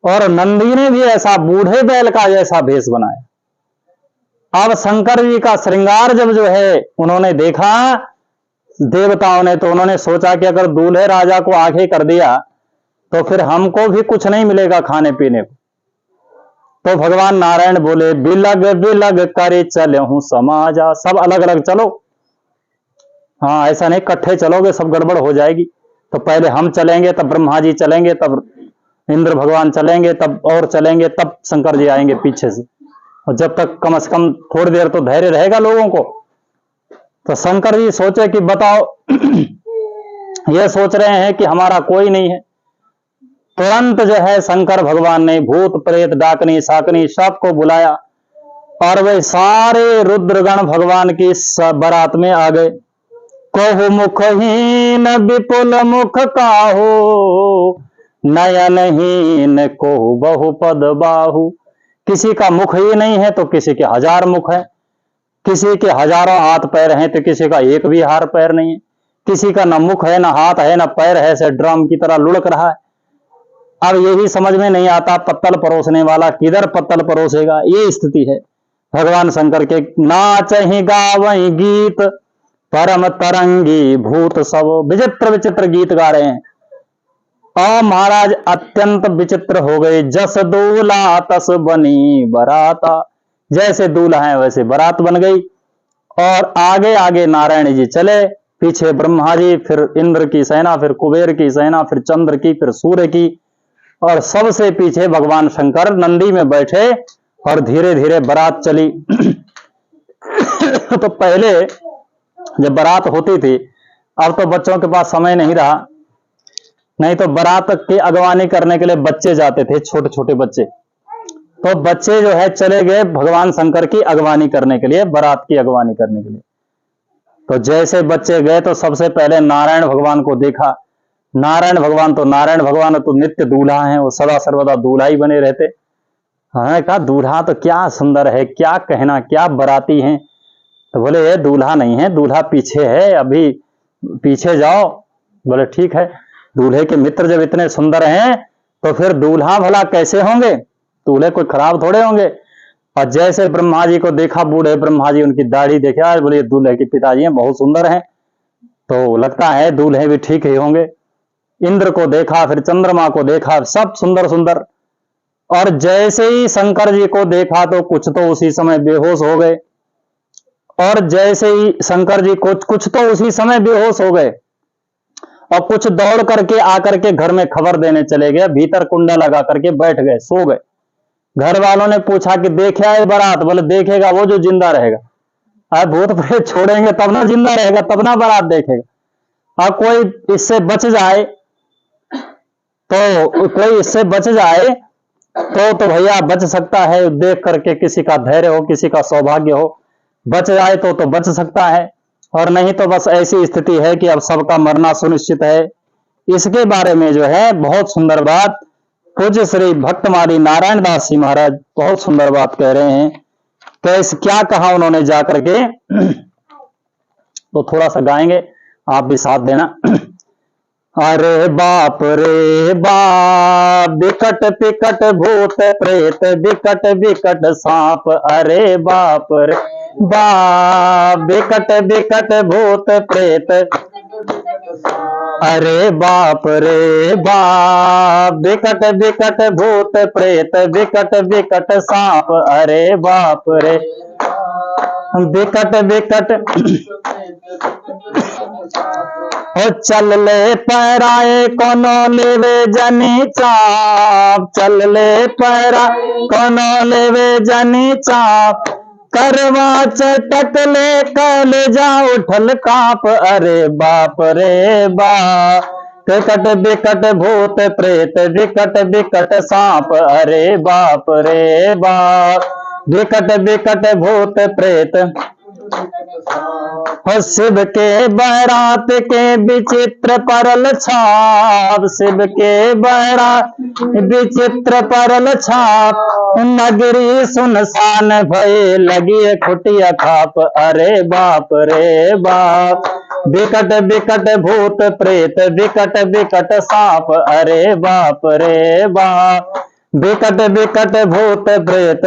और नंदी ने भी ऐसा बूढ़े बैल का जैसा भेष बनाया। अब शंकर जी का श्रृंगार जब जो है उन्होंने देखा देवताओं ने, तो उन्होंने सोचा कि अगर दूल्हे राजा को आंखें कर दिया तो फिर हमको भी कुछ नहीं मिलेगा खाने पीने को। तो भगवान नारायण बोले बिलग बिलग करे चले हूं समाजा। सब अलग अलग चलो, हाँ ऐसा नहीं इकट्ठे चलोगे सब गड़बड़ हो जाएगी। तो पहले हम चलेंगे, तब ब्रह्मा जी चलेंगे, तब इंद्र भगवान चलेंगे, तब और चलेंगे, तब शंकर जी आएंगे पीछे से। और जब तक कम से कम थोड़ी देर तो धैर्य रहेगा लोगों को। तो शंकर जी सोचे कि बताओ ये सोच रहे हैं कि हमारा कोई नहीं है। तुरंत जो है शंकर भगवान ने भूत प्रेत डाकनी साकनी सबको बुलाया, और वे सारे रुद्रगण भगवान की बारात में आ गए। कहु मुखहीन विपुल मुख काहू, नयनहीन कहु बहुपद बाहु। किसी का मुख ही नहीं है तो किसी के 1000 मुख है, किसी के हजारों हाथ पैर हैं तो किसी का एक भी हाथ पैर नहीं है, किसी का न मुख है न हाथ है न पैर है, से ड्रम की तरह लुढ़क रहा है। अब यही समझ में नहीं आता पत्तल परोसने वाला किधर पत्तल परोसेगा, ये स्थिति है भगवान शंकर के। नाचहि गावहि गीत परम तरंगी भूत सब, विचित्र विचित्र गीत गा रहे हैं। और महाराज अत्यंत विचित्र हो गए। जस दूल्हा तस बनी बराता, जैसे दूल्हा है वैसे बारात बन गई। और आगे आगे नारायण जी चले, पीछे ब्रह्मा जी, फिर इंद्र की सेना, फिर कुबेर की सेना, फिर चंद्र की, फिर सूर्य की, और सबसे पीछे भगवान शंकर नंदी में बैठे। और धीरे धीरे बारात चली। तो पहले जब बारात होती थी, अब तो बच्चों के पास समय नहीं रहा, नहीं तो बारात की अगवानी करने के लिए बच्चे जाते थे, छोटे छोटे बच्चे। तो बच्चे जो है चले गए भगवान शंकर की अगवानी करने के लिए, बारात की अगवानी करने के लिए। तो जैसे बच्चे गए तो सबसे पहले नारायण भगवान को देखा। नारायण भगवान तो नित्य दूल्हा हैं, वो सदा सर्वदा दूल्हा ही बने रहते। हाँ कहा दूल्हा तो क्या सुंदर है, क्या कहना, क्या बराती हैं। तो बोले ये दूल्हा नहीं है, दूल्हा पीछे है, अभी पीछे जाओ। बोले ठीक है। दूल्हे के मित्र जब इतने सुंदर हैं तो फिर दूल्हा भला कैसे होंगे, दूल्हे कोई खराब थोड़े होंगे। और जैसे ब्रह्मा जी को देखा, बूढ़े ब्रह्मा जी, उनकी दाढ़ी देखा, बोले दूल्हे के पिताजी हैं, बहुत सुंदर हैं, तो लगता है दूल्हे भी ठीक ही होंगे। इंद्र को देखा, फिर चंद्रमा को देखा, सब सुंदर सुंदर। और जैसे ही शंकर जी को देखा तो कुछ तो उसी समय बेहोश हो गए। और जैसे ही शंकर जी कुछ तो उसी समय बेहोश हो गए, और कुछ दौड़ करके आकर के घर में खबर देने चले गए, भीतर कुंडा लगा करके बैठ गए, सो गए। घर वालों ने पूछा कि देखे आए बारात? बोले देखेगा वो जो जिंदा रहेगा। अब भूत प्रेत छोड़ेंगे तब ना जिंदा रहेगा, तब ना बारात देखेगा। अब कोई इससे बच जाए तो भैया बच सकता है, देख करके किसी का धैर्य हो, किसी का सौभाग्य हो, बच जाए तो बच सकता है, और नहीं तो बस ऐसी स्थिति है कि अब सबका मरना सुनिश्चित है। इसके बारे में जो है बहुत सुंदर बात पूज्य श्री भक्तमाली नारायण दास जी महाराज बहुत सुंदर बात कह रहे हैं। कैसे क्या कहा उन्होंने जाकर के, तो थोड़ा सा गाएंगे, आप भी साथ देना। अरे बाप रे बाप, बिकट बिकट भूत प्रेत, बिकट बिकट सांप, अरे बाप रे बाप, बिकट बिकट भूत प्रेत, अरे बाप रे बाप, बिकट बिकट भूत प्रेत, बिकट बिकट सांप, अरे बाप रे बिकट बिकट ओ चल ले पैराए कोनो लेवे जनी चाप, चल ले पैरा कोनो लेवे जनी चाप, करवा चटक ले कल जा उठल काप, अरे बाप रे बाप, बिकट बिकट भूत प्रेत, बिकट बिकट सांप, अरे बाप रे बाप, बिकट बिकट भूत प्रेत। शिव के बारात के विचित्र परल छाप, शिव के बारात विचित्र परल छाप, नगरी सुनसान भय लगी खुटिया खाप, अरे बाप रे बाप, बिकट बिकट भूत प्रेत, बिकट बिकट सांप, अरे बाप रे बाप, बिकट बिकट भूत प्रेत।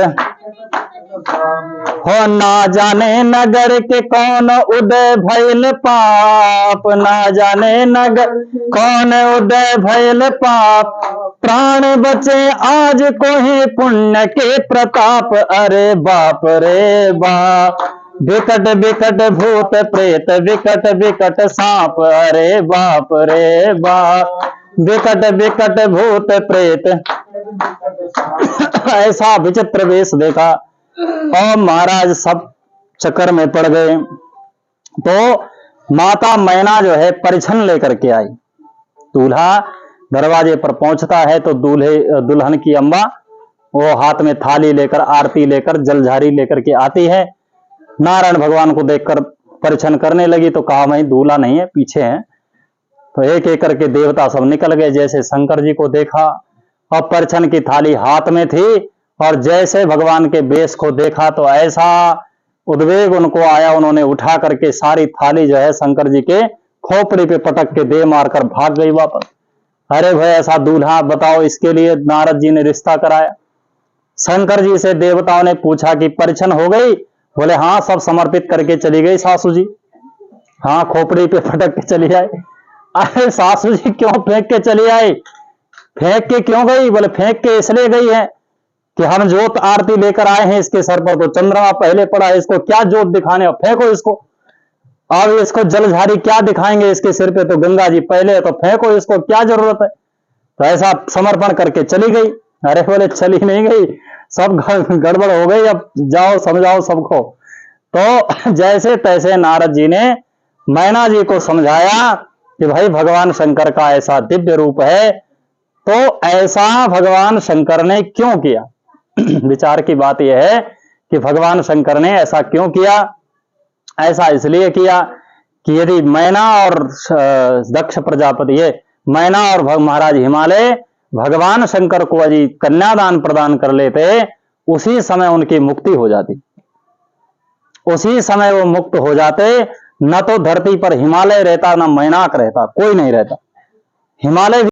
हो ना जाने नगर के कौन उदय भैल पाप, ना जाने नगर कौन उदय भैल पाप, प्राण बचे आज को ही पुण्य के प्रताप, अरे बाप रे बाप, बिकट बिकट भूत प्रेत, बिकट बिकट सांप, अरे बाप रे बाप, बिकट बिकट भूत प्रेत। ऐसा विचित्र वेश देखा और महाराज सब चक्कर में पड़ गए। तो माता मैना जो है परिछन लेकर के आई। दूल्हा दरवाजे पर पहुंचता है तो दुल्हन की अम्मा वो हाथ में थाली लेकर, आरती लेकर, जलझारी लेकर के आती है। नारायण भगवान को देखकर परिछन करने लगी तो कहा मैं दूल्हा नहीं है, पीछे है। तो एक एक करके देवता सब निकल गए। जैसे शंकर जी को देखा और परिछन की थाली हाथ में थी, और जैसे भगवान के वेश को देखा तो ऐसा उद्वेग उनको आया, उन्होंने उठा करके सारी थाली जो है शंकर जी के खोपड़ी पे पटक के दे मारकर भाग गई वापस। अरे भाई ऐसा दूल्हा बताओ, इसके लिए नारद जी ने रिश्ता कराया। शंकर जी से देवताओं ने पूछा कि परिछन हो गई? बोले हाँ, सब समर्पित करके चली गई सासू जी। हाँ, खोपड़ी पे पटक के चली आई। अरे सासू जी क्यों फेंक के चली आई? फेंक के क्यों गई? बोले फेंक के इसलिए गई है कि हम जोत आरती लेकर आए हैं इसके सर पर, तो चंद्रमा पहले पड़ा है, इसको क्या जोत दिखाने, और फेंको इसको। अब इसको जलझारी क्या दिखाएंगे इसके सिर पे, तो गंगा जी पहले, तो फेंको इसको, क्या जरूरत है। तो ऐसा समर्पण करके चली गई। अरे बोले चली नहीं गई, सब गड़बड़ हो गई, अब जाओ समझाओ सबको। तो जैसे तैसे नारद जी ने मैना जी को समझाया कि भाई भगवान शंकर का ऐसा दिव्य रूप है, तो ऐसा भगवान शंकर ने क्यों किया। विचार की बात यह है कि भगवान शंकर ने ऐसा क्यों किया। ऐसा इसलिए किया कि यदि मैना और दक्ष प्रजापति, ये मैना और महाराज हिमालय भगवान शंकर को यदि कन्यादान प्रदान कर लेते, उसी समय उनकी मुक्ति हो जाती, उसी समय वो मुक्त हो जाते। न तो धरती पर हिमालय रहता, न मैनाक रहता, कोई नहीं रहता। हिमालय